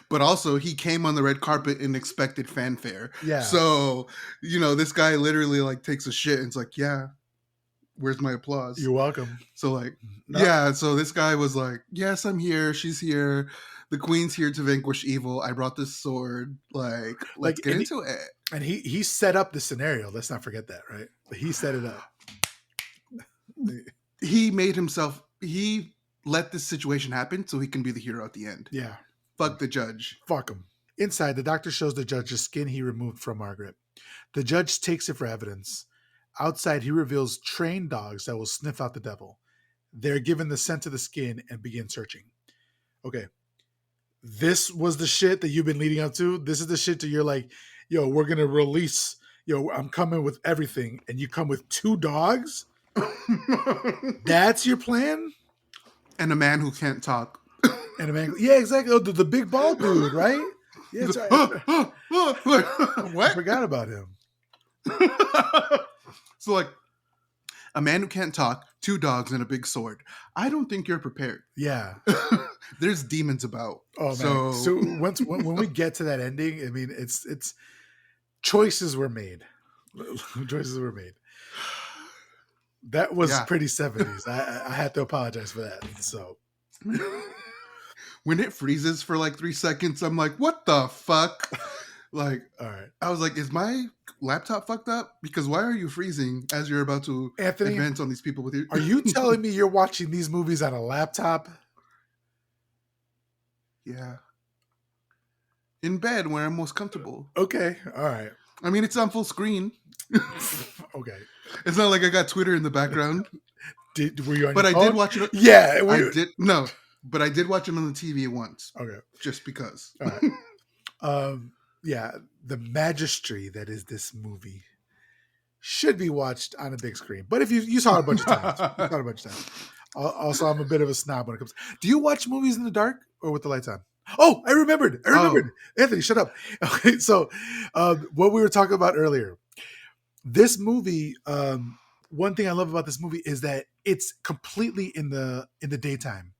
But also, he came on the red carpet in expected fanfare. Yeah, So, this guy literally like takes a shit and it's like, yeah, where's my applause? you're welcome. So like, No, yeah. So this guy was like, yes, I'm here. She's here. The queen's here to vanquish evil. I brought this sword. Like, let's like, get into it. and he set up the scenario. Let's not forget that, right? He set it up. he made himself. He let this situation happen so he can be the hero at the end. Yeah. Fuck the judge. Fuck him. Inside, the doctor shows the judge the skin he removed from Margaret. The judge takes it for evidence. Outside, he reveals trained dogs that will sniff out the devil. They're given the scent of the skin and begin searching. Okay. This was the shit that you've been leading up to. This is the shit that you're like, yo, we're going to release. Yo, I'm coming with everything. And you come with 2 dogs? That's your plan? And a man who can't talk. And a man, yeah, exactly. Oh, the big bald dude, right? Yeah, that's right. What? I forgot about him. So, like, a man who can't talk, 2 dogs, and a big sword. I don't think you're prepared. Yeah. There's demons about. Oh man. So when we get to that ending, I mean, it's choices were made. Choices were made. That was pretty 70s. I had to apologize for that. So when it freezes for like 3 seconds, I'm like, what the fuck? Like, all right. I was like, is my laptop fucked up? Because why are you freezing as you're about to Anthony, advance on these people with you? Are you telling me you're watching these movies on a laptop? Yeah. In bed where I'm most comfortable. Okay. All right. I mean, it's on full screen. Okay. It's not like I got Twitter in the background. Were you on but your I phone? did watch it. Yeah. I did. No. But I did watch it on the TV once. Okay. Just because. All right. Yeah. The magistry that is this movie should be watched on a big screen. But if you saw it a bunch of times. Also, I'm a bit of a snob when it comes. Do you watch movies in the dark or with the lights on? Oh, I remembered. Anthony, shut up. Okay, so what we were talking about earlier. This movie, one thing I love about this movie is that it's completely in the daytime.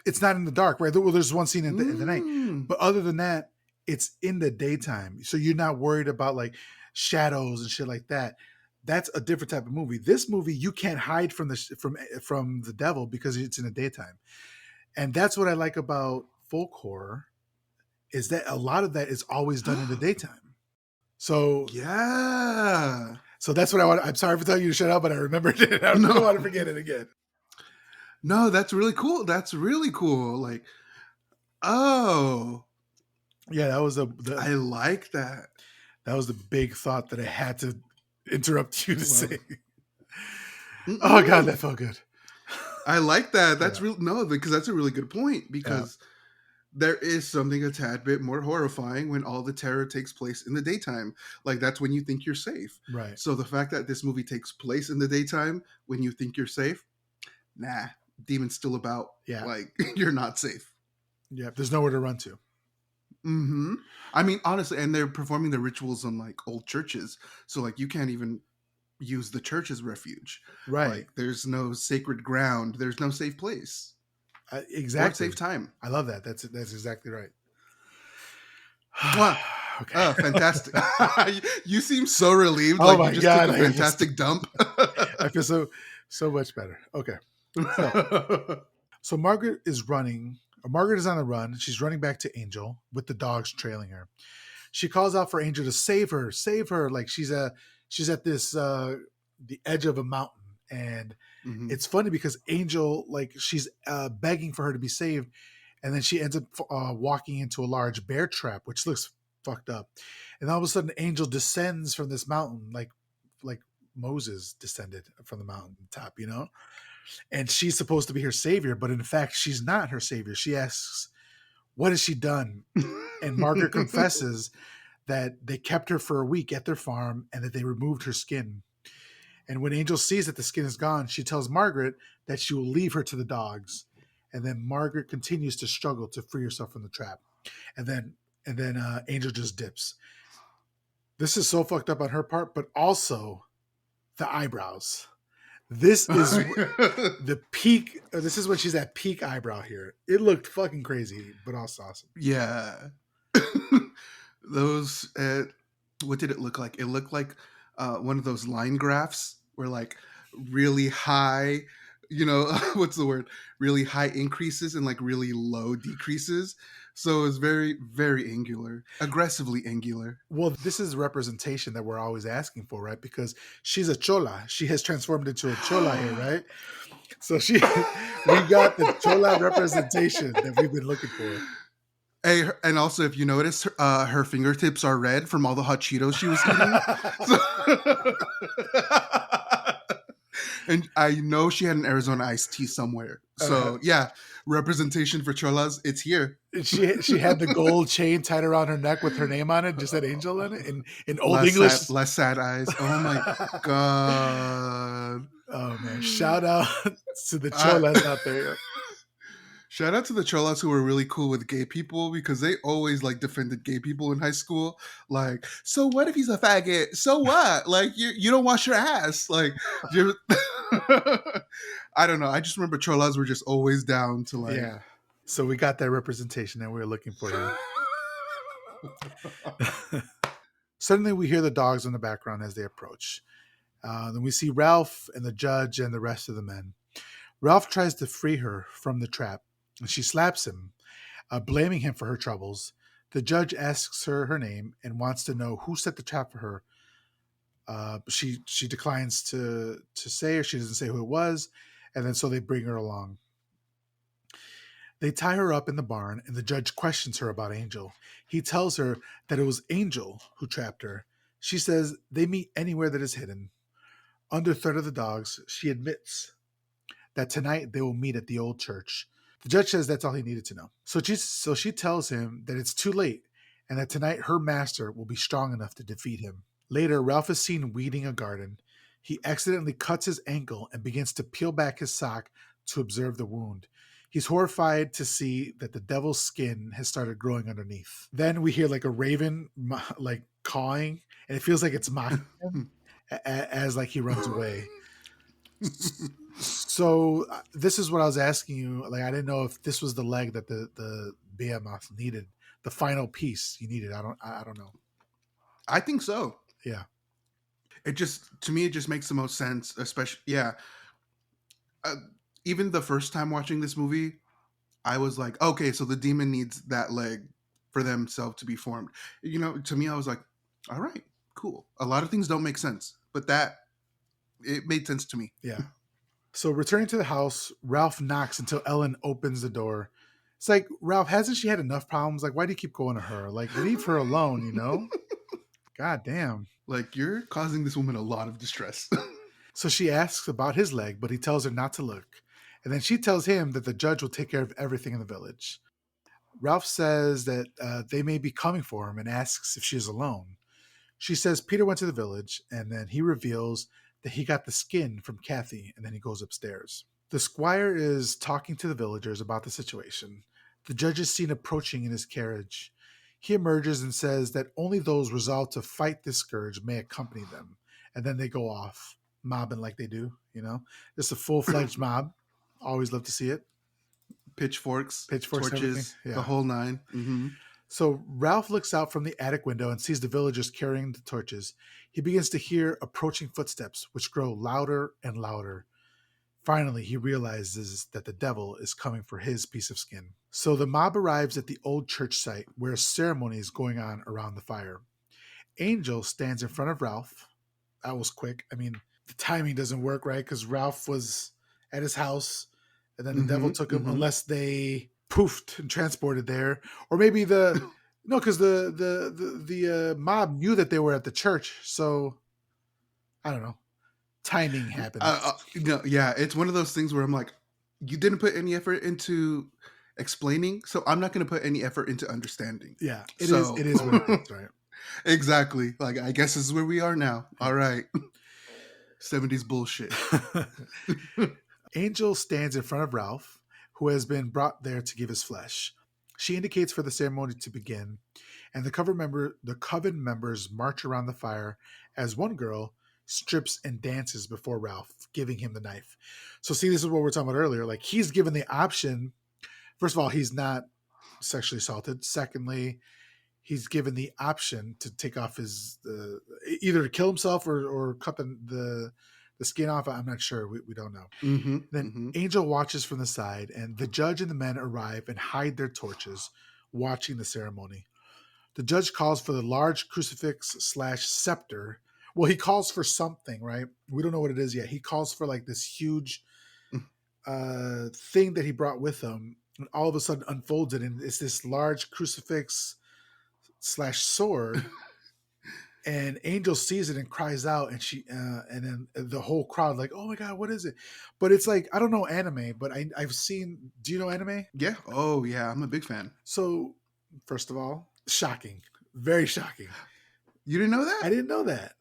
It's not in the dark, right? Well, there's one scene in the night, but other than that, it's in the daytime. So you're not worried about like shadows and shit like that. That's a different type of movie. This movie, you can't hide from the devil because it's in the daytime. And that's what I like about folk horror is that a lot of that is always done in the daytime. So yeah. So that's what I want. I'm sorry for telling you to shut up, but I remembered it. I don't want to forget it again. No, that's really cool. That's really cool. Like, oh. Yeah, that was I like that. That was the big thought that I had to interrupt you to say. Oh God, that felt good. I like that. That's because that's a really good point because there is something a tad bit more horrifying when all the terror takes place in the daytime. Like that's when you think you're safe. Right. So the fact that this movie takes place in the daytime when you think you're safe, nah, demons still about. Yeah. Like you're not safe. Yeah. There's nowhere to run to. Mm-hmm. I mean, honestly, and they're performing the rituals on like old churches. So like you can't even use the church as refuge. Right. Like there's no sacred ground. There's no safe place. Exactly. Or safe time. I love that. That's exactly right. Okay. Oh, fantastic. You seem so relieved. Oh like my you just God. took a fantastic dump. I feel so much better. Okay. So Margaret is running. Margaret is on the run. She's running back to Angel with the dogs trailing her. She calls out for Angel to save her. Like she's at this the edge of a mountain. And it's funny because Angel, like she's begging for her to be saved. And then she ends up walking into a large bear trap, which looks fucked up. And all of a sudden Angel descends from this mountain like Moses descended from the mountain top, you know? And she's supposed to be her savior, but in fact, she's not her savior. She asks, what has she done? And Margaret confesses that they kept her for a week at their farm and that they removed her skin. And when Angel sees that the skin is gone, she tells Margaret that she will leave her to the dogs. And then Margaret continues to struggle to free herself from the trap. And then Angel just dips. This is so fucked up on her part, but also the eyebrows. This is the peak. This is when she's at peak eyebrow here. It looked fucking crazy, but also awesome. Yeah. Those, what did it look like? It looked like one of those line graphs where like really high, you know, what's the word? Really high increases and like really low decreases. So it's very, very angular, aggressively angular. Well, this is representation that we're always asking for, right? Because she's a chola. She has transformed into a chola here, right? So we got the chola representation that we've been looking for. Hey, and also if you notice, her fingertips are red from all the hot Cheetos she was eating. So and I know she had an Arizona iced tea somewhere. uh, So yeah, representation for cholas, it's here. she had the gold chain tied around her neck with her name on it, just said angel in it in old Less English. sad, less sad eyes. Oh my god. Oh man, shout out to the I, cholas out there. Shout out to the cholas who were really cool with gay people because they always like defended gay people in high school. Like, so what if he's a faggot? So what? Like, you don't wash your ass. Like, you're. I don't know. I just remember cholas were just always down to like. Yeah. So we got that representation that we were looking for here. Suddenly, we hear the dogs in the background as they approach. Then we see Ralph and the judge and the rest of the men. Ralph tries to free her from the trap, and she slaps him, blaming him for her troubles. The judge asks her name and wants to know who set the trap for her. She declines to say, or she doesn't say who it was, and then so they bring her along. They tie her up in the barn, and the judge questions her about Angel. He tells her that it was Angel who trapped her. She says they meet anywhere that is hidden. Under threat of the dogs, she admits that tonight they will meet at the old church. The judge says that's all he needed to know. So she tells him that it's too late and that tonight her master will be strong enough to defeat him. Later, Ralph is seen weeding a garden. He accidentally cuts his ankle and begins to peel back his sock to observe the wound. He's horrified to see that the devil's skin has started growing underneath. Then we hear like a raven like cawing, and it feels like it's mocking him as like he runs away. So this is what I was asking you. Like I didn't know if this was the leg that the behemoth needed, the final piece you needed. I don't know. I think so. Yeah, It just to me it just makes the most sense. Especially yeah. Uh, Even the first time watching this movie, I was like, okay, so the demon needs that leg for themselves to be formed. You know, to me, I was like, all right, cool. A lot of things don't make sense, but that it made sense to me. yeah. So returning to the house, Ralph knocks until Ellen opens the door. It's like, Ralph, hasn't she had enough problems? Like, why do you keep going to her? Like, leave her alone, you know? God damn. Like you're causing this woman a lot of distress. So she asks about his leg, but he tells her not to look. And then she tells him that the judge will take care of everything in the village. Ralph says that they may be coming for him and asks if she is alone. She says Peter went to the village, and then he reveals that he got the skin from Kathy, and then he goes upstairs. The squire is talking to the villagers about the situation. The judge is seen approaching in his carriage. He emerges and says that only those resolved to fight this scourge may accompany them. And then they go off, mobbing like they do, you know? Just a full fledged mob. Always love to see it. Pitchforks, Pitchforks and everything. torches, the Yeah. whole nine. Mm-hmm. So Ralph looks out from the attic window and sees the villagers carrying the torches. He begins to hear approaching footsteps, which grow louder and louder. Finally, he realizes that the devil is coming for his piece of skin. So the mob arrives at the old church site where a ceremony is going on around the fire. Angel stands in front of Ralph. That was quick. I mean, the timing doesn't work, right? Because Ralph was at his house and then the devil Mm-hmm. took him, Mm-hmm. unless they poofed and transported there. Or maybe no, because the mob knew that they were at the church. So I don't know. Timing happens. No, yeah, it's one of those things where I'm like, you didn't put any effort into explaining, so I'm not going to put any effort into understanding. Yeah, it is. So It is what it is, right? exactly, like I guess this is where we are now. All right, 70's bullshit. Angel stands in front of Ralph, who has been brought there to give his flesh. She indicates for the ceremony to begin, and the coven members march around the fire as one girl strips and dances before Ralph, giving him the knife. So, see, this is what we are talking about earlier. Like, he's given the option. First of all, he's not sexually assaulted. Secondly, he's given the option to take off his either to kill himself or cut the skin off. I'm not sure. We don't know. Mm-hmm. Then Mm-hmm. Angel watches from the side, and the judge and the men arrive and hide their torches, watching the ceremony. The judge calls for the large crucifix slash scepter. Well, he calls for something, right? We don't know what it is yet. He calls for like this huge thing that he brought with him, and all of a sudden unfolds it, and it's this large crucifix slash sword. And Angel sees it and cries out, and and then the whole crowd like, "Oh my god, what is it?" But it's like I don't know anime, but I've seen. Do you know anime? Yeah. Oh, yeah. I'm a big fan. So first of all, shocking, very shocking. You didn't know that? I didn't know that.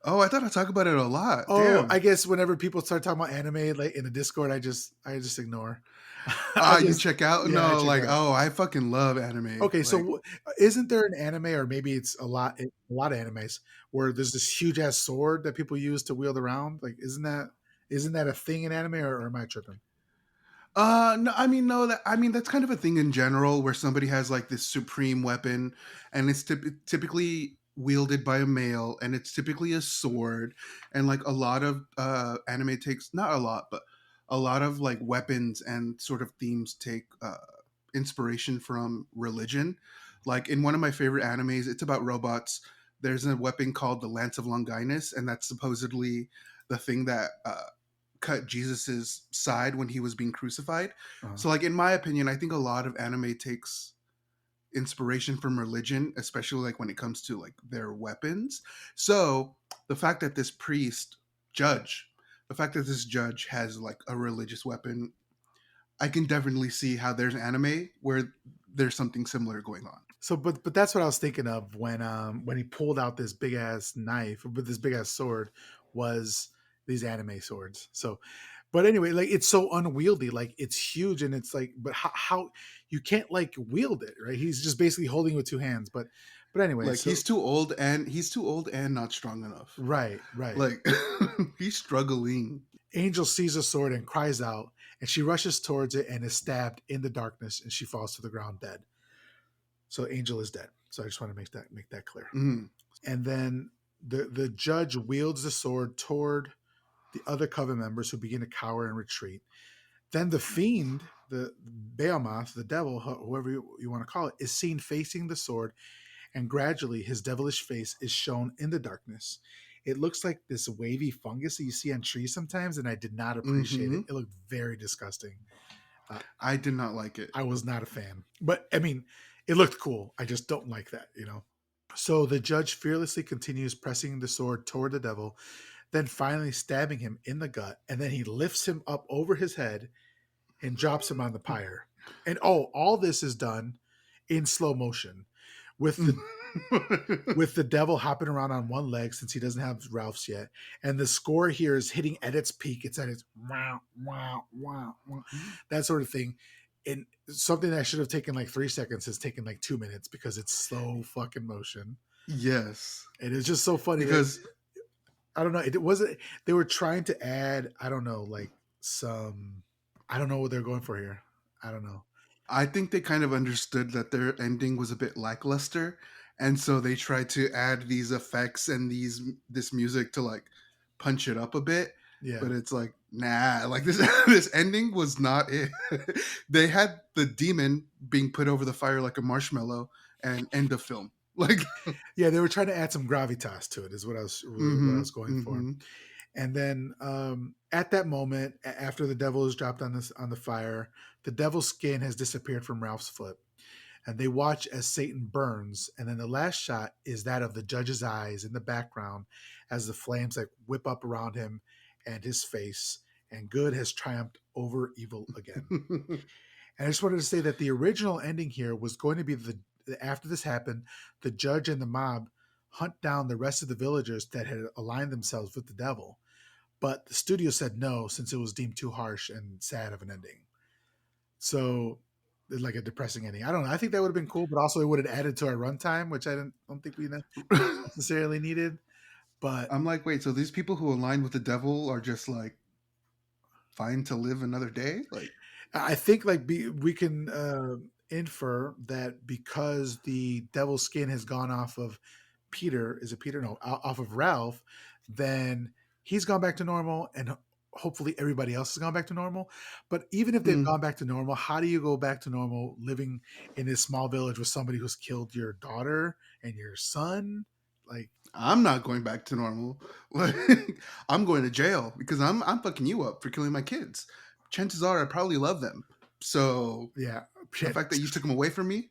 Oh, I thought I talk about it a lot. Oh, I Damn. guess whenever people start talking about anime, like in the Discord, I just ignore. I Ah, you just check out? yeah, I No, check like, out. oh, I fucking love anime. Okay, so Like, isn't there an anime, or maybe it's a lot of animes where there's this huge ass sword that people use to wield around? Like, isn't that a thing in anime, or am I tripping? no, I mean, no, I mean, that's kind of a thing in general where somebody has like this supreme weapon and it's typically wielded by a male and it's typically a sword. And like a lot of anime takes, not a lot, but a lot of like weapons and sort of themes take inspiration from religion. Like in one of my favorite animes, it's about robots. There's a weapon called the Lance of Longinus, and that's supposedly the thing that cut Jesus's side when he was being crucified. Uh, So like in my opinion, I think a lot of anime takes inspiration from religion, especially like when it comes to like their weapons. So the fact that this priest judge, the fact that this judge has like a religious weapon, I can definitely see how there's anime where there's something similar going on. so, but that's what I was thinking of when he pulled out this big ass knife with this big ass sword, was these anime swords. So, but anyway, like it's so unwieldy, like it's huge, and it's like, but how you can't like wield it, right? He's just basically holding it with two hands. But anyway, Like so he's too old and not strong enough. right, right. Like he's struggling. Angel sees a sword and cries out, and she rushes towards it and is stabbed in the darkness, and she falls to the ground dead. So Angel is dead. So I just want to make that clear. Mm. And then the judge wields the sword toward the other coven members, who begin to cower and retreat. Then the fiend, the Behemoth, the devil, whoever you want to call it, is seen facing the sword, and gradually his devilish face is shown in the darkness. It looks like this wavy fungus that you see on trees sometimes, and I did not appreciate Hmm. it. It looked very disgusting. Uh, I did not like it. I was not a fan, but I mean, it looked cool. I just don't like that. So the judge fearlessly continues pressing the sword toward the devil, then finally stabbing him in the gut, and then he lifts him up over his head and drops him on the pyre. And all this is done in slow motion, with the devil hopping around on one leg, since he doesn't have Ralph's yet. And the score here is hitting at its peak. It's at its wow, wow, wow, wow, that sort of thing. And something that should have taken like 3 seconds has taken like 2 minutes, because it's slow fucking motion. Yes, And it's just so funny that, because I don't know. It wasn't. They were trying to add. I don't know, like some. I don't know what they're going for here. I don't know. I think they kind of understood that their ending was a bit lackluster, and so they tried to add these effects and this music to like punch it up a bit. Yeah, But it's like, nah, like this this ending was not it. They had the demon being put over the fire like a marshmallow and end the film. Like, yeah. They were trying to add some gravitas to it. Is what I was going for. mm-hmm. And then at that moment, after the devil is dropped on the fire, the devil's skin has disappeared from Ralph's foot, and they watch as Satan burns. And then the last shot is that of the judge's eyes in the background, as the flames like whip up around him and his face, and good has triumphed over evil again. And I just wanted to say that the original ending here was going to be after this happened, the judge and the mob hunt down the rest of the villagers that had aligned themselves with the devil. But the studio said no, since it was deemed too harsh and sad of an ending. So, like a depressing ending. I don't know. I think that would have been cool, but also it would have added to our runtime, which don't think we necessarily needed. But I'm like, wait, so these people who align with the devil are just like fine to live another day? Like, I think like we can infer that because the devil's skin has gone off of Peter, is it Peter? No, off of Ralph, then he's gone back to normal, and hopefully everybody else has gone back to normal. But even if they've Mm. gone back to normal, how do you go back to normal living in this small village with somebody who's killed your daughter and your son? Like, I'm not going back to normal. Like, I'm going to jail because I'm fucking you up for killing my kids. Chances are I probably love them. So yeah, the fact that you took them away from me,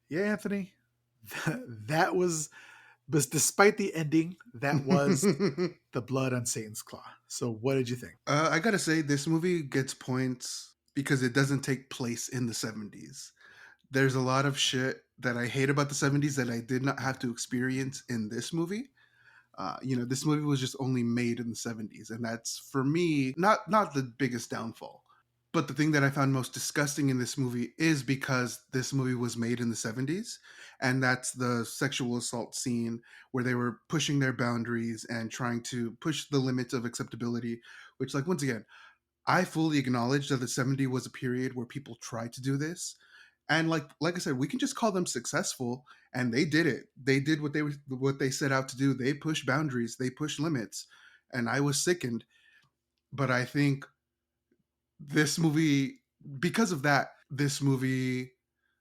yeah, Anthony, that was, but despite the ending, that was the blood on Satan's claw. So, what did you think? I gotta say, this movie gets points because it doesn't take place in the 70s. There's a lot of shit that I hate about the 70s that I did not have to experience in this movie. This movie was just only made in the 70s, and that's for me not the biggest downfall. But the thing that I found most disgusting in this movie is because this movie was made in the 70s, and that's the sexual assault scene where they were pushing their boundaries and trying to push the limits of acceptability, which, like, once again, I fully acknowledge that the 70s was a period where people tried to do this. And like I said, we can just call them successful, and they did it. They did what they set out to do. They pushed boundaries, they pushed limits, and I was sickened. But I think this movie, because of that, this movie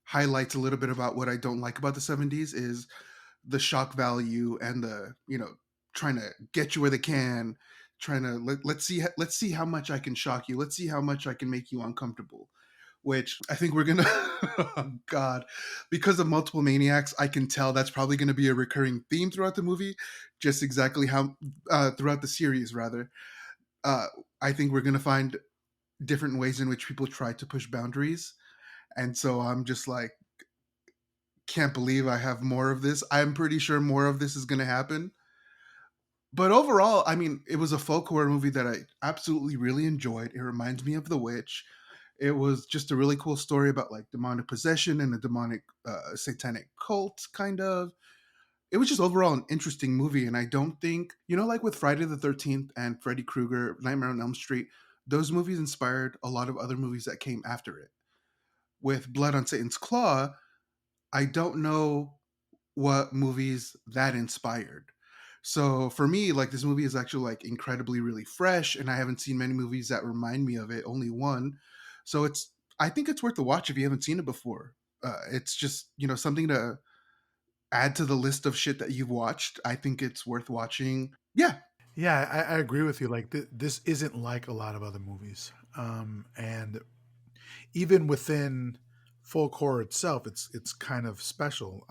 highlights a little bit about what I don't like about the 70s is the shock value and the, trying to get you where they can, trying to let's see how much I can shock you. Let's see how much I can make you uncomfortable. Which I think we're gonna oh god. Because of multiple maniacs, I can tell that's probably gonna be a recurring theme throughout the movie, just exactly how throughout the series rather. Uh I think we're gonna find different ways in which people try to push boundaries. And so I'm just like, can't believe I have more of this. I'm pretty sure more of this is going to happen. But overall, I mean, it was a folk horror movie that I absolutely really enjoyed. It reminds me of The Witch. It was just a really cool story about like demonic possession and a demonic satanic cult, kind of. It was just overall an interesting movie. And I don't think, like with Friday the 13th and Freddy Krueger, Nightmare on Elm Street, those movies inspired a lot of other movies that came after it. With Blood on Satan's Claw, I don't know what movies that inspired. So for me, like this movie is actually like incredibly really fresh, and I haven't seen many movies that remind me of it. Only one, so I think it's worth a watch if you haven't seen it before. It's just something to add to the list of shit that you've watched. I think it's worth watching. Yeah. Yeah, I agree with you. Like, this isn't like a lot of other movies, and even within folk horror itself, it's kind of special.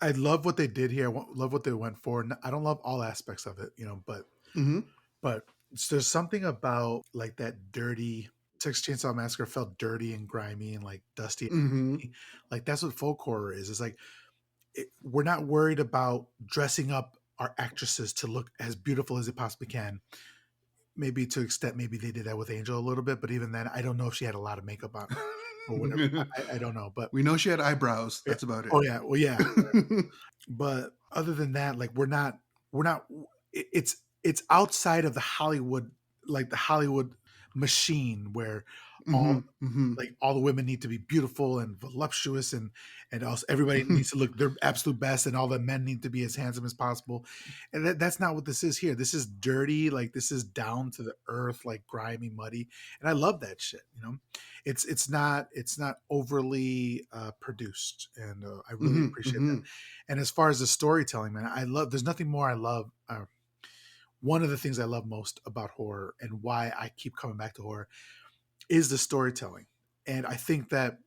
I love what they did here. Love what they went for. I don't love all aspects of it, Mm-hmm. but there's something about like that dirty Texas Chainsaw Massacre felt dirty and grimy and like dusty. Mm-hmm. Like that's what folk horror is. It's like we're not worried about dressing up our actresses to look as beautiful as they possibly can. Maybe to extent, maybe they did that with Angel a little bit, but even then, I don't know if she had a lot of makeup on or whatever. I don't know, but We know she had eyebrows. yeah. That's about it. Oh yeah, well yeah, but other than that, like we're not it's outside of the Hollywood, like the Hollywood machine where Mm-hmm. all Mm-hmm. like all the women need to be beautiful and voluptuous, and also everybody needs to look their absolute best, and all the men need to be as handsome as possible. And that's not what this is here. This is dirty, like this is down to the earth, like grimy, muddy. And I love that shit. It's not overly produced, and I really Mm-hmm. appreciate that. Mm-hmm. And as far as the storytelling, man, I love. There's nothing more I love. One of the things I love most about horror, and why I keep coming back to horror, is the storytelling. And I think that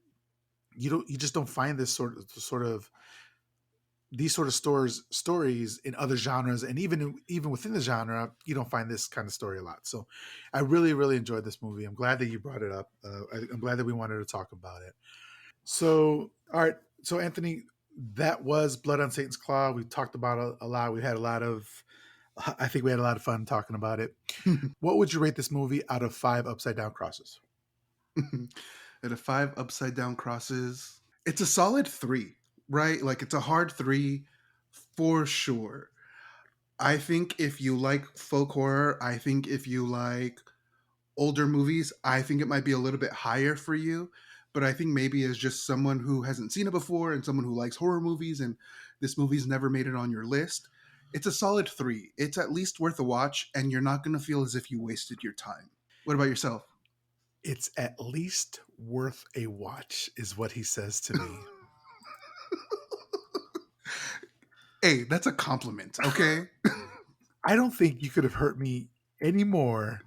you just don't find this sort of these sort of stories in other genres, and even within the genre, you don't find this kind of story a lot. So I really really enjoyed this movie. I'm glad that you brought it up. I'm glad that we wanted to talk about it. So all right, so Anthony, that was Blood on Satan's Claw. We talked about a lot. We had a lot of I think we had a lot of fun talking about it. What would you rate this movie out of 5 upside down crosses? At a 5 upside down crosses, it's a solid three, right? Like it's a hard three for sure. I think if you like folk horror, I think if you like older movies, I think it might be a little bit higher for you. But I think maybe as just someone who hasn't seen it before and someone who likes horror movies and this movie's never made it on your list, It's a solid 3. It's at least worth a watch, and you're not going to feel as if you wasted your time. What about yourself? It's at least worth a watch, is what he says to me. Hey, that's a compliment, okay? I don't think you could have hurt me any more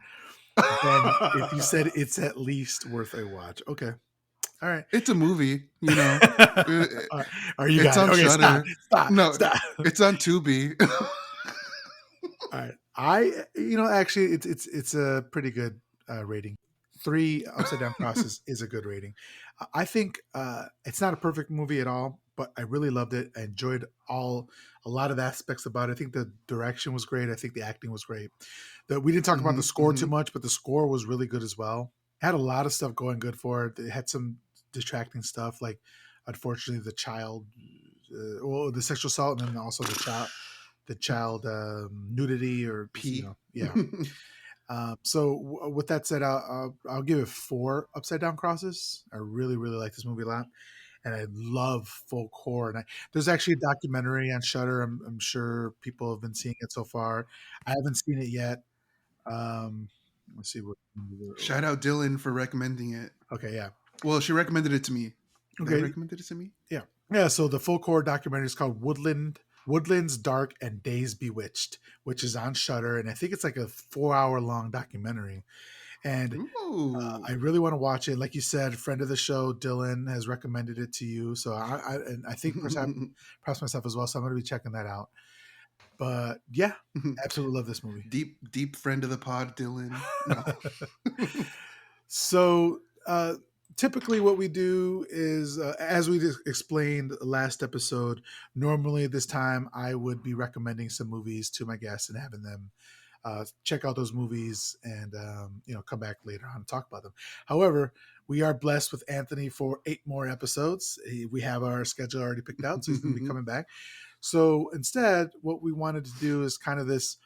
than if you said it's at least worth a watch. Okay. All right. It's a movie, you know. Uh, All right, you It's got it. on Okay, stop, Shutter. stop, No, stop. it's on Tubi. All right, actually, it's a pretty good rating. Three Upside Down Crosses is a good rating. I think it's not a perfect movie at all, but I really loved it. I enjoyed a lot of aspects about it. I think the direction was great. I think the acting was great. We didn't talk about the Hmm, score too hmm. much, but the score was really good as well. It had a lot of stuff going good for it. It had some distracting stuff, like unfortunately the sexual assault, and then also the child nudity, or P. yeah. With that said, I'll give it 4 upside down crosses. I really really like this movie a lot, and I love folk horror. And there's actually a documentary on Shutter. I'm sure people have been seeing it so far. I haven't seen it yet. Um, let's see what. Shout out Dylan for recommending it. Okay, yeah. Well, she recommended it to me. They Okay, recommended it to me? yeah, yeah. So the folk horror documentary is called Woodlands Dark and Days Bewitched, which is on Shutter, and I think it's like a 4 hour long documentary. And I Ooh. really want to watch it. Like you said, friend of the show, Dylan, has recommended it to you. So and I think perhaps myself as well. So I'm going to be checking that out. But yeah, absolutely love this movie. Deep friend of the pod, Dylan. No. So typically, what we do is, as we just explained last episode, normally at this time I would be recommending some movies to my guests and having them check out those movies and come back later on and talk about them. However, we are blessed with Anthony for 8 more episodes. We have our schedule already picked out, so he's going to be coming back. So instead, what we wanted to do is kind of this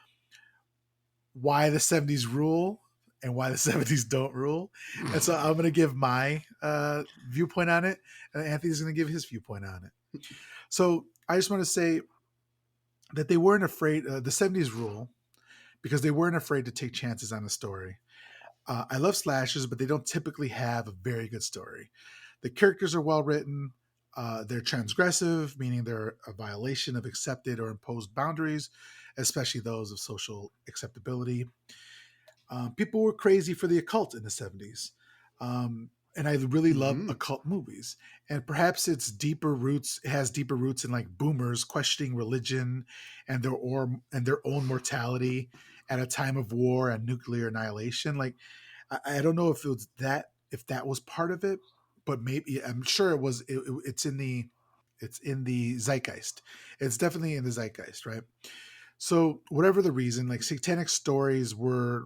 why the 70s rule and why the 70s don't rule. And so I'm going to give my viewpoint on it, and Anthony's going to give his viewpoint on it. So I just want to say that they weren't afraid, the 70s rule, because they weren't afraid to take chances on a story. I love slashers, but they don't typically have a very good story. The characters are well written. They're transgressive, meaning they're a violation of accepted or imposed boundaries, especially those of social acceptability. People were crazy for the occult in the 70s. And I really love Hmm. occult movies. And perhaps it has deeper roots in like boomers questioning religion and their own mortality at a time of war and nuclear annihilation. Like I don't know if that was part of it, but maybe I'm sure it was. It's in the zeitgeist. It's definitely in the zeitgeist, right? So whatever the reason, like satanic stories were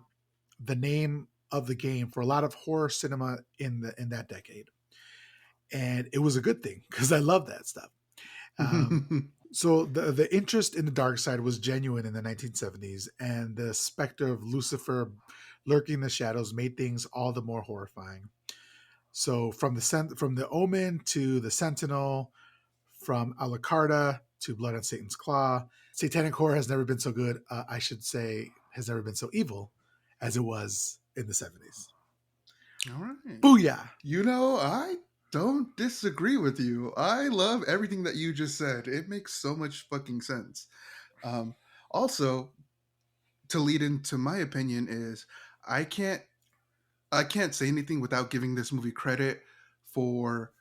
the name of the game for a lot of horror cinema in that decade, and it was a good thing because I love that stuff. So the interest in the dark side was genuine in the 1970s, and the specter of Lucifer lurking in the shadows made things all the more horrifying. So from the Omen to the Sentinel, from Alucarda to Blood on Satan's Claw, satanic horror has never been so good. I should say has never been so evil as it was in the 70s. All right. Booyah! I don't disagree with you. I love everything that you just said. It makes so much fucking sense. Also, to lead into my opinion is I can't I can't say anything without giving this movie credit for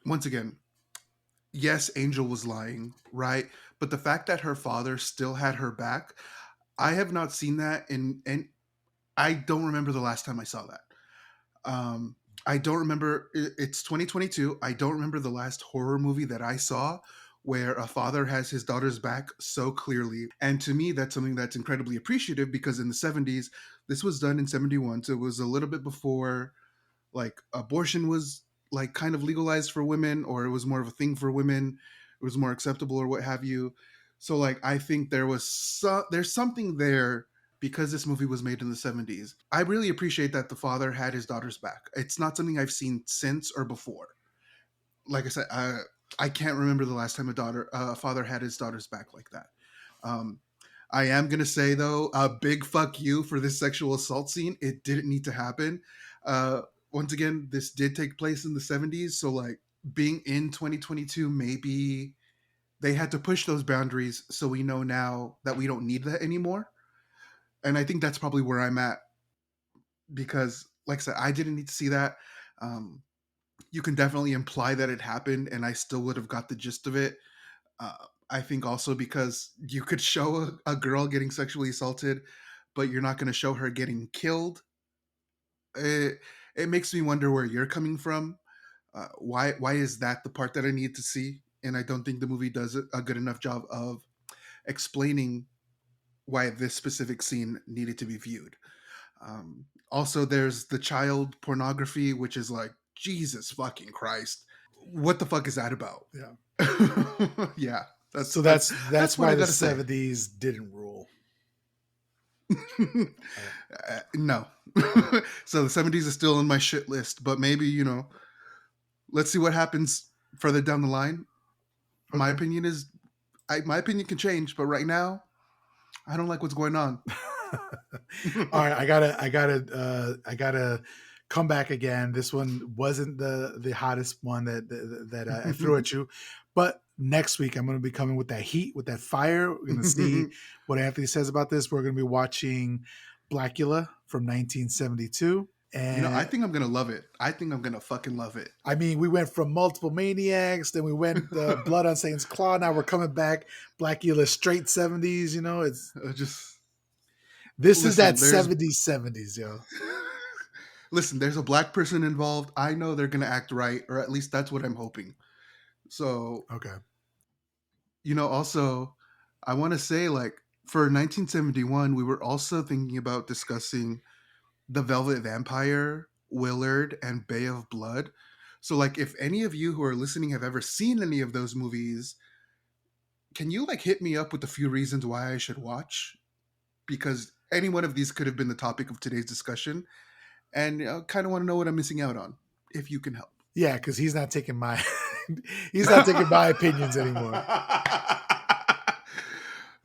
once again. Yes, Angel was lying, right? But the fact that her father still had her back, I have not seen that and I don't remember the last time I saw that. Um, I don't remember. It's 2022. I don't remember the last horror movie that I saw where a father has his daughter's back so clearly. And to me, that's something that's incredibly appreciative because in the 70s, this was done in 71. So it was a little bit before like abortion was like kind of legalized for women, or it was more of a thing for women. It was more acceptable or what have you. So like I think there's something there because this movie was made in the 70s. I really appreciate that the father had his daughter's back. It's not something I've seen since or before. Like I said, I can't remember the last time a father had his daughter's back like that. Um, I am gonna say though, a big fuck you for this sexual assault scene. It didn't need to happen. Uh, Once again, this did take place in the 70s, so like being in 2022, maybe they had to push those boundaries so we know now that we don't need that anymore. And I think that's probably where I'm at because, like I said, I didn't need to see that. Um, you can definitely imply that it happened, and I still would have got the gist of it. I think also because you could show a girl getting sexually assaulted, but you're not going to show her getting killed. It makes me wonder where you're coming from. Why is that the part that I need to see? And I don't think the movie does a good enough job of explaining why this specific scene needed to be viewed. Also, there's the child pornography, which is like Jesus fucking Christ. What the fuck is that about? Yeah. Yeah, that's So that's that's that's what I why the gotta say. 70s didn't rule. Right. No. So the 70s is still on my shit list, but maybe, let's see what happens further down the line. My Okay. opinion is, my opinion can change, but right now, I don't like what's going on. All right, I gotta come back again. This one wasn't the hottest one that I threw at you, but next week I'm going to be coming with that heat, with that fire. We're going to see what Anthony says about this. We're going to be watching Blackula from 1972, I and think I'm gonna love it. I think I'm gonna fucking love it. I mean, we went from multiple maniacs, then we went Blood on Satan's Claw. Now we're coming back Blackula straight 70s. You know, it's Just this is that listen. There's 70s, yo. listen. There's a black person involved. I know they're gonna act right, or at least that's what I'm hoping. So Okay. also, I want to say like for 1971, we were also thinking about discussing The Velvet Vampire, Willard, and Bay of Blood. So, like, if any of you who are listening have ever seen any of those movies, can you like hit me up with a few reasons why I should watch? Because any one of these could have been the topic of today's discussion, and I kind of want to know what I'm missing out on. If you can help. Yeah, because he's not taking my he's not taking my opinions anymore.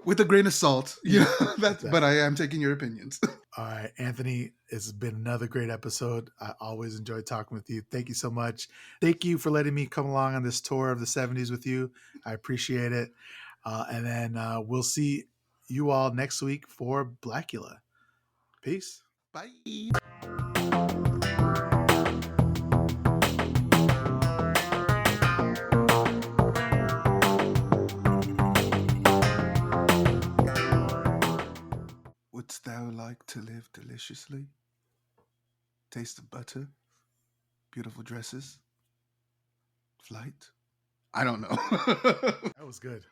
With a grain of salt, Yeah, that's. But exactly. I am taking your opinions. All right, Anthony, it's been another great episode. I always enjoy talking with you. Thank you so much. Thank you for letting me come along on this tour of the 70s with you. I appreciate it. And then we'll see you all next week for Blackula. Peace. Bye. Wouldst thou like to live deliciously? Taste of butter, beautiful dresses, flight? I don't know. That was good.